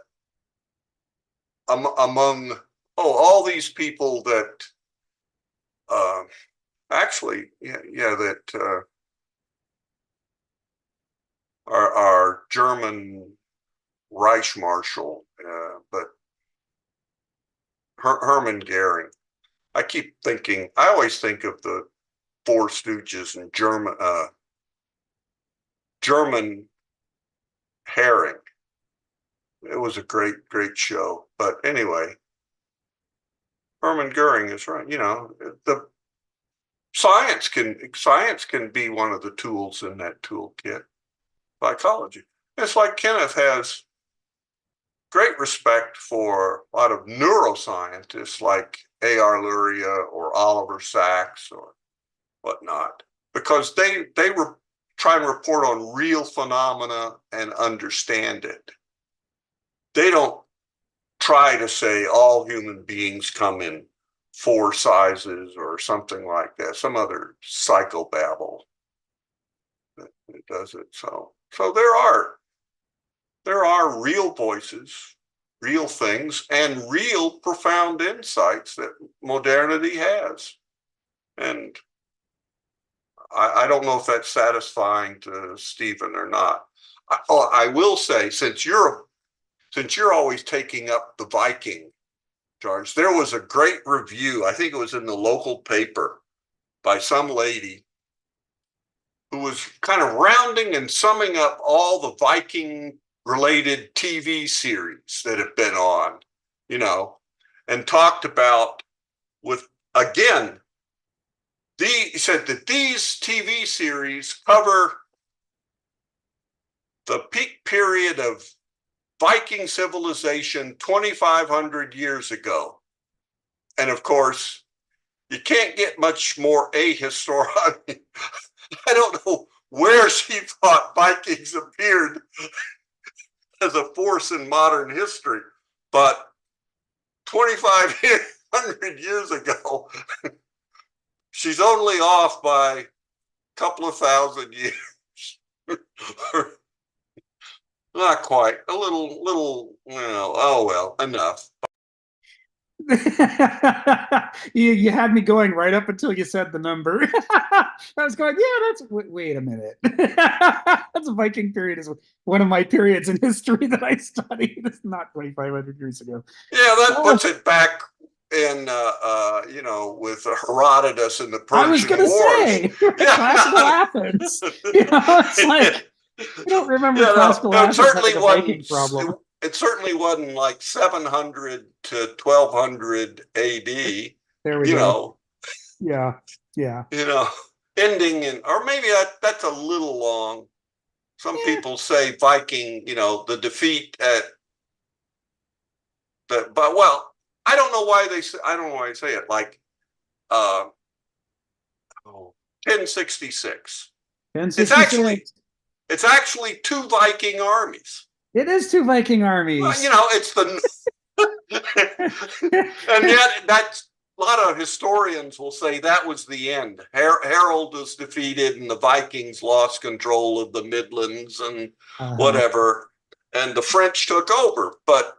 [SPEAKER 8] among all these people that actually that are German Reich Marshal, but Hermann Goering. I always think of the Four Stooges and German herring. It was a great show. But anyway, Hermann Goering is right. You know, the science can be one of the tools in that toolkit. Psychology. It's like Kenneth has great respect for a lot of neuroscientists like A.R. Luria or Oliver Sacks or whatnot, because they try and report on real phenomena and understand it. They don't try to say all human beings come in 4 sizes or something like that, some other psychobabble that does it. So there are real voices, real things, and real profound insights that modernity has. And I don't know if that's satisfying to Stephen or not. I will say, since you're always taking up the Viking charge, there was a great review, I think it was in the local paper, by some lady who was kind of rounding and summing up all the Viking related TV series that have been on, you know, and talked about he said that these TV series cover the peak period of Viking civilization 2,500 years ago. And of course, you can't get much more ahistorical. I don't know where she thought Vikings appeared as a force in modern history, but 2,500 years ago, she's only off by a couple of thousand years. Not quite, a little, oh well, enough.
[SPEAKER 2] You had me going right up until you said the number. I was going, yeah, wait a minute. That's a Viking period is one of my periods in history that I studied. It's not 2,500 years ago.
[SPEAKER 8] Yeah, that puts it back in, with Herodotus and the Persian Wars.
[SPEAKER 2] I was going to say, classical Athens. It's like, I don't remember classical Athens having a Viking problem.
[SPEAKER 8] It certainly wasn't like 700 to 1200 AD.
[SPEAKER 2] There we go. Yeah.
[SPEAKER 8] Ending in, or maybe that's a little long. Some people say Viking, the defeat at the, but well, I don't know why they say it like 1066.
[SPEAKER 2] 1066.
[SPEAKER 8] It's actually 2 Viking armies.
[SPEAKER 2] It is 2 Viking armies.
[SPEAKER 8] Well, it's the and yet that's a lot of historians will say that was the end. Harold was defeated and the Vikings lost control of the Midlands and whatever, and the French took over. But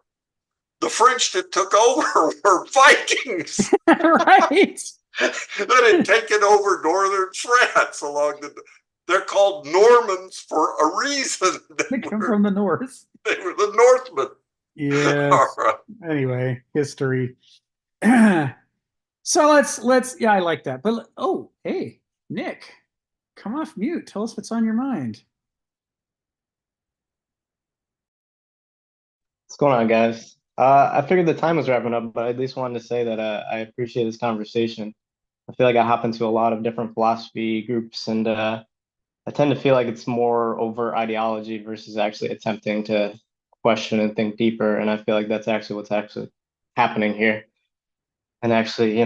[SPEAKER 8] the French that took over were Vikings,
[SPEAKER 2] right?
[SPEAKER 8] that had taken over northern France They're called Normans for a reason.
[SPEAKER 2] They come from the north.
[SPEAKER 8] They were the Northmen.
[SPEAKER 2] Yes.
[SPEAKER 8] Right.
[SPEAKER 2] Anyway, history. So let's. Yeah, I like that. But hey, Nick, come off mute. Tell us what's on your mind.
[SPEAKER 11] What's going on, guys? I figured the time was wrapping up, but I at least wanted to say that I appreciate this conversation. I feel like I hop into a lot of different philosophy groups, and I tend to feel like it's more overt ideology versus actually attempting to question and think deeper. And I feel like that's actually what's actually happening here, and actually,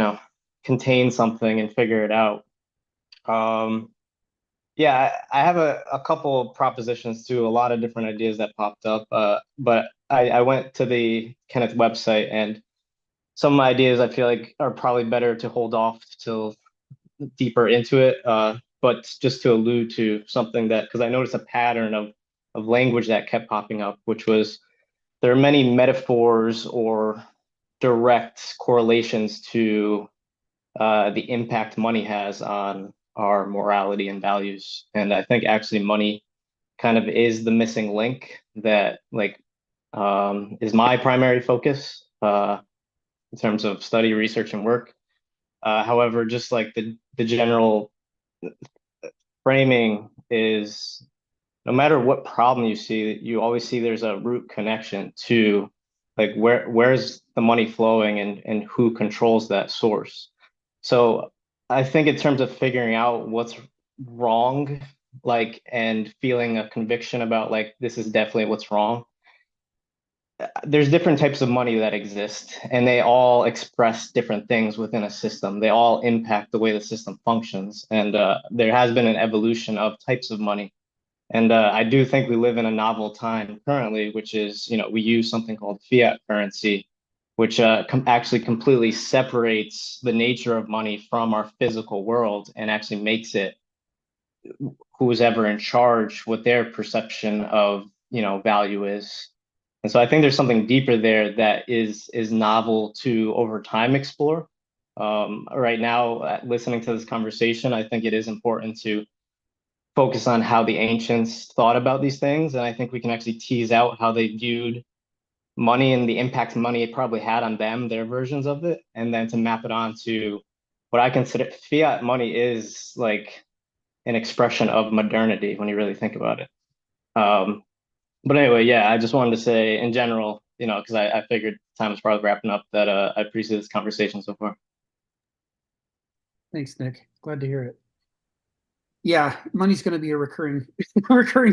[SPEAKER 11] contain something and figure it out. Yeah, I have a couple of propositions too, a lot of different ideas that popped up. But I went to the Kenneth website, and some ideas I feel like are probably better to hold off till deeper into it. But just to allude to something that, because I noticed a pattern of language that kept popping up, which was there are many metaphors or direct correlations to the impact money has on our morality and values. And I think actually money kind of is the missing link that is my primary focus in terms of study, research, and work. However, just like the general framing is no matter what problem you see, you always see there's a root connection to like where's the money flowing and who controls that source. So I think in terms of figuring out what's wrong, and feeling a conviction about this is definitely what's wrong, there's different types of money that exist, and they all express different things within a system. They all impact the way the system functions. And there has been an evolution of types of money. And I do think we live in a novel time currently, which is, we use something called fiat currency, which actually completely separates the nature of money from our physical world and actually makes it who's ever in charge what their perception of, value is. And so I think there's something deeper there that is novel to over time explore. Right now, listening to this conversation, I think it is important to focus on how the ancients thought about these things. And I think we can actually tease out how they viewed money and the impact money probably had on them, their versions of it, and then to map it onto what I consider fiat money is like an expression of modernity when you really think about it. But anyway, yeah, I just wanted to say in general, because I figured time was probably wrapping up, that I appreciate this conversation so far.
[SPEAKER 2] Thanks, Nick. Glad to hear it. Yeah, money's going to be a recurring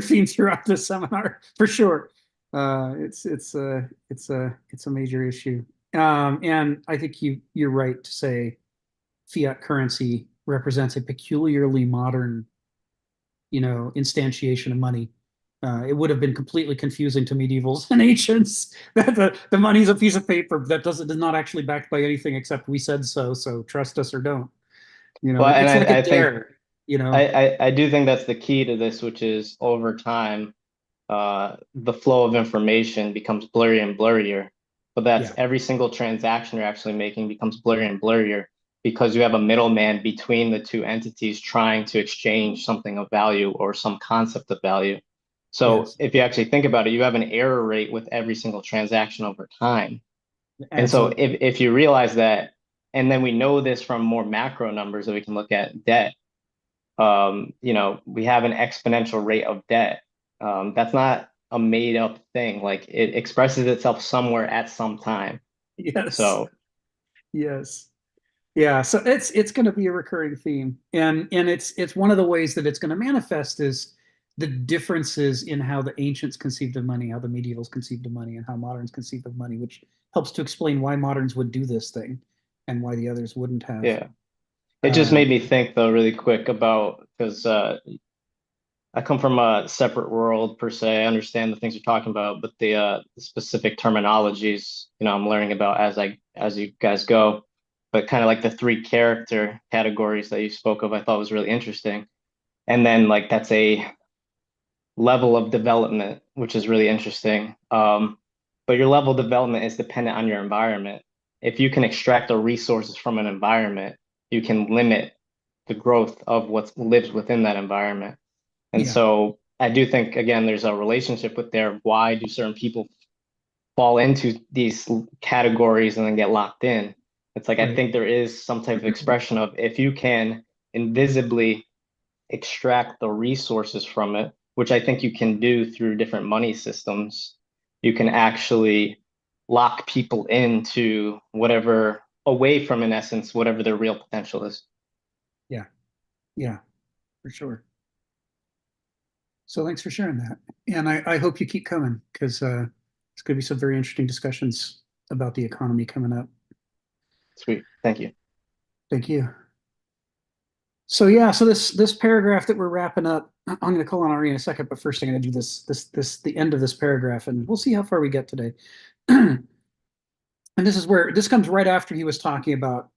[SPEAKER 2] theme throughout this seminar for sure. It's a major issue, and I think you're right to say fiat currency represents a peculiarly modern, instantiation of money. It would have been completely confusing to medievals and ancients that the money's a piece of paper that is not actually backed by anything except we said so. So trust us or don't.
[SPEAKER 11] Well,
[SPEAKER 2] it's
[SPEAKER 11] and
[SPEAKER 2] like a dare.
[SPEAKER 11] I do think that's the key to this, which is over time, the flow of information becomes blurry and blurrier. But that's every single transaction you're actually making becomes blurrier and blurrier because you have a middleman between the two entities trying to exchange something of value or some concept of value. So if you actually think about it, you have an error rate with every single transaction over time. And so if you realize that, and then we know this from more macro numbers that we can look at debt, we have an exponential rate of debt. That's not a made up thing. Like it expresses itself somewhere at some time.
[SPEAKER 2] Yes.
[SPEAKER 11] So
[SPEAKER 2] yes. Yeah. So it's going to be a recurring theme. And it's one of the ways that it's going to manifest is the differences in how the ancients conceived of money, how the medievals conceived of money, and how moderns conceived of money, which helps to explain why moderns would do this thing and why the others wouldn't have.
[SPEAKER 11] Yeah. It just made me think though really quick about, because I come from a separate world per se. I understand the things you're talking about, but the specific terminologies, I'm learning about as you guys go. But kind of like the three character categories that you spoke of, I thought was really interesting. And then that's a level of development, which is really interesting. But your level of development is dependent on your environment. If you can extract the resources from an environment, you can limit the growth of what lives within that environment. And so I do think, again, there's a relationship with there. Why do certain people fall into these categories and then get locked in? It's like, I think there is some type of expression of if you can invisibly extract the resources from it, which I think you can do through different money systems, you can actually lock people into whatever, away from, in essence, whatever their real potential is.
[SPEAKER 2] Yeah, for sure. So thanks for sharing that. And I hope you keep coming, because it's going to be some very interesting discussions about the economy coming up.
[SPEAKER 11] Sweet. Thank you.
[SPEAKER 2] Thank you. So yeah, so this paragraph that we're wrapping up, I'm going to call on Ari in a second, but first I'm going to do the end of this paragraph, and we'll see how far we get today. And this comes right after he was talking about,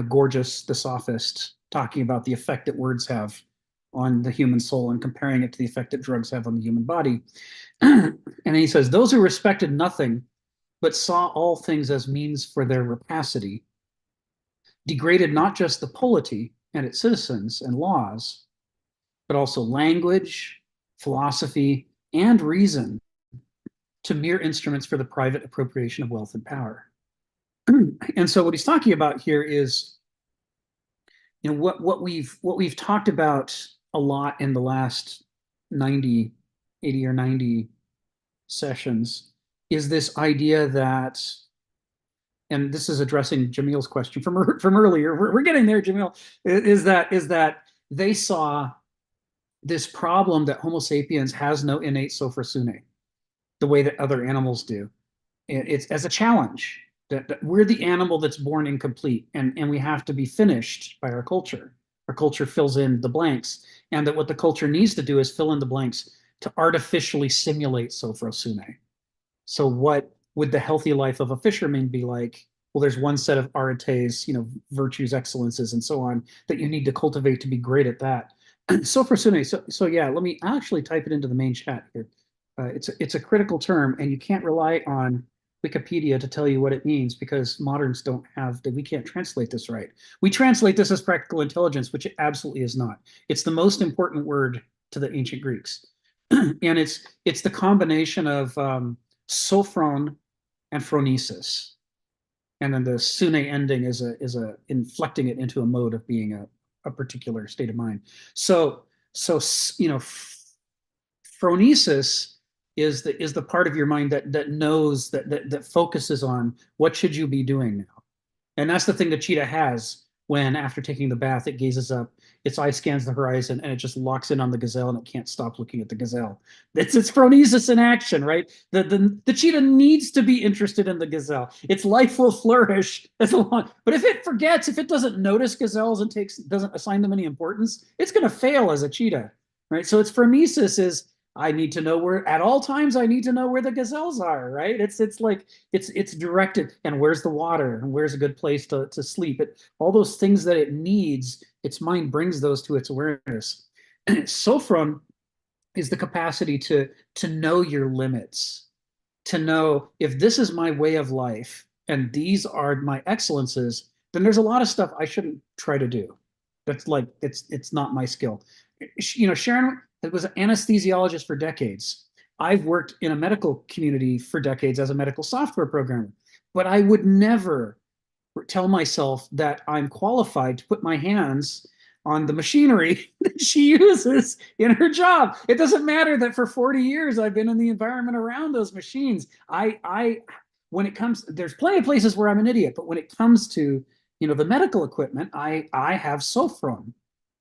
[SPEAKER 2] Gorgias, the sophist, talking about the effect that words have on the human soul and comparing it to the effect that drugs have on the human body. And he says, those who respected nothing but saw all things as means for their rapacity degraded not just the polity and its citizens and laws, but also language, philosophy, and reason to mere instruments for the private appropriation of wealth and power. And so what he's talking about here is, what we've talked about a lot in the last 80 or 90 sessions is this idea that, and this is addressing Jamil's question from earlier, we're getting there, Jamil, is that they saw this problem that Homo sapiens has no innate sophrosune, the way that other animals do. It's as a challenge. That we're the animal that's born incomplete, and we have to be finished by our culture. Our culture fills in the blanks, and that what the culture needs to do is fill in the blanks to artificially simulate sophrosune. So what would the healthy life of a fisherman be like? Well, there's one set of arites, virtues, excellences, and so on that you need to cultivate to be great at that. Sophrosune. So yeah, let me actually type it into the main chat here. It's a critical term, and you can't rely on Wikipedia to tell you what it means, because moderns don't have that. We can't translate this right. We translate this as practical intelligence, which it absolutely is not. It's the most important word to the ancient Greeks. And it's the combination of sophron and phronesis. And then the sune ending is a inflecting it into a mode of being a particular state of mind. So phronesis is the part of your mind that knows, that focuses on what should you be doing now. And that's the thing the cheetah has when, after taking the bath, it gazes up, its eye scans the horizon, and it just locks in on the gazelle, and it can't stop looking at the gazelle. It's phronesis in action, right? The cheetah needs to be interested in the gazelle. Its life will flourish as long, but if it forgets, if it doesn't notice gazelles and doesn't assign them any importance, it's going to fail as a cheetah, right? So its phronesis is, I need to know where, at all times, I need to know where the gazelles are, right? It's directed, and where's the water, and where's a good place to sleep. All those things that it needs, its mind brings those to its awareness. Sophron is the capacity to know your limits, to know, if this is my way of life and these are my excellences, then there's a lot of stuff I shouldn't try to do. That's like, it's not my skill. Sharon was an anesthesiologist for decades. I've worked in a medical community for decades as a medical software programmer, but I would never tell myself that I'm qualified to put my hands on the machinery that she uses in her job. It doesn't matter that for 40 years I've been in the environment around those machines. When it comes, there's plenty of places where I'm an idiot, but when it comes to, the medical equipment, I have sophron.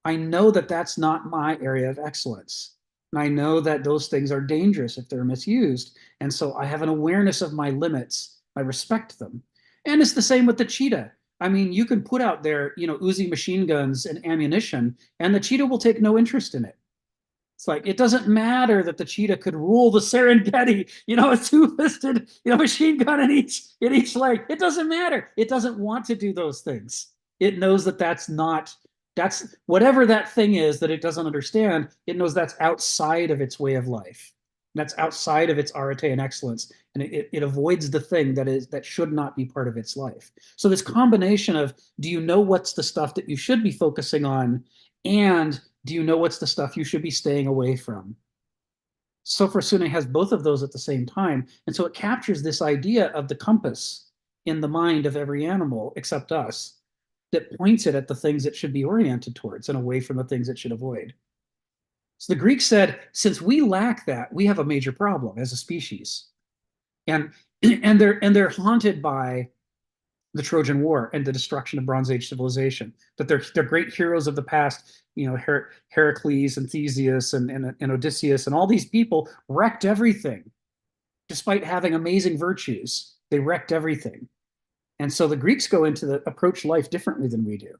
[SPEAKER 2] I know that that's not my area of excellence. And I know that those things are dangerous if they're misused. And so I have an awareness of my limits. I respect them. And it's the same with the cheetah. I mean, you can put out there, Uzi machine guns and ammunition, and the cheetah will take no interest in it. It's like, it doesn't matter that the cheetah could rule the Serengeti, a two-fisted, machine gun in each leg. It doesn't matter. It doesn't want to do those things. It knows that that's whatever that thing is that it doesn't understand, it knows that's outside of its way of life. That's outside of its arete and excellence. And it avoids the thing that should not be part of its life. So this combination of, do you know what's the stuff that you should be focusing on? And do you know what's the stuff you should be staying away from? Sophrosune has both of those at the same time. And so it captures this idea of the compass in the mind of every animal except us, that points it at the things it should be oriented towards and away from the things it should avoid. So the Greeks said, since we lack that, we have a major problem as a species. And and they're haunted by the Trojan War and the destruction of Bronze Age civilization. That they're great heroes of the past, you know, Heracles and Theseus and Odysseus and all these people wrecked everything, despite having amazing virtues. They wrecked everything. And so the Greeks go into the approach life differently than we do.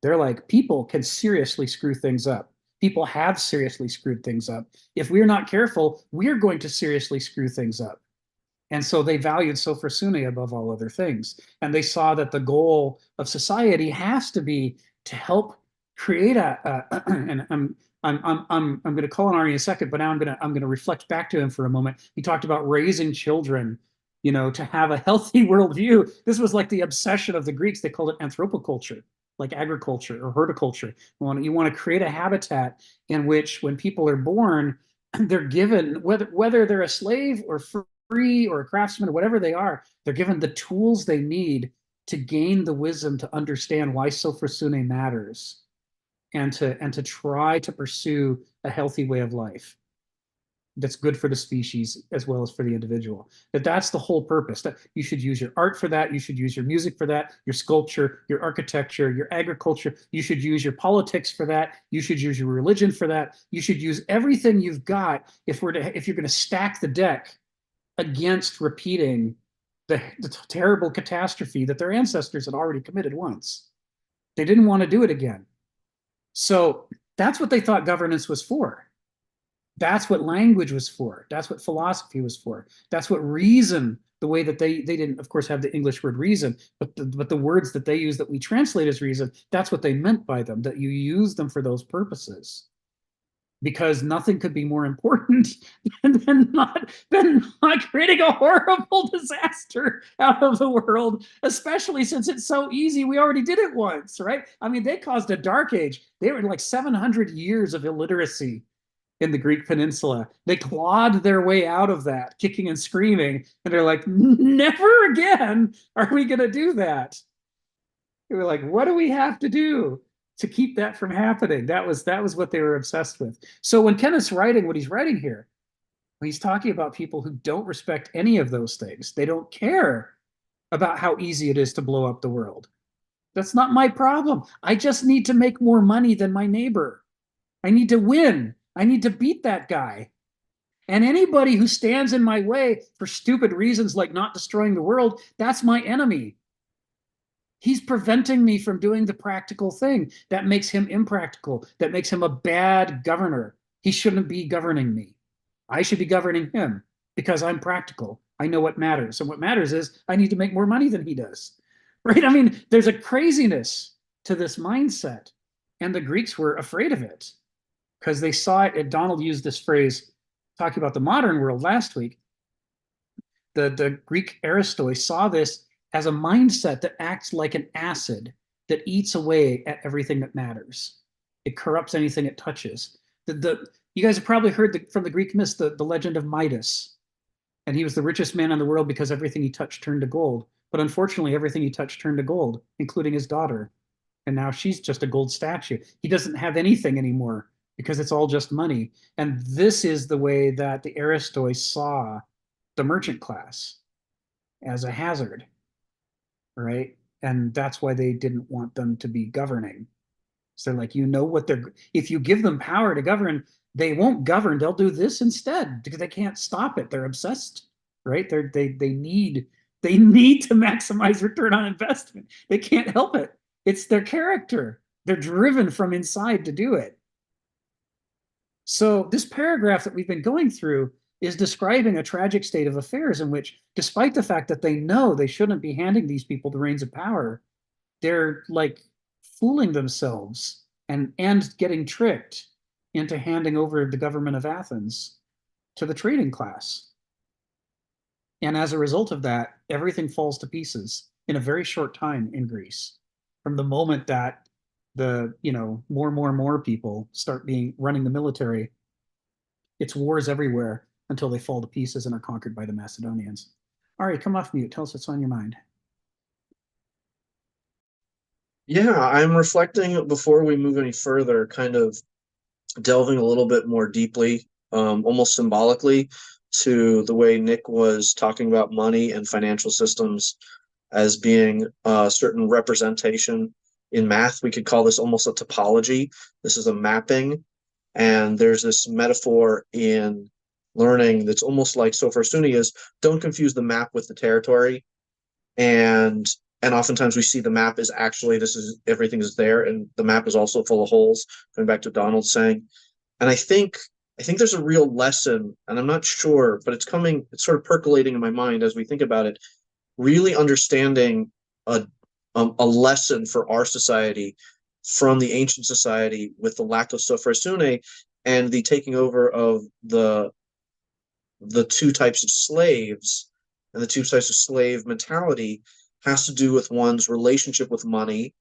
[SPEAKER 2] They're like, people can seriously screw things up. People have seriously screwed things up. If we're not careful, we're going to seriously screw things up. And so they valued sophrosyne above all other things. And they saw that the goal of society has to be to help create and I'm going to call on Ari in a second, but now I'm going to reflect back to him for a moment. He talked about raising children, you know, to have a healthy worldview. This was like the obsession of the Greeks. They called it anthropoculture, like agriculture or horticulture. You want to create a habitat in which, when people are born, they're given, whether they're a slave or free or a craftsman or whatever they are, they're given the tools they need to gain the wisdom to understand why sophrosyne matters, and to try to pursue a healthy way of life that's good for the species as well as for the individual. That's the whole purpose. That you should use your art for that. You should use your music for that, your sculpture, your architecture, your agriculture. You should use your politics for that. You should use your religion for that. You should use everything you've got if you're going to stack the deck against repeating the terrible catastrophe that their ancestors had already committed once. They didn't want to do it again. So that's what they thought governance was for. That's what language was for. That's what philosophy was for. That's what reason, the way that they didn't, of course, have the English word reason, but the words that they use that we translate as reason, that's what they meant by them, that you use them for those purposes. Because nothing could be more important than not creating a horrible disaster out of the world, especially since it's so easy. We already did it once, right? I mean, they caused a dark age. They were like 700 years of illiteracy in the Greek peninsula. They clawed their way out of that, kicking and screaming, and they're like, never again are we going to do that. They were like, what do we have to do to keep that from happening? That was what they were obsessed with. So when Kenneth's writing what he's writing here, he's talking about people who don't respect any of those things. They don't care about how easy it is to blow up the world. That's not my problem. I just need to make more money than my neighbor. I need to win. I need to beat that guy. And anybody who stands in my way for stupid reasons like not destroying the world, that's my enemy. He's preventing me from doing the practical thing. That makes him impractical. That makes him a bad governor. He shouldn't be governing me. I should be governing him because I'm practical. I know what matters. And what matters is I need to make more money than he does. Right? I mean, there's a craziness to this mindset. And the Greeks were afraid of it because they saw it. And Donald used this phrase talking about the modern world last week. The Greek Aristoi saw this as a mindset that acts like an acid that eats away at everything that matters. It corrupts anything it touches. You guys have probably heard from the Greek myths the legend of Midas. And he was the richest man in the world because everything he touched turned to gold. But unfortunately, everything he touched turned to gold, including his daughter. And now she's just a gold statue. He doesn't have anything anymore because it's all just money. And this is the way that the Aristoi saw the merchant class, as a hazard. Right? And that's why they didn't want them to be governing. So like, you know what if you give them power to govern, they won't govern. They'll do this instead because they can't stop it. They're obsessed, right? They need to maximize return on investment. They can't help it. It's their character. They're driven from inside to do it. So this paragraph that we've been going through is describing a tragic state of affairs in which, despite the fact that they know they shouldn't be handing these people the reins of power, they're like fooling themselves and getting tricked into handing over the government of Athens to the trading class. And as a result of that, everything falls to pieces in a very short time in Greece. From the moment that more people start running the military, it's wars everywhere until they fall to pieces and are conquered by the Macedonians. Ari, come off mute. Tell us what's on your mind.
[SPEAKER 10] Yeah, I'm reflecting before we move any further, kind of delving a little bit more deeply, almost symbolically, to the way Nick was talking about money and financial systems as being a certain representation. In math, we could call this almost a topology. This is a mapping. And there's this metaphor in learning that's almost like Sofer Sunni is, don't confuse the map with the territory. And oftentimes we see the map is actually, this is, everything is there, and the map is also full of holes, going back to Donald's saying. And I think there's a real lesson, and I'm not sure, but it's sort of percolating in my mind as we think about it, really understanding a lesson for our society from the ancient society with the lack of Sofer Sunni and the taking over of the two types of slaves, and the two types of slave mentality has to do with one's relationship with money,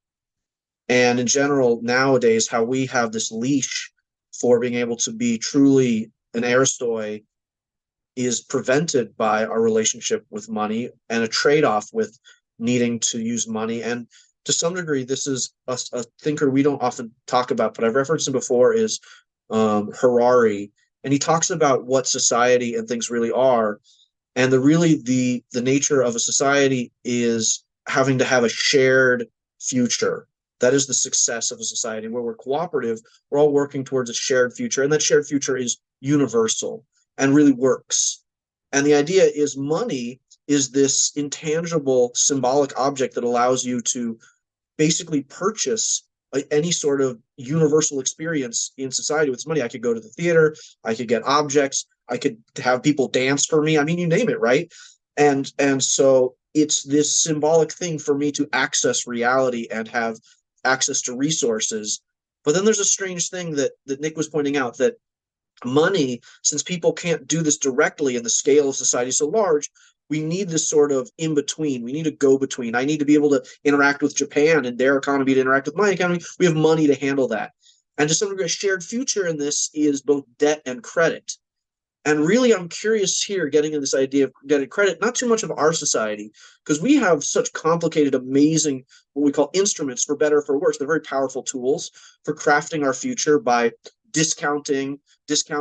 [SPEAKER 10] and in general nowadays how we have this leash for being able to be truly an aristoi is prevented by our relationship with money and a trade-off with needing to use money. And to some degree, this is a thinker we don't often talk about, but I've referenced him before, is Harari. And he talks about what society and things really are. And the nature of a society is having to have a shared future. That is the success of a society. Where we're cooperative, we're all working towards a shared future. And that shared future is universal and really works. And the idea is money is this intangible symbolic object that allows you to basically purchase any sort of universal experience in society with money. I could go to the theater, I could get objects, I could have people dance for me. I mean, you name it, right? And so it's this symbolic thing for me to access reality and have access to resources. But then there's a strange thing that Nick was pointing out, that money, since people can't do this directly and the scale of society is so large, we need this sort of in between. We need a go between. I need to be able to interact with Japan and their economy to interact with my economy. We have money to handle that. And to some degree, a shared future in this is both debt and credit. And really, I'm curious here, getting in this idea of debt and credit, not too much of our society, because we have such complicated, amazing, what we call instruments, for better or for worse. They're very powerful tools for crafting our future by discount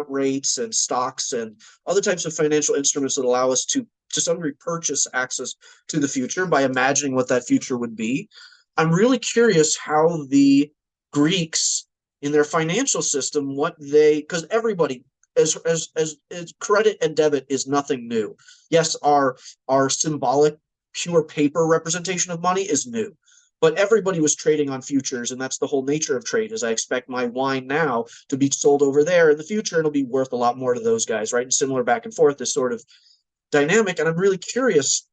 [SPEAKER 10] rates and stocks and other types of financial instruments that allow us to some degree purchase access to the future by imagining what that future would be. I'm really curious how the Greeks in their financial system, because everybody, as credit and debit is nothing new. Yes, our symbolic pure paper representation of money is new. But everybody was trading on futures, and that's the whole nature of trade, is I expect my wine now to be sold over there in the future, and it'll be worth a lot more to those guys, right? And similar back and forth, this sort of dynamic. And I'm really curious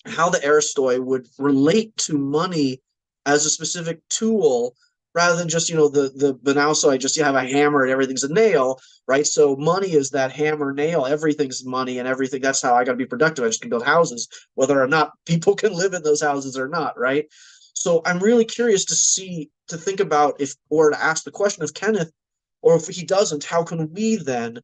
[SPEAKER 10] how the aristoi would relate to money as a specific tool, rather than just, the banal side, just you have a hammer and everything's a nail, right? So money is that hammer, nail, everything's money and everything. That's how I got to be productive. I just can build houses, whether or not people can live in those houses or not, right? So I'm really curious to think about or to ask the question of Kenneth, or if he doesn't, how can we then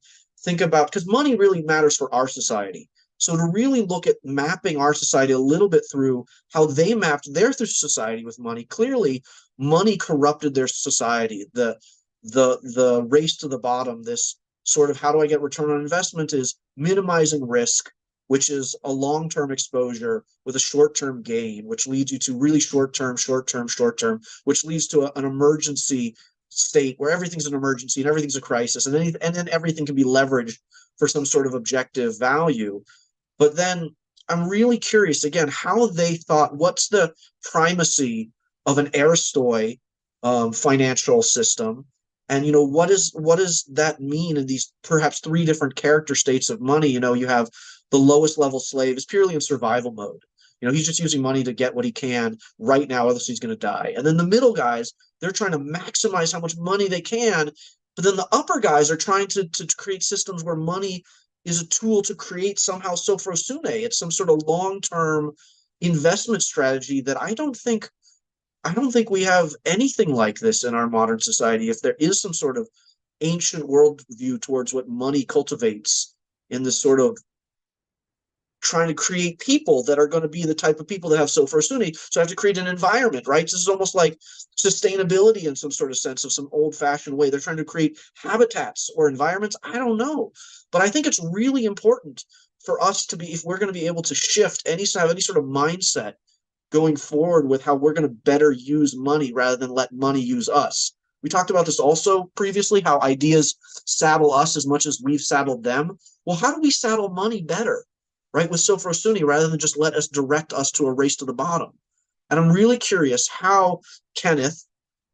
[SPEAKER 10] think about, because money really matters for our society. So to really look at mapping our society a little bit through how they mapped their society with money. Clearly, money corrupted their society. The race to the bottom, this sort of how do I get return on investment, is minimizing risk, which is a long-term exposure with a short-term gain, which leads you to really short-term, which leads to an emergency state where everything's an emergency and everything's a crisis, and then everything can be leveraged for some sort of objective value. But then I'm really curious, again, how they thought, what's the primacy of an aristoi financial system? And, what does that mean in these perhaps three different character states of money? You have the lowest level slave is purely in survival mode. He's just using money to get what he can right now, otherwise he's going to die. And then the middle guys, they're trying to maximize how much money they can. But then the upper guys are trying to create systems where money is a tool to create somehow Sofer Sunni. It's some sort of long-term investment strategy that I don't think we have anything like this in our modern society. If there is some sort of ancient worldview towards what money cultivates in this sort of trying to create people that are going to be the type of people that have Sofer Sunni. So I have to create an environment, right? This is almost like sustainability in some sort of sense of some old-fashioned way. They're trying to create habitats or environments. I don't know. But I think it's really important for us to be, if we're going to be able to shift any sort of mindset going forward with how we're going to better use money rather than let money use us. We talked about this also previously, how ideas saddle us as much as we've saddled them. Well, how do we saddle money better, right, with Sofer Sunni rather than just let us direct us to a race to the bottom? And I'm really curious how Kenneth,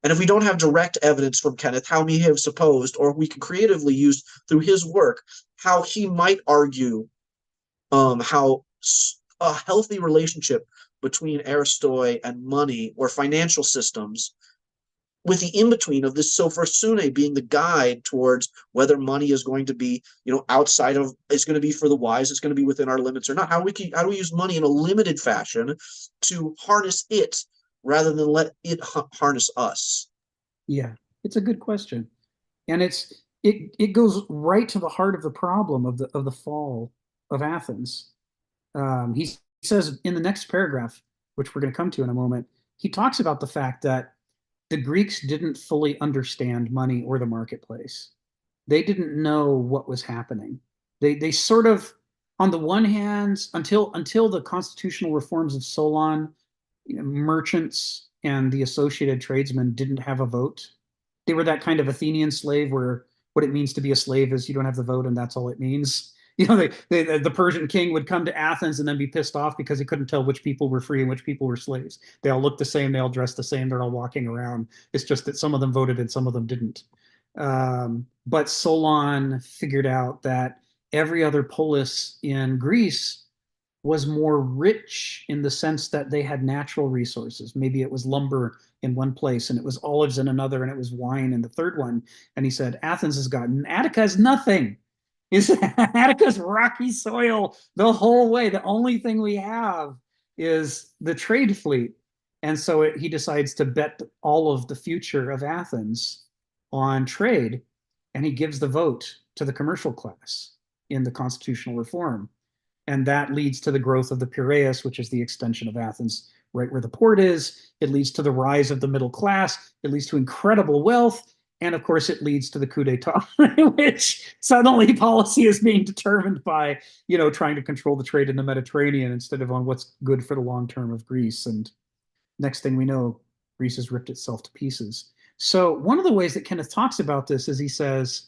[SPEAKER 10] and if we don't have direct evidence from Kenneth, how he have supposed, or we can creatively use through his work, how he might argue how a healthy relationship between Aristoi and money or financial systems, with the in-between of this Sofer Sunni being the guide towards whether money is going to be, outside of, it's going to be for the wise, it's going to be within our limits or not. How do we use money in a limited fashion to harness it rather than let it harness us?
[SPEAKER 2] Yeah, it's a good question. And it goes right to the heart of the problem of the fall of Athens. He says in the next paragraph, which we're going to come to in a moment, he talks about the fact that the Greeks didn't fully understand money or the marketplace. They didn't know what was happening. They sort of, on the one hand, until the constitutional reforms of Solon, merchants and the associated tradesmen didn't have a vote. They were that kind of Athenian slave where what it means to be a slave is you don't have the vote and that's all it means. The Persian king would come to Athens and then be pissed off because he couldn't tell which people were free and which people were slaves. They all looked the same. They all dressed the same. They're all walking around. It's just that some of them voted and some of them didn't. But Solon figured out that every other polis in Greece was more rich in the sense that they had natural resources. Maybe it was lumber in one place and it was olives in another and it was wine in the third one. And he said, Athens has gotten, Attica has nothing. Attica's rocky soil the whole way. The only thing we have is the trade fleet. And so he decides to bet all of the future of Athens on trade. And he gives the vote to the commercial class in the constitutional reform. And that leads to the growth of the Piraeus, which is the extension of Athens, right where the port is. It leads to the rise of the middle class. It leads to incredible wealth. And of course, it leads to the coup d'etat, in which suddenly policy is being determined by, trying to control the trade in the Mediterranean instead of on what's good for the long term of Greece. And next thing we know, Greece has ripped itself to pieces. So one of the ways that Kenneth talks about this is he says,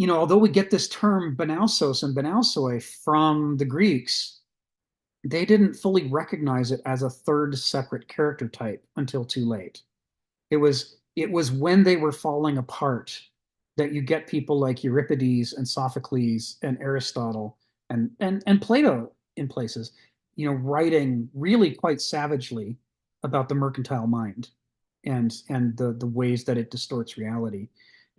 [SPEAKER 2] although we get this term banausos and banausoi from the Greeks, they didn't fully recognize it as a third separate character type until too late. It was when they were falling apart that you get people like Euripides and Sophocles and Aristotle and Plato in places, writing really quite savagely about the mercantile mind and the ways that it distorts reality.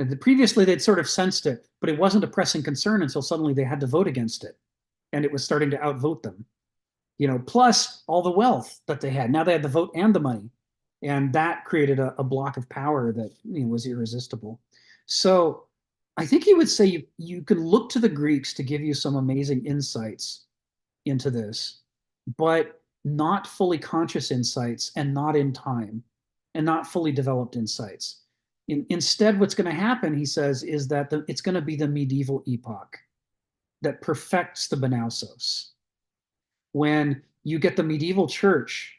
[SPEAKER 2] And previously they'd sort of sensed it, but it wasn't a pressing concern until suddenly they had to vote against it. And it was starting to outvote them, plus all the wealth that they had. Now they had the vote and the money. And that created a block of power that was irresistible. So I think he would say you can look to the Greeks to give you some amazing insights into this, but not fully conscious insights and not in time and not fully developed insights. Instead, what's going to happen, he says, is that it's going to be the medieval epoch that perfects the banausos. When you get the medieval church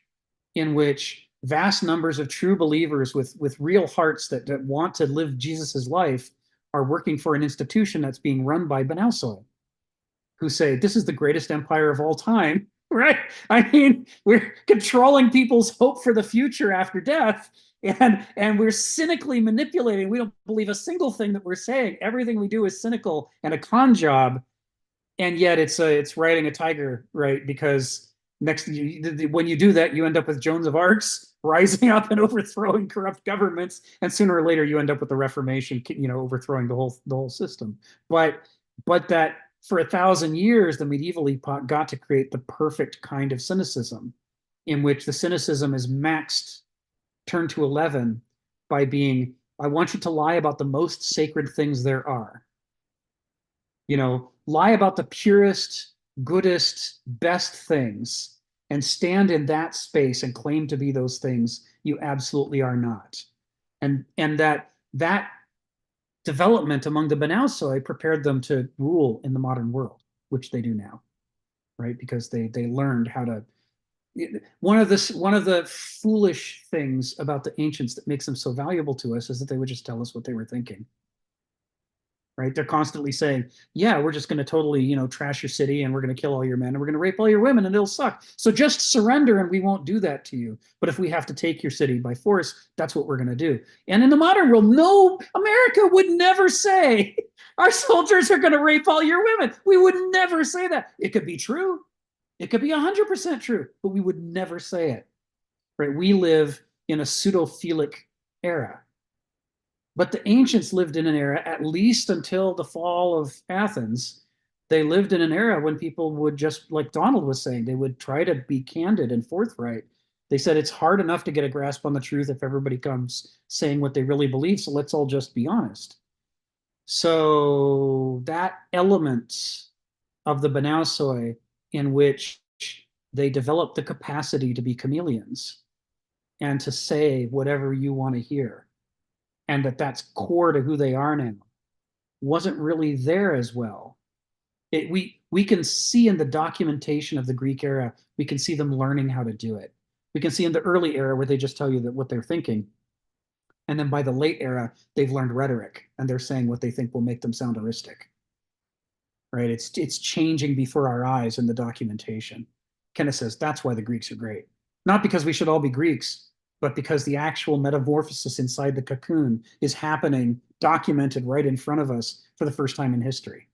[SPEAKER 2] in which vast numbers of true believers with real hearts that want to live Jesus's life are working for an institution that's being run by banausoi, who say, this is the greatest empire of all time, right? I mean, we're controlling people's hope for the future after death, and we're cynically manipulating. We don't believe a single thing that we're saying. Everything we do is cynical and a con job, and yet it's riding a tiger, right? Because when you do that, you end up with Joan of Arc's rising up and overthrowing corrupt governments, and sooner or later you end up with the Reformation, overthrowing the whole system. But that for 1,000 years, the medieval epoch got to create the perfect kind of cynicism, in which the cynicism is maxed, turned to 11, by being, I want you to lie about the most sacred things there are. lie about the purest, goodest, best things and stand in that space and claim to be those things you absolutely are not. And that development among the Banausoi prepared them to rule in the modern world, which they do now, right? Because they learned how to. One of the foolish things about the ancients that makes them so valuable to us is that they would just tell us what they were thinking. Right? They're constantly saying, yeah, we're just going to totally, trash your city and we're going to kill all your men and we're going to rape all your women and it'll suck. So just surrender and we won't do that to you. But if we have to take your city by force, that's what we're going to do. And in the modern world, no, America would never say our soldiers are going to rape all your women. We would never say that. It could be true. It could be 100% true, but we would never say it. Right? We live in a pseudophilic era. But the ancients lived in an era, at least until the fall of Athens, they lived in an era when people would just, like Donald was saying, they would try to be candid and forthright. They said it's hard enough to get a grasp on the truth if everybody comes saying what they really believe, so let's all just be honest. So that element of the Banausoi in which they developed the capacity to be chameleons and to say whatever you want to hear, and that's core to who they are now, wasn't really there as well. We can see in the documentation of the Greek era, we can see them learning how to do it. We can see in the early era where they just tell you that what they're thinking. And then by the late era, they've learned rhetoric and they're saying what they think will make them sound heuristic. Right? It's changing before our eyes in the documentation. Kenneth says that's why the Greeks are great. Not because we should all be Greeks, but because the actual metamorphosis inside the cocoon is happening, documented right in front of us for the first time in history.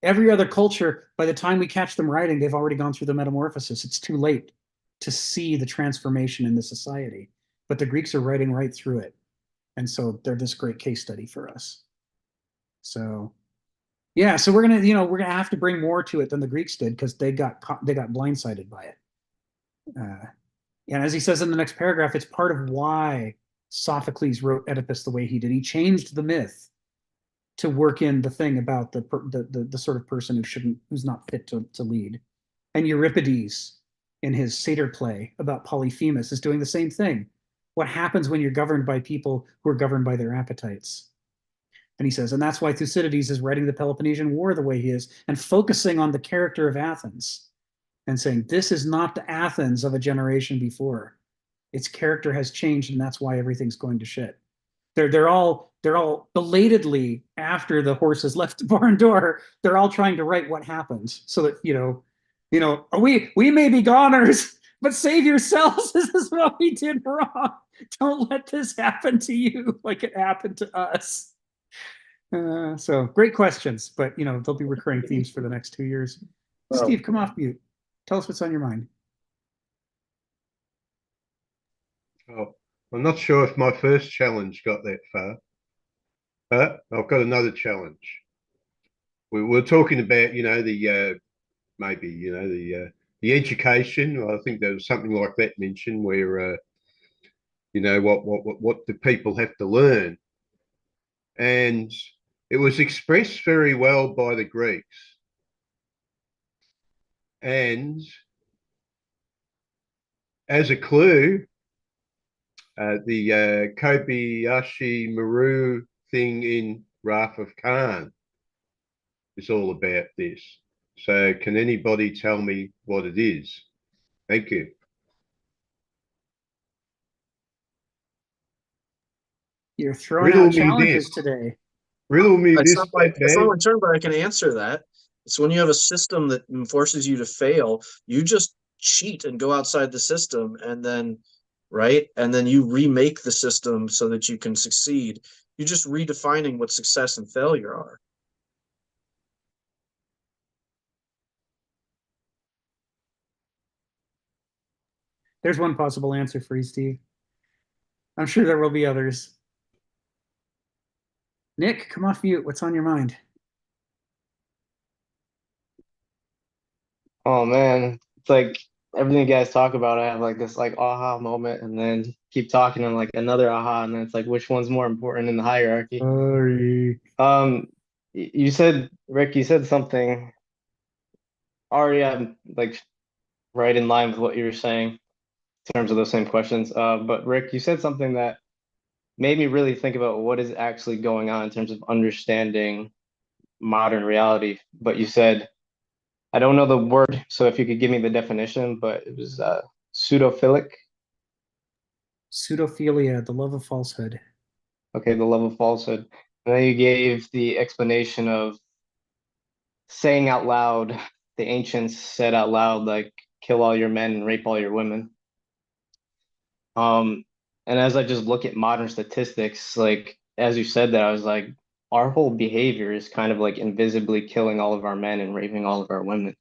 [SPEAKER 2] Every other culture, by the time we catch them writing, they've already gone through the metamorphosis. It's too late to see the transformation in the society. But the Greeks are writing right through it. And so they're this great case study for us. So yeah, so we're gonna have to bring more to it than the Greeks did because they got blindsided by it. And as he says in the next paragraph, it's part of why Sophocles wrote Oedipus the way he did. He changed the myth to work in the thing about the sort of person who's not fit to lead. And Euripides in his satyr play about Polyphemus is doing the same thing. What happens when you're governed by people who are governed by their appetites? And he says, and that's why Thucydides is writing the Peloponnesian War the way he is and focusing on the character of Athens and saying, this is not the Athens of a generation before. Its character has changed, and that's why everything's going to shit. They're all belatedly, after the horse has left the barn door, they're all trying to write what happened so that, we may be goners, but save yourselves. This is what we did wrong. Don't let this happen to you like it happened to us. So great questions, but there'll be recurring themes for the next 2 years. Steve, come off mute. Tell us what's on your mind.
[SPEAKER 3] Oh, I'm not sure if my first challenge got that far, but I've got another challenge. We were talking about, the education. I think there was something like that mentioned where, what do people have to learn? And it was expressed very well by the Greeks. And as a clue, the Kobayashi Maru thing in Wrath of Khan is all about this. So can anybody tell me what it is? Thank you.
[SPEAKER 2] You're throwing out challenges today.
[SPEAKER 3] Riddle me
[SPEAKER 10] It's
[SPEAKER 3] this.
[SPEAKER 10] not my turn, but I can answer that. It's when you have a system that forces you to fail, you just cheat and go outside the system, and then you remake the system so that you can succeed. You're just redefining what success and failure are.
[SPEAKER 2] There's one possible answer for you, Steve. I'm sure there will be others. Nick, come off mute. What's on your mind?
[SPEAKER 11] Oh man, it's like everything you guys talk about, I have like this like aha moment, and then keep talking and like another aha, and then it's like which one's more important in the hierarchy?
[SPEAKER 2] Sorry.
[SPEAKER 11] You said, Rick, you said something already, like right in line with what you were saying in terms of those same questions. But Rick, you said something that made me really think about what is actually going on in terms of understanding modern reality. But you said, I don't know the word, so if you could give me the definition, but it was pseudophilic.
[SPEAKER 2] Pseudophilia, the love of falsehood.
[SPEAKER 11] Okay, the love of falsehood. And then you gave the explanation of saying out loud, the ancients said out loud, like, kill all your men and rape all your women. And as I just look at modern statistics, like, as you said that, I was like, our whole behavior is kind of like invisibly killing all of our men and raping all of our women.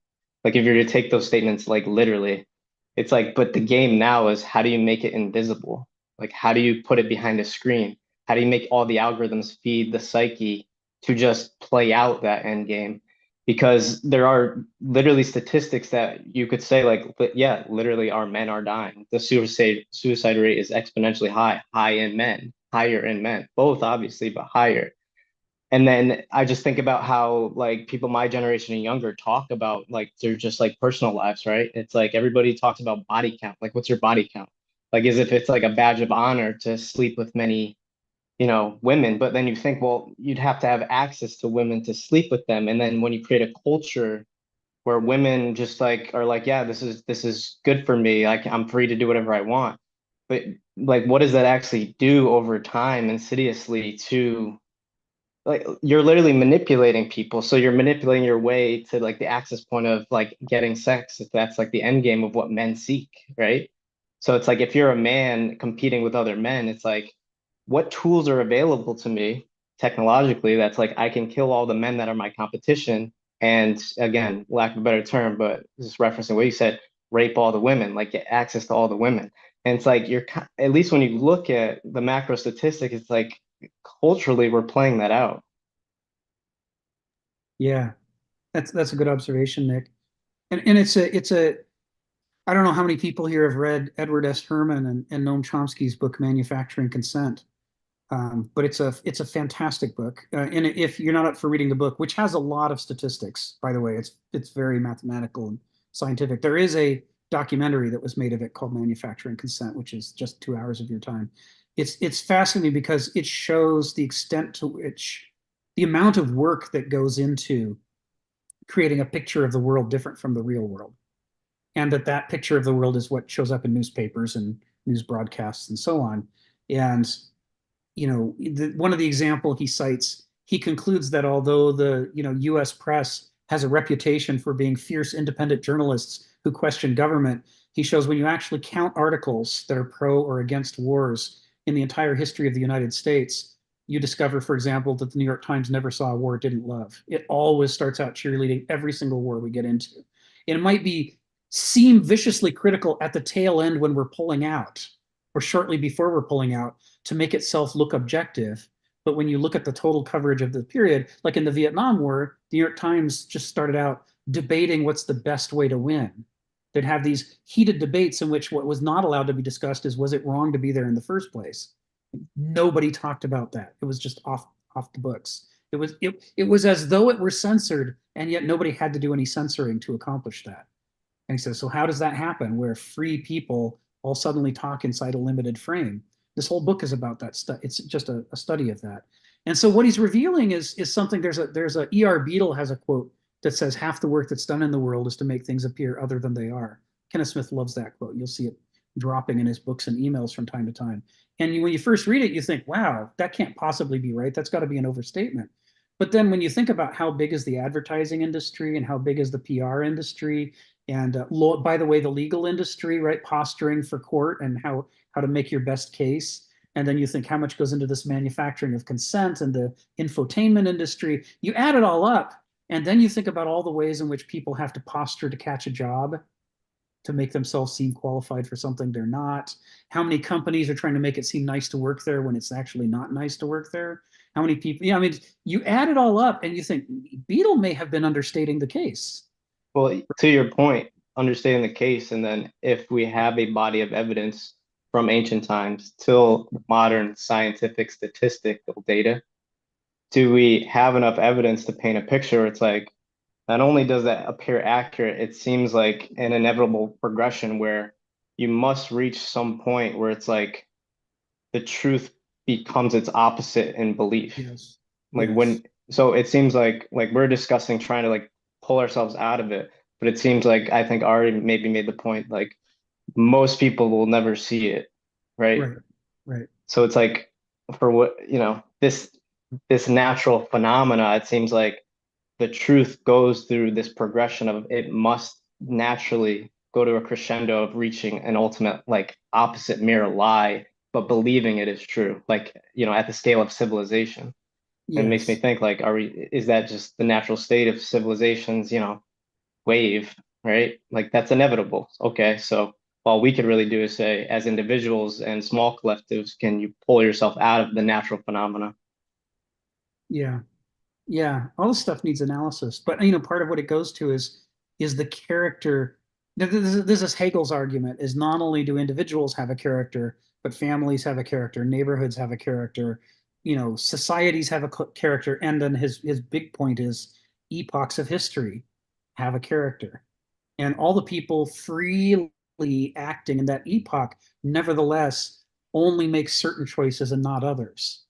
[SPEAKER 11] Like, if you're to take those statements like literally, it's like, but the game now is how do you make it invisible? Like, how do you put it behind a screen? How do you make all the algorithms feed the psyche to just play out that end game? Because there are literally statistics that you could say like, but yeah, literally our men are dying. The suicide rate is exponentially high in men, higher in men, both obviously, but higher. And then I just think about how like people my generation and younger talk about like they're just like personal lives, right? It's like everybody talks about body count. Like, what's your body count? Like, as if it's like a badge of honor to sleep with many, women. But then you think, well, you'd have to have access to women to sleep with them. And then when you create a culture where women just like are like, yeah, this is good for me. Like, I'm free to do whatever I want. But like, what does that actually do over time insidiously to like you're literally manipulating people. So you're manipulating your way to like the access point of like getting sex, if that's like the end game of what men seek, right? So it's like if you're a man competing with other men, it's like what tools are available to me technologically that's like I can kill all the men that are my competition. And again, lack of a better term, but just referencing what you said, rape all the women, like get access to all the women. And it's like at least when you look at the macro statistic, it's like culturally we're playing that out.
[SPEAKER 2] Yeah, that's a good observation, Nick. And it's a I don't know how many people here have read Edward S. Herman and Noam Chomsky's book Manufacturing Consent. But it's a fantastic book. And if you're not up for reading the book, which has a lot of statistics, by the way, it's very mathematical and scientific. There is a documentary that was made of it called Manufacturing Consent, which is just 2 hours of your time. It's fascinating because it shows the extent to which the amount of work that goes into creating a picture of the world different from the real world, and that picture of the world is what shows up in newspapers and news broadcasts and so on. And one of the example he cites, he concludes that although the U.S. press has a reputation for being fierce independent journalists who question government, he shows when you actually count articles that are pro or against wars in the entire history of the United States, you discover, for example, that the New York Times never saw a war it didn't love. It always starts out cheerleading every single war we get into. And it might seem viciously critical at the tail end when we're pulling out or shortly before we're pulling out to make itself look objective. But when you look at the total coverage of the period, like in the Vietnam War, the New York Times just started out debating what's the best way to win. They'd have these heated debates in which what was not allowed to be discussed is, was it wrong to be there in the first place? Nobody talked about that. It was just off the books. It was as though it were censored, and yet nobody had to do any censoring to accomplish that. And he says, so how does that happen where free people all suddenly talk inside a limited frame? This whole book is about that stuff. It's just a study of that. And so what he's revealing is something. There's a E.R. Beadle has a quote that says half the work that's done in the world is to make things appear other than they are. Kenneth Smith loves that quote. You'll see it dropping in his books and emails from time to time. And when you first read it, you think, wow, that can't possibly be right. That's got to be an overstatement. But then when you think about how big is the advertising industry and how big is the PR industry, and by the way, the legal industry, right, posturing for court and how to make your best case. And then you think how much goes into this manufacturing of consent and the infotainment industry. You add it all up, and then you think about all the ways in which people have to posture to catch a job, to make themselves seem qualified for something they're not. How many companies are trying to make it seem nice to work there when it's actually not nice to work there? How many people, you add it all up and you think Beadle may have been understating the case.
[SPEAKER 11] Well, to your point, understanding the case, and then if we have a body of evidence from ancient times till modern scientific statistical data, do we have enough evidence to paint a picture? It's like, not only does that appear accurate, it seems like an inevitable progression where you must reach some point where it's like the truth becomes its opposite in belief.
[SPEAKER 2] Yes.
[SPEAKER 11] Like
[SPEAKER 2] Yes.
[SPEAKER 11] when, so it seems like we're discussing trying to like pull ourselves out of it, but it seems like I think Ari maybe made the point like most people will never see it, right?
[SPEAKER 2] Right. Right.
[SPEAKER 11] So it's like for what, this natural phenomena, it seems like the truth goes through this progression of it must naturally go to a crescendo of reaching an ultimate like opposite mirror lie, but believing it is true, like, at the scale of civilization. And it makes me
[SPEAKER 2] Yes.
[SPEAKER 11] think like, is that just the natural state of civilization's, wave, right? Like that's inevitable. Okay, so all we could really do is say, as individuals and small collectives, can you pull yourself out of the natural phenomena?
[SPEAKER 2] Yeah. Yeah. All this stuff needs analysis, but part of what it goes to is the character. This is Hegel's argument: is not only do individuals have a character, but families have a character, neighborhoods have a character, societies have a character, and then his big point is epochs of history have a character, and all the people freely acting in that epoch, nevertheless, only make certain choices and not others.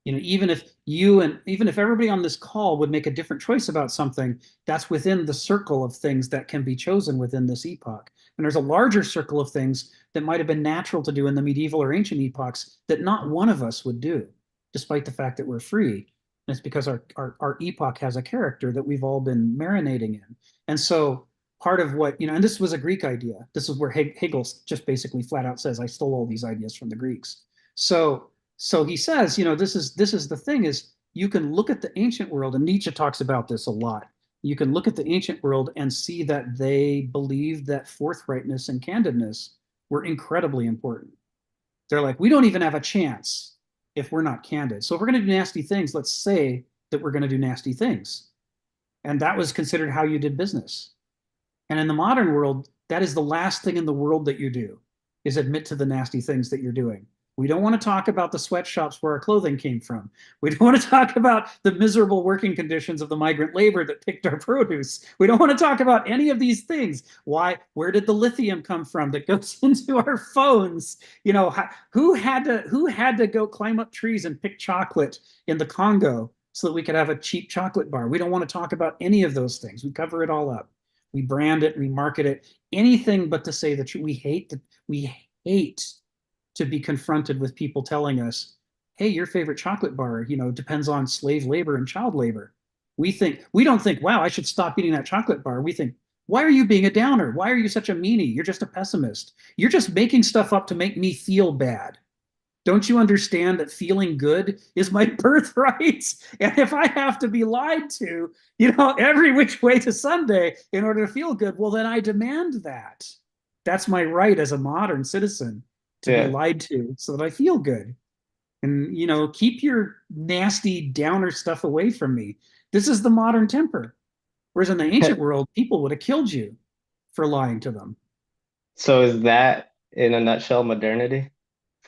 [SPEAKER 2] Even if everybody on this call would make a different choice about something, that's within the circle of things that can be chosen within this epoch. And there's a larger circle of things that might have been natural to do in the medieval or ancient epochs that not one of us would do, despite the fact that we're free. And it's because our epoch has a character that we've all been marinating in. And so part of what, and this was a Greek idea. This is where Hegel just basically flat out says, I stole all these ideas from the Greeks. So he says, this is the thing is you can look at the ancient world, and Nietzsche talks about this a lot. You can look at the ancient world and see that they believed that forthrightness and candidness were incredibly important. They're like, we don't even have a chance if we're not candid. So if we're going to do nasty things, let's say that we're going to do nasty things. And that was considered how you did business. And in the modern world, that is the last thing in the world that you do, is admit to the nasty things that you're doing. We don't want to talk about the sweatshops where our clothing came from. We don't want to talk about the miserable working conditions of the migrant labor that picked our produce. We don't want to talk about any of these things. Why? Where did the lithium come from that goes into our phones? Who had to go climb up trees and pick chocolate in the Congo so that we could have a cheap chocolate bar? We don't want to talk about any of those things. We cover it all up. We brand it, we market it, anything but to say that we hate to be confronted with people telling us, hey, your favorite chocolate bar, depends on slave labor and child labor. We don't think, wow, I should stop eating that chocolate bar. We think, why are you being a downer? Why are you such a meanie? You're just a pessimist. You're just making stuff up to make me feel bad. Don't you understand that feeling good is my birthright? And if I have to be lied to, every which way to Sunday in order to feel good, well, then I demand that. That's my right as a modern citizen, to be lied to so that I feel good. And, keep your nasty downer stuff away from me. This is the modern temper. Whereas in the ancient world, people would have killed you for lying to them.
[SPEAKER 11] So is that in a nutshell modernity?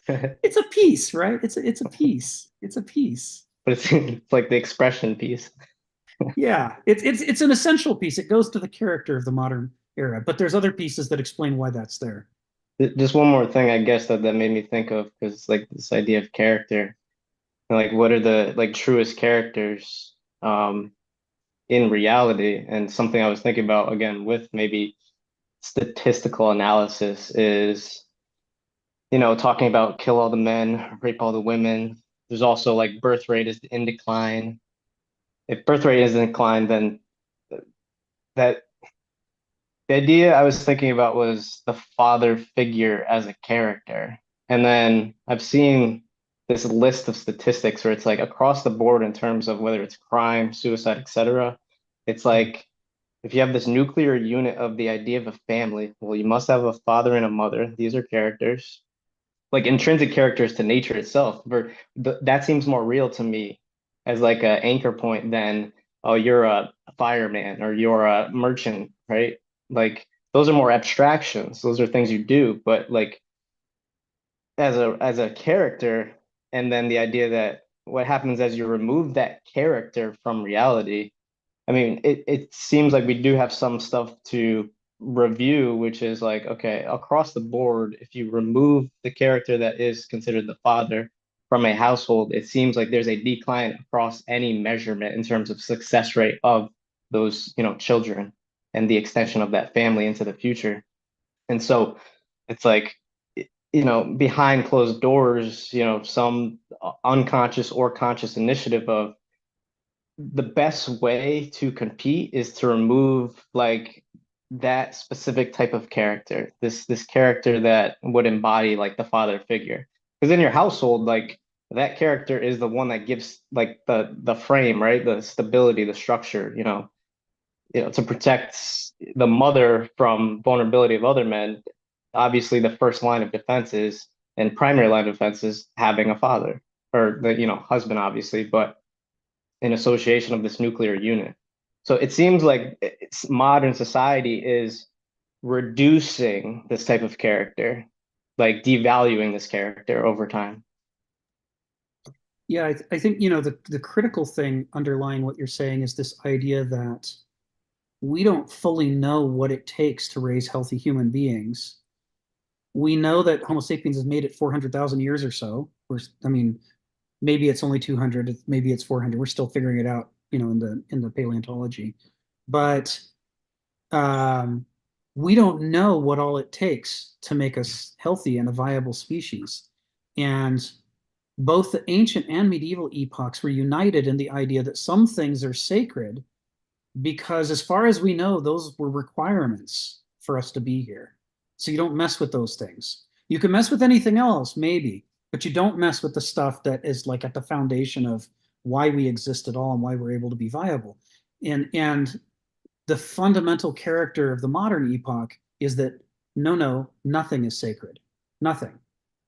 [SPEAKER 2] It's a piece, right? It's a piece. It's a piece.
[SPEAKER 11] But it's like the expression piece.
[SPEAKER 2] Yeah, it's an essential piece. It goes to the character of the modern era, but there's other pieces that explain why that's there.
[SPEAKER 11] Just one more thing, I guess, that made me think of, because like this idea of character, like what are the like truest characters in reality? And something I was thinking about again with maybe statistical analysis is, talking about kill all the men, rape all the women. There's also like birth rate is in decline. If birth rate is in decline, then the idea I was thinking about was the father figure as a character. And then I've seen this list of statistics where it's like across the board in terms of whether it's crime, suicide, etc. It's like if you have this nuclear unit of the idea of a family, well, you must have a father and a mother. These are characters, like intrinsic characters to nature itself. That seems more real to me as like an anchor point than, oh, you're a fireman or you're a merchant, right? Like those are more abstractions. Those are things you do, but like as a character, and then the idea that what happens as you remove that character from reality, I mean, it seems like we do have some stuff to review, which is like, okay, across the board, if you remove the character that is considered the father from a household, it seems like there's a decline across any measurement in terms of success rate of those, children and the extension of that family into the future. And so it's like, behind closed doors, some unconscious or conscious initiative of the best way to compete is to remove like that specific type of character, this character that would embody like the father figure. Because in your household, like that character is the one that gives like the frame, right? The stability, the structure, to protect the mother from vulnerability of other men. Obviously, the first line of defense is, and primary line of defense is having a father or the husband, obviously, but in association of this nuclear unit. So it seems like modern society is reducing this type of character, like devaluing this character over time.
[SPEAKER 2] Yeah, I think, the critical thing underlying what you're saying is this idea that we don't fully know what it takes to raise healthy human beings. We know that Homo sapiens has made it 400,000 years or so. Maybe it's only 200, maybe it's 400. We're still figuring it out, in the paleontology. But we don't know what all it takes to make us healthy and a viable species. And both the ancient and medieval epochs were united in the idea that some things are sacred because, as far as we know, those were requirements for us to be here. So you don't mess with those things. You can mess with anything else, maybe, but you don't mess with the stuff that is like at the foundation of why we exist at all and why we're able to be viable. And the fundamental character of the modern epoch is that no, nothing is sacred. Nothing.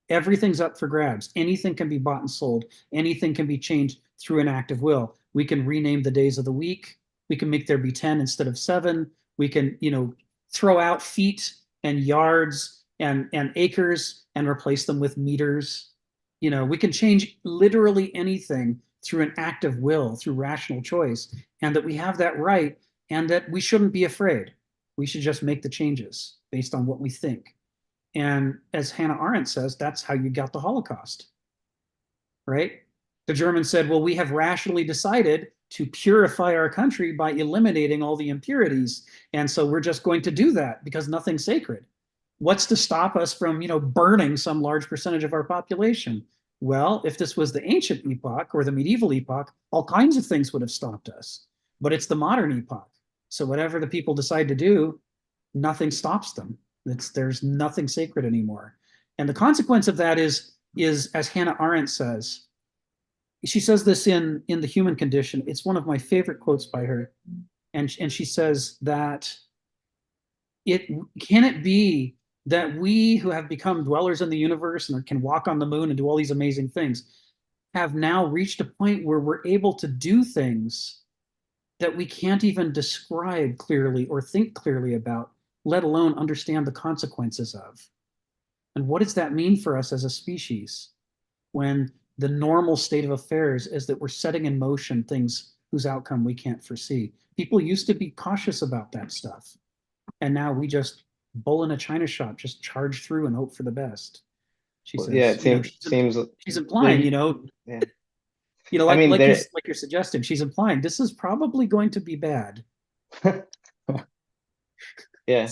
[SPEAKER 2] Everything's up for grabs. Anything can be bought and sold. Anything can be changed through an act of will. We can rename the days of the week. We can make there be 10 instead of 7. We can, throw out feet and yards and acres and replace them with meters. We can change literally anything through an act of will, through rational choice, and that we have that right, and that we shouldn't be afraid. We should just make the changes based on what we think. And as Hannah Arendt says, that's how you got the Holocaust, right? The Germans said, well, we have rationally decided to purify our country by eliminating all the impurities. And so we're just going to do that because nothing's sacred. What's to stop us from, burning some large percentage of our population? Well, if this was the ancient epoch or the medieval epoch, all kinds of things would have stopped us. But it's the modern epoch. So whatever the people decide to do, nothing stops them. There's nothing sacred anymore. And the consequence of that is as Hannah Arendt says, she says this in The Human Condition. It's one of my favorite quotes by her. And she says that can it be that we who have become dwellers in the universe and can walk on the moon and do all these amazing things have now reached a point where we're able to do things that we can't even describe clearly or think clearly about, let alone understand the consequences of. And what does that mean for us as a species when the normal state of affairs is that we're setting in motion things whose outcome we can't foresee? People used to be cautious about that stuff. And now we just bull in a china shop, just charge through and hope for the best. She says,
[SPEAKER 11] yeah, it seems
[SPEAKER 2] she's implying,
[SPEAKER 11] yeah.
[SPEAKER 2] Like you're suggesting, she's implying this is probably going to be bad.
[SPEAKER 11] Yeah.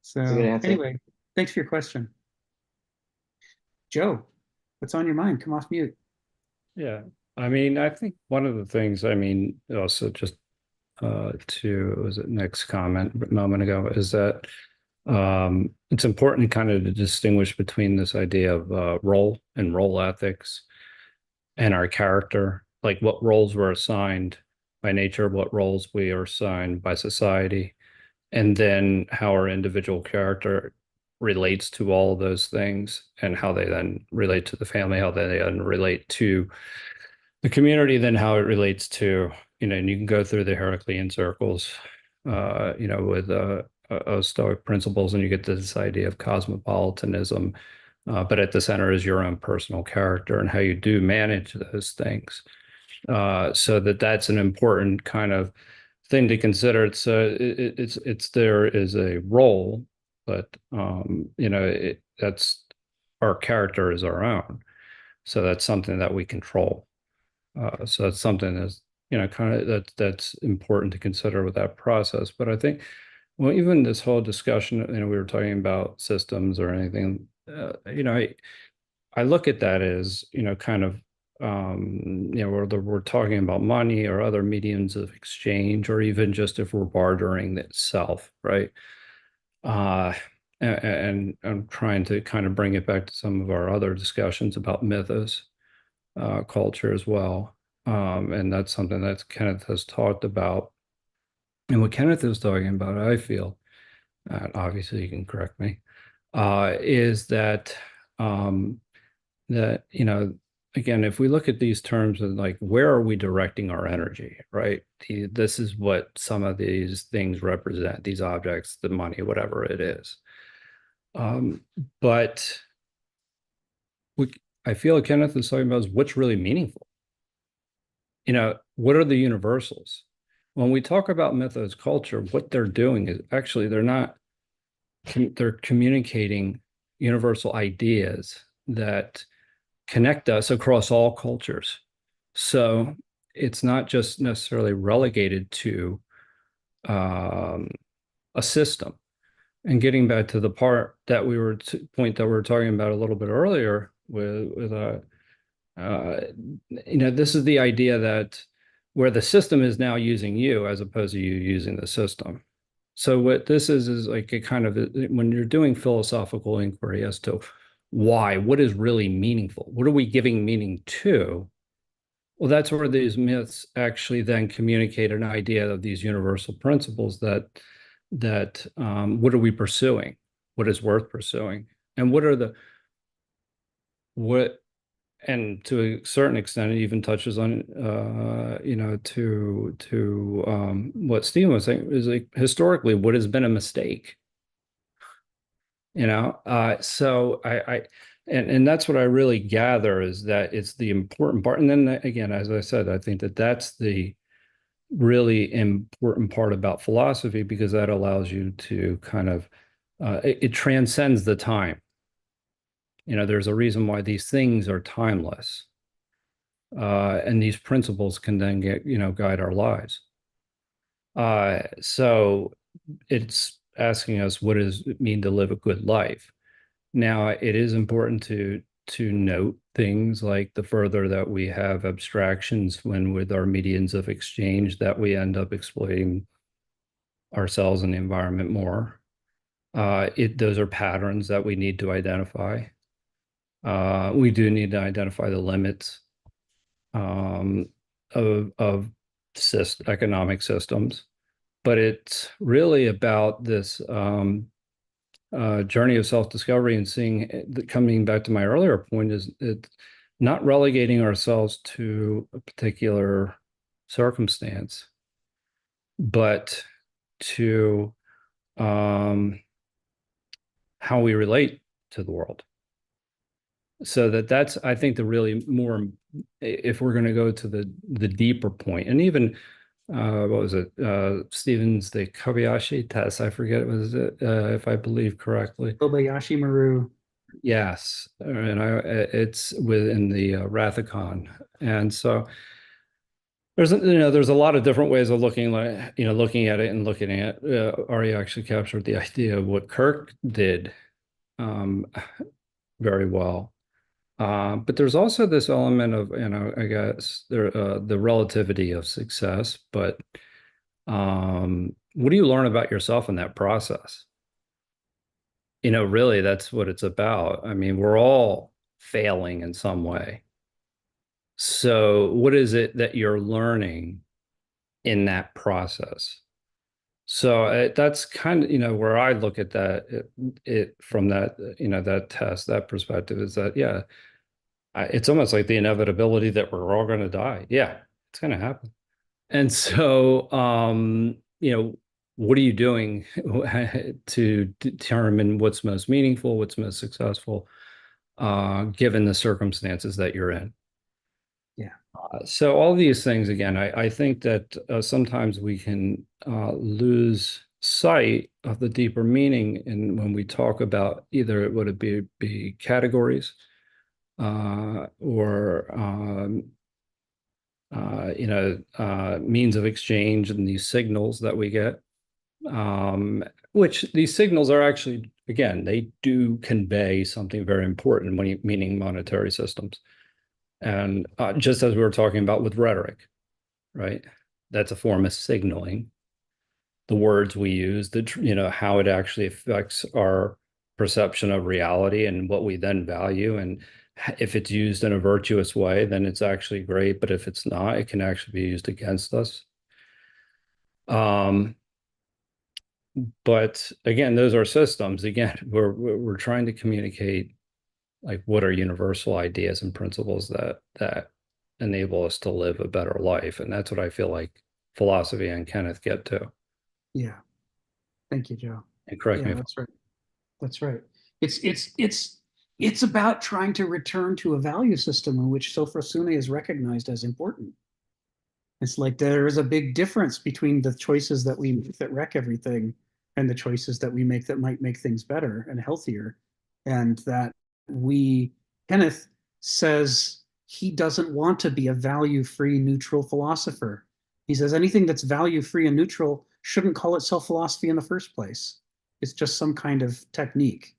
[SPEAKER 2] So anyway, thanks for your question. Joe, what's on your mind? Come off mute.
[SPEAKER 5] Yeah. I think one of the things, also just was it Nick's comment a moment ago, is that it's important kind of to distinguish between this idea of role and role ethics and our character, like what roles we're assigned by nature, what roles we are assigned by society, and then how our individual character relates to all of those things and how they then relate to the family, how they then relate to the community, then how it relates to, and you can go through the Heraclean circles, with Stoic principles, and you get this idea of cosmopolitanism, But at the center is your own personal character and how you do manage those things. So that's an important kind of thing to consider. It's there is a role, but that's our character is our own. So that's something that we control. So it's something that's kind of that's important to consider with that process. But I think, well, even this whole discussion, we were talking about systems or anything. I look at that as kind of whether we're talking about money or other mediums of exchange, or even just if we're bartering itself, right? And I'm trying to kind of bring it back to some of our other discussions about mythos culture as well. And that's something that Kenneth has talked about. And what Kenneth is talking about, I feel, obviously you can correct me, is that again, if we look at these terms of like, where are we directing our energy, right? This is what some of these things represent, these objects, the money, whatever it is. But I feel like Kenneth is talking about is what's really meaningful. What are the universals? When we talk about mythos culture, what they're doing is actually they're communicating universal ideas that connect us across all cultures. So it's not just necessarily relegated to a system. And getting back to the point that we were talking about a little bit earlier with this is the idea that where the system is now using you as opposed to you using the system. So what this is like a kind of, when you're doing philosophical inquiry as to why, what is really meaningful? What are we giving meaning to? Well, that's where these myths actually then communicate an idea of these universal principles that what are we pursuing? What is worth pursuing? And and to a certain extent, it even touches on, what Stephen was saying, is like historically, what has been a mistake? So and that's what I really gather, is that it's the important part. And then again, as I said, I think that's the really important part about philosophy, because that allows you to kind of, it transcends the time. There's a reason why these things are timeless. And these principles can then guide our lives. So it's asking us, what does it mean to live a good life? Now, it is important to note things like the further that we have abstractions with our mediums of exchange, that we end up exploiting ourselves and the environment more. Those are patterns that we need to identify. We do need to identify the limits of economic systems, but it's really about this journey of self-discovery and seeing, coming back to my earlier point, is it's not relegating ourselves to a particular circumstance, but to how we relate to the world. So that's, I think, the really more, if we're going to go to the deeper point, and even what was it? Stevens, the Kobayashi test. I forget, was it, if I believe correctly.
[SPEAKER 2] Kobayashi Maru.
[SPEAKER 5] Yes, and it's within the Rathicon, and so there's a lot of different ways of looking at it and looking at. Ari actually captured the idea of what Kirk did very well. But there's also this element of, I guess, the relativity of success. But what do you learn about yourself in that process? Really, that's what it's about. I mean, we're all failing in some way. So what is it that you're learning in that process? So that's kind of, where I look at that, it from that, that test, that perspective, is that, yeah, it's almost like the inevitability that we're all going to die. Yeah, it's going to happen. And so, what are you doing to determine what's most meaningful, what's most successful? given the circumstances that you're in.
[SPEAKER 2] Yeah.
[SPEAKER 5] So all these things, again, I think that sometimes we can lose sight of the deeper meaning in when we talk about either would it be categories or means of exchange and these signals that we get, which these signals are actually, again, they do convey something very important when meaning monetary systems. And just as we were talking about with rhetoric, right? That's a form of signaling. The words we use, how it actually affects our perception of reality and what we then value. And if it's used in a virtuous way, then it's actually great. But if it's not, it can actually be used against us. But again, those are systems. Again, we're trying to communicate like what are universal ideas and principles that enable us to live a better life. And that's what I feel like philosophy and Kenneth get to.
[SPEAKER 2] Yeah. Thank you, Joe.
[SPEAKER 5] And correct me if
[SPEAKER 2] that's right. That's right. It's about trying to return to a value system in which Sofrosune is recognized as important. It's like there is a big difference between the choices that we make that wreck everything and the choices that we make that might make things better and healthier. And that Kenneth says he doesn't want to be a value-free, neutral philosopher. He says anything that's value-free and neutral shouldn't call itself philosophy in the first place. It's just some kind of technique.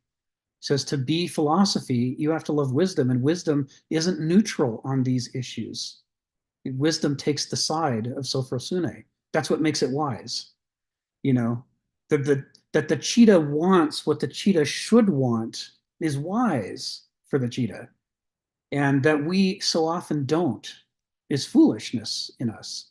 [SPEAKER 2] He says to be philosophy, you have to love wisdom, and wisdom isn't neutral on these issues. Wisdom takes the side of Sofrosune. That's what makes it wise. That the cheetah wants what the cheetah should want is wise for the cheetah. And that we so often don't is foolishness in us.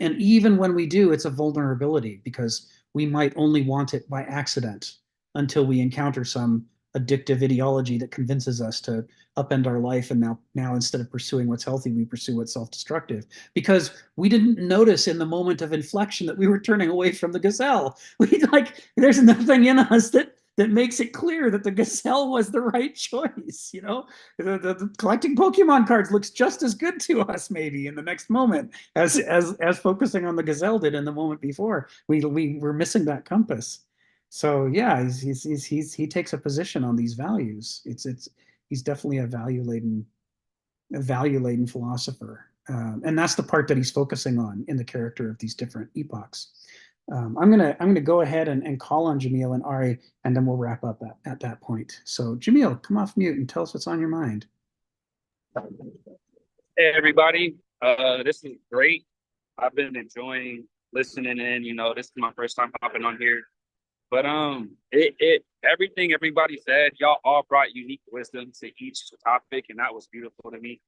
[SPEAKER 2] And even when we do, it's a vulnerability because we might only want it by accident until we encounter some addictive ideology that convinces us to upend our life. And now instead of pursuing what's healthy, we pursue what's self-destructive because we didn't notice in the moment of inflection that we were turning away from the gazelle. There's nothing in us that makes it clear that the gazelle was the right choice. The collecting Pokemon cards looks just as good to us maybe in the next moment as focusing on the gazelle did in the moment before. We were missing that compass. So yeah, he takes a position on these values. He's definitely a value laden philosopher, and that's the part that he's focusing on in the character of these different epochs. I'm gonna go ahead and call on Jamil and Ari, and then we'll wrap up at that point. So Jamil, come off mute and tell us what's on your mind.
[SPEAKER 12] Hey everybody, this is great. I've been enjoying listening in. This is my first time hopping on here. But everything everybody said, y'all all brought unique wisdom to each topic, and that was beautiful to me.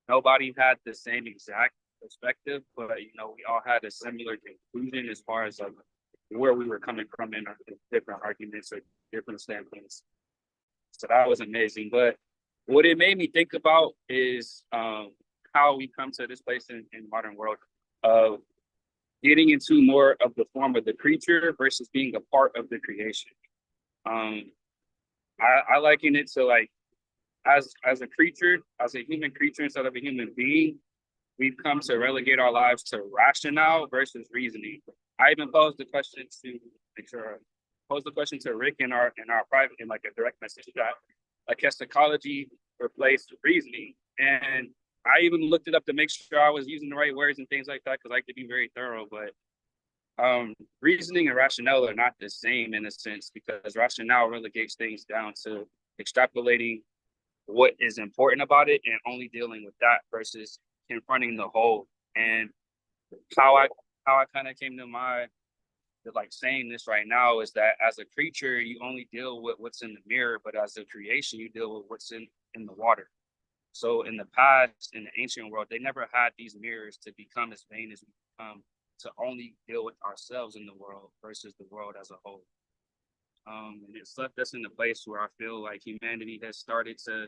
[SPEAKER 12] Nobody had the same exact perspective, but we all had a similar conclusion as far as where we were coming from in our different arguments or different standpoints. So that was amazing. But what it made me think about is how we come to this place in modern world of getting into more of the form of the creature versus being a part of the creation. I liken it to as a creature, as a human creature instead of a human being, we've come to relegate our lives to rationale versus reasoning. I even posed the question to Rick in our private, in a direct message that can psychology replace reasoning? And I even looked it up to make sure I was using the right words and things like that, because I like to be very thorough. But reasoning and rationale are not the same in a sense, because rationale relegates things down to extrapolating what is important about it and only dealing with that versus confronting the whole. And how I kind of came to saying this right now is that as a creature, you only deal with what's in the mirror, but as a creation, you deal with what's in the water. So in the past, in the ancient world, they never had these mirrors to become as vain as we become, to only deal with ourselves in the world versus the world as a whole. And it's left us in a place where I feel like humanity has started to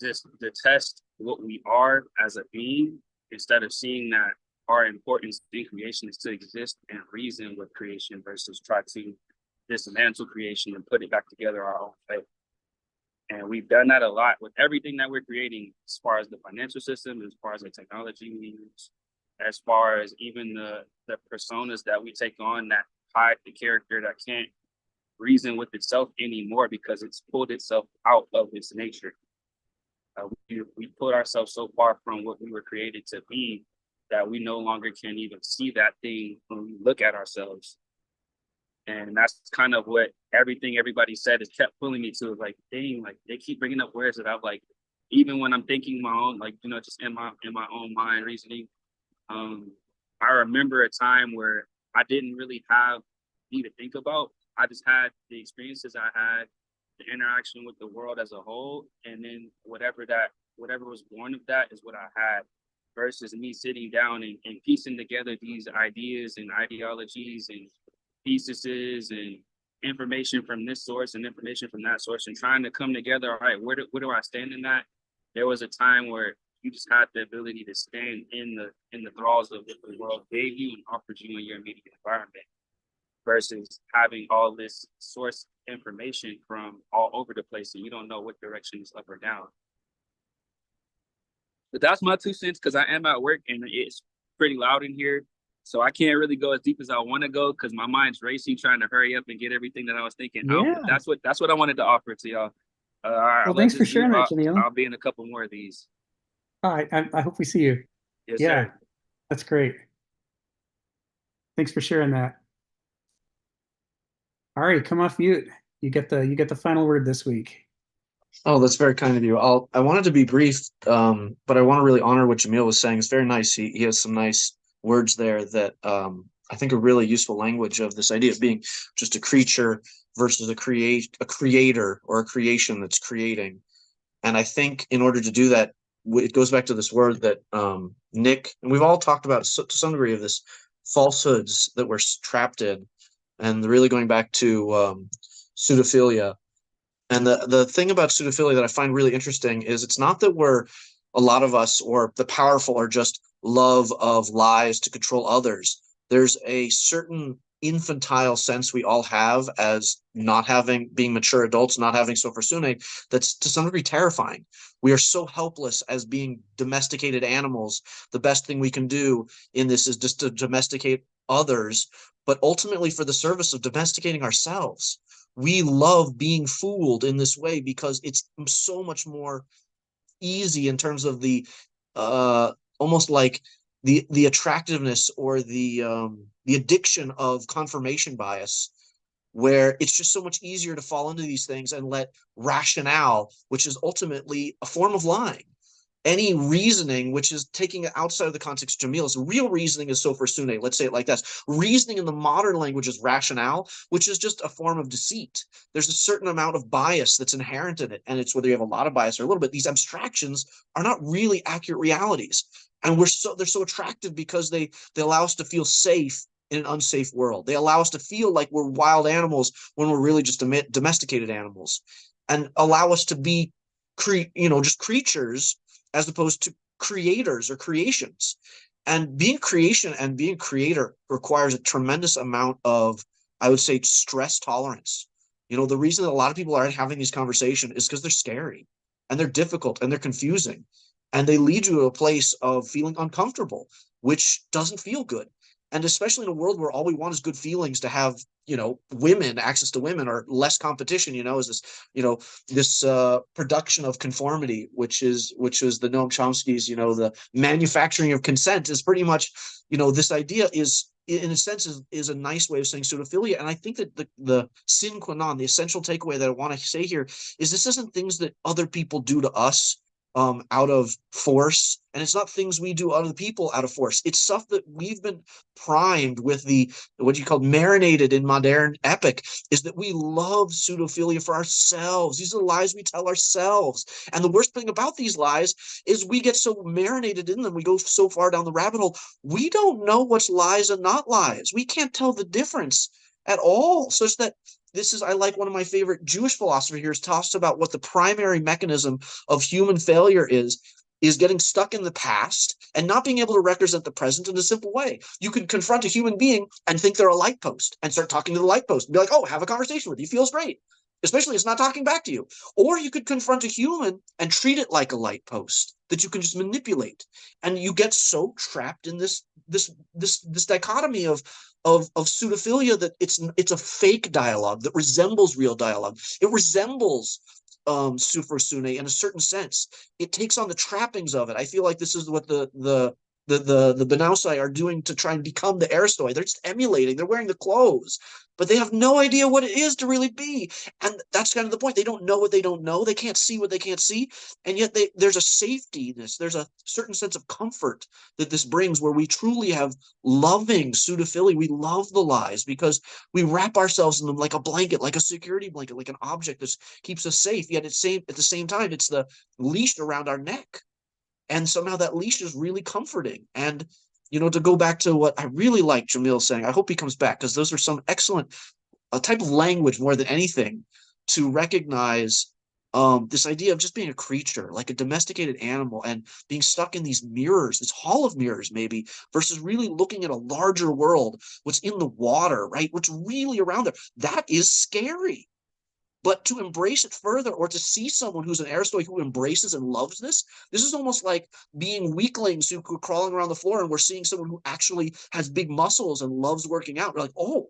[SPEAKER 12] just detest what we are as a being, instead of seeing that our importance in creation is to exist and reason with creation versus try to dismantle creation and put it back together our own way. And we've done that a lot with everything that we're creating, as far as the financial system, as far as the technology we use, as far as even the personas that we take on that hide the character that can't reason with itself anymore because it's pulled itself out of its nature. We put ourselves so far from what we were created to be that we no longer can even see that thing when we look at ourselves. And that's kind of what everything everybody said has kept pulling me to. Like, dang, like they keep bringing up words that I've like, even when I'm thinking my own, like, you know, just in my own mind reasoning. I remember a time where I didn't really have me to think about. I just had the experiences I had, the interaction with the world as a whole, and then whatever was born of that is what I had, versus me sitting down and piecing together these ideas and ideologies and theses and information from this source and information from that source and trying to come together. All right, where do I stand in that? There was a time where you just had the ability to stand in the thralls of what the world gave you and offered you in your immediate environment, versus having all this source information from all over the place and you don't know what direction is up or down. But that's my 2 cents, because I am at work and it's pretty loud in here. So I can't really go as deep as I want to go because my mind's racing, trying to hurry up and get everything that I was thinking out.
[SPEAKER 2] Yeah.
[SPEAKER 12] But that's what I wanted to offer to y'all. All right,
[SPEAKER 2] Well, thanks for sharing that, Jamil.
[SPEAKER 12] I'll be in a couple more of these.
[SPEAKER 2] All right, I hope we see you.
[SPEAKER 12] Yes,
[SPEAKER 2] Yeah,
[SPEAKER 12] sir.
[SPEAKER 2] that's great. Thanks for sharing that. All right, come off mute. You get the final word this week.
[SPEAKER 10] Oh, that's very kind of you. I wanted to be brief, but I want to really honor what Jamil was saying. It's very nice. He has some nice words there that I think are really useful language of this idea of being just a creature versus a creator or a creation that's creating. And I think in order to do that, it goes back to this word that Nick, and we've all talked about to some degree of this falsehoods that we're trapped in, and really going back to pseudophilia. And the thing about pseudophilia that I find really interesting is it's not that a lot of us or the powerful are just love of lies to control others. There's a certain infantile sense we all have as being mature adults, not having sophrosyne, that's to some degree terrifying. We are so helpless as being domesticated animals. The best thing we can do in this is just to domesticate others, but ultimately for the service of domesticating ourselves. We love being fooled in this way because it's so much more easy in terms of the almost like the attractiveness or the addiction of confirmation bias, where it's just so much easier to fall into these things and let rationale, which is ultimately a form of lying, any reasoning, which is taking it outside of the context of Jamil's, real reasoning is sophrosyne. Let's say it like this. Reasoning in the modern language is rationale, which is just a form of deceit. There's a certain amount of bias that's inherent in it, and it's whether you have a lot of bias or a little bit. These abstractions are not really accurate realities, and they're so attractive because they allow us to feel safe in an unsafe world. They allow us to feel like we're wild animals when we're really just domesticated animals, and allow us to be just creatures as opposed to creators or creations. And being creation and being creator requires a tremendous amount of, I would say, stress tolerance. The reason that a lot of people aren't having these conversations is because they're scary and they're difficult and they're confusing, and they lead you to a place of feeling uncomfortable, which doesn't feel good. And especially in a world where all we want is good feelings, to have, access to women or less competition, is this production of conformity, which is the Noam Chomsky's, the manufacturing of consent is pretty much, this idea is, in a sense, is a nice way of saying pseudophilia. And I think that the sine qua non, the essential takeaway that I want to say here is this isn't things that other people do to us out of force, and it's not things we do out of the people out of force. It's stuff that we've been primed with, what you call marinated in modern epoch, is that we love pseudophilia for ourselves. These are the lies we tell ourselves, and the worst thing about these lies is we get so marinated in them, we go so far down the rabbit hole, we don't know what's lies and not lies. We can't tell the difference at all, such that I like one of my favorite Jewish philosophers here talks about what the primary mechanism of human failure is getting stuck in the past and not being able to represent the present in a simple way. You could confront a human being and think they're a light post and start talking to the light post and be like, oh, have a conversation with you. Feels great. especially it's not talking back to you. Or you could confront a human and treat it like a light post that you can just manipulate, and you get so trapped in this dichotomy of pseudophilia that it's a fake dialogue that resembles real dialogue. It resembles Sufra in a certain sense. It takes on the trappings of it. I feel like this is what the Banausai are doing to try and become the Aristoi. They're just emulating. They're wearing the clothes, but they have no idea what it is to really be. And that's kind of the point. They don't know what they don't know. They can't see what they can't see. And yet there's a safety, there's a certain sense of comfort that this brings, where we truly have loving pseudophilia. We love the lies because we wrap ourselves in them like a blanket, like a security blanket, like an object that keeps us safe. Yet at the same time, it's the leash around our neck. And somehow that leash is really comforting. And, to go back to what I really like Jamil saying, I hope he comes back, because those are some excellent type of language more than anything to recognize this idea of just being a creature, like a domesticated animal, and being stuck in these mirrors, this hall of mirrors maybe, versus really looking at a larger world, what's in the water, right? What's really around there. That is scary. But to embrace it further, or to see someone who's an Aristoi who embraces and loves this is almost like being weaklings who are crawling around the floor, and we're seeing someone who actually has big muscles and loves working out. We're like, oh,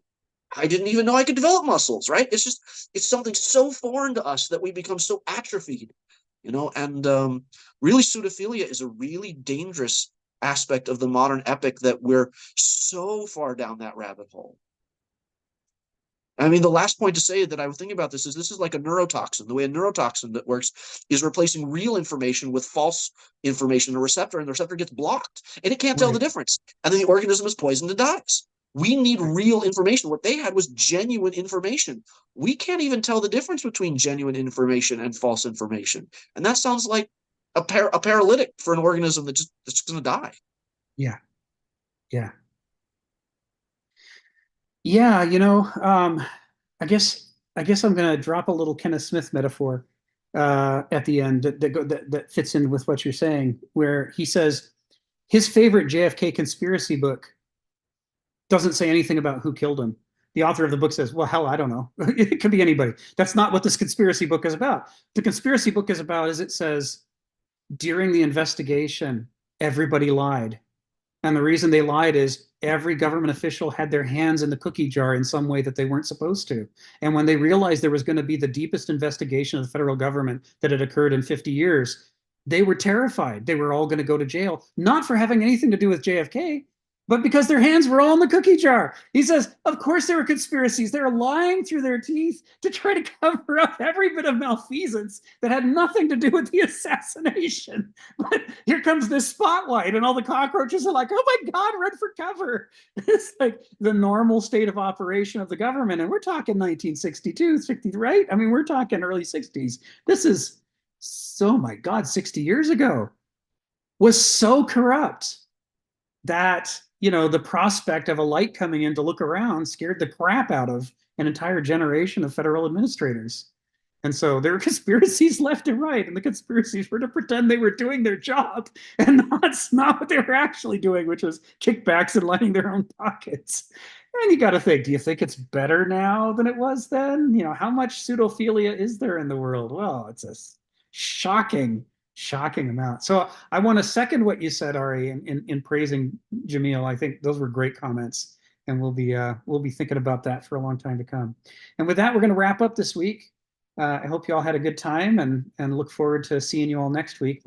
[SPEAKER 10] I didn't even know I could develop muscles, right? It's something so foreign to us that we become so atrophied, and really pseudophilia is a really dangerous aspect of the modern epoch, that we're so far down that rabbit hole. I mean, the last point to say that I was thinking about this is like a neurotoxin. The way a neurotoxin that works is replacing real information with false information in a receptor, and the receptor gets blocked, and it can't tell the difference. And then the organism is poisoned and dies. We need real information. What they had was genuine information. We can't even tell the difference between genuine information and false information. And that sounds like a paralytic for an organism that's going to die.
[SPEAKER 2] Yeah. Yeah. Yeah, I guess I'm going to drop a little Kenneth Smith metaphor at the end that fits in with what you're saying, where he says his favorite JFK conspiracy book doesn't say anything about who killed him. The author of the book says, well, hell, I don't know. It could be anybody. That's not what this conspiracy book is about. The conspiracy book is about, as it says, during the investigation, everybody lied. And the reason they lied is every government official had their hands in the cookie jar in some way that they weren't supposed to. And when they realized there was going to be the deepest investigation of the federal government that had occurred in 50 years, they were terrified. They were all going to go to jail, not for having anything to do with JFK, but because their hands were all in the cookie jar. He says, of course there were conspiracies. They were lying through their teeth to try to cover up every bit of malfeasance that had nothing to do with the assassination. But here comes this spotlight, and all the cockroaches are like, oh my God, run for cover. It's like the normal state of operation of the government. And we're talking 1962, 60, right? I mean, we're talking early 60s. This is, oh my God, 60 years ago, was so corrupt that the prospect of a light coming in to look around scared the crap out of an entire generation of federal administrators. And so there were conspiracies left and right, and the conspiracies were to pretend they were doing their job, and that's not what they were actually doing, which was kickbacks and lining their own pockets. And you got to think, do you think it's better now than it was then? How much pseudophilia is there in the world? Well, it's a shocking amount. So I want to second what you said, Ari, in praising Jamil. I think those were great comments, and we'll be thinking about that for a long time to come. And with that, we're going to wrap up this week. I hope you all had a good time, and look forward to seeing you all next week.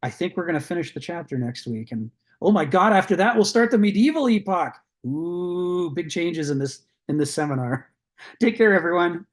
[SPEAKER 2] I think we're going to finish the chapter next week, and oh my God, after that we'll start the medieval epoch. Ooh, big changes in this seminar. Take care, everyone.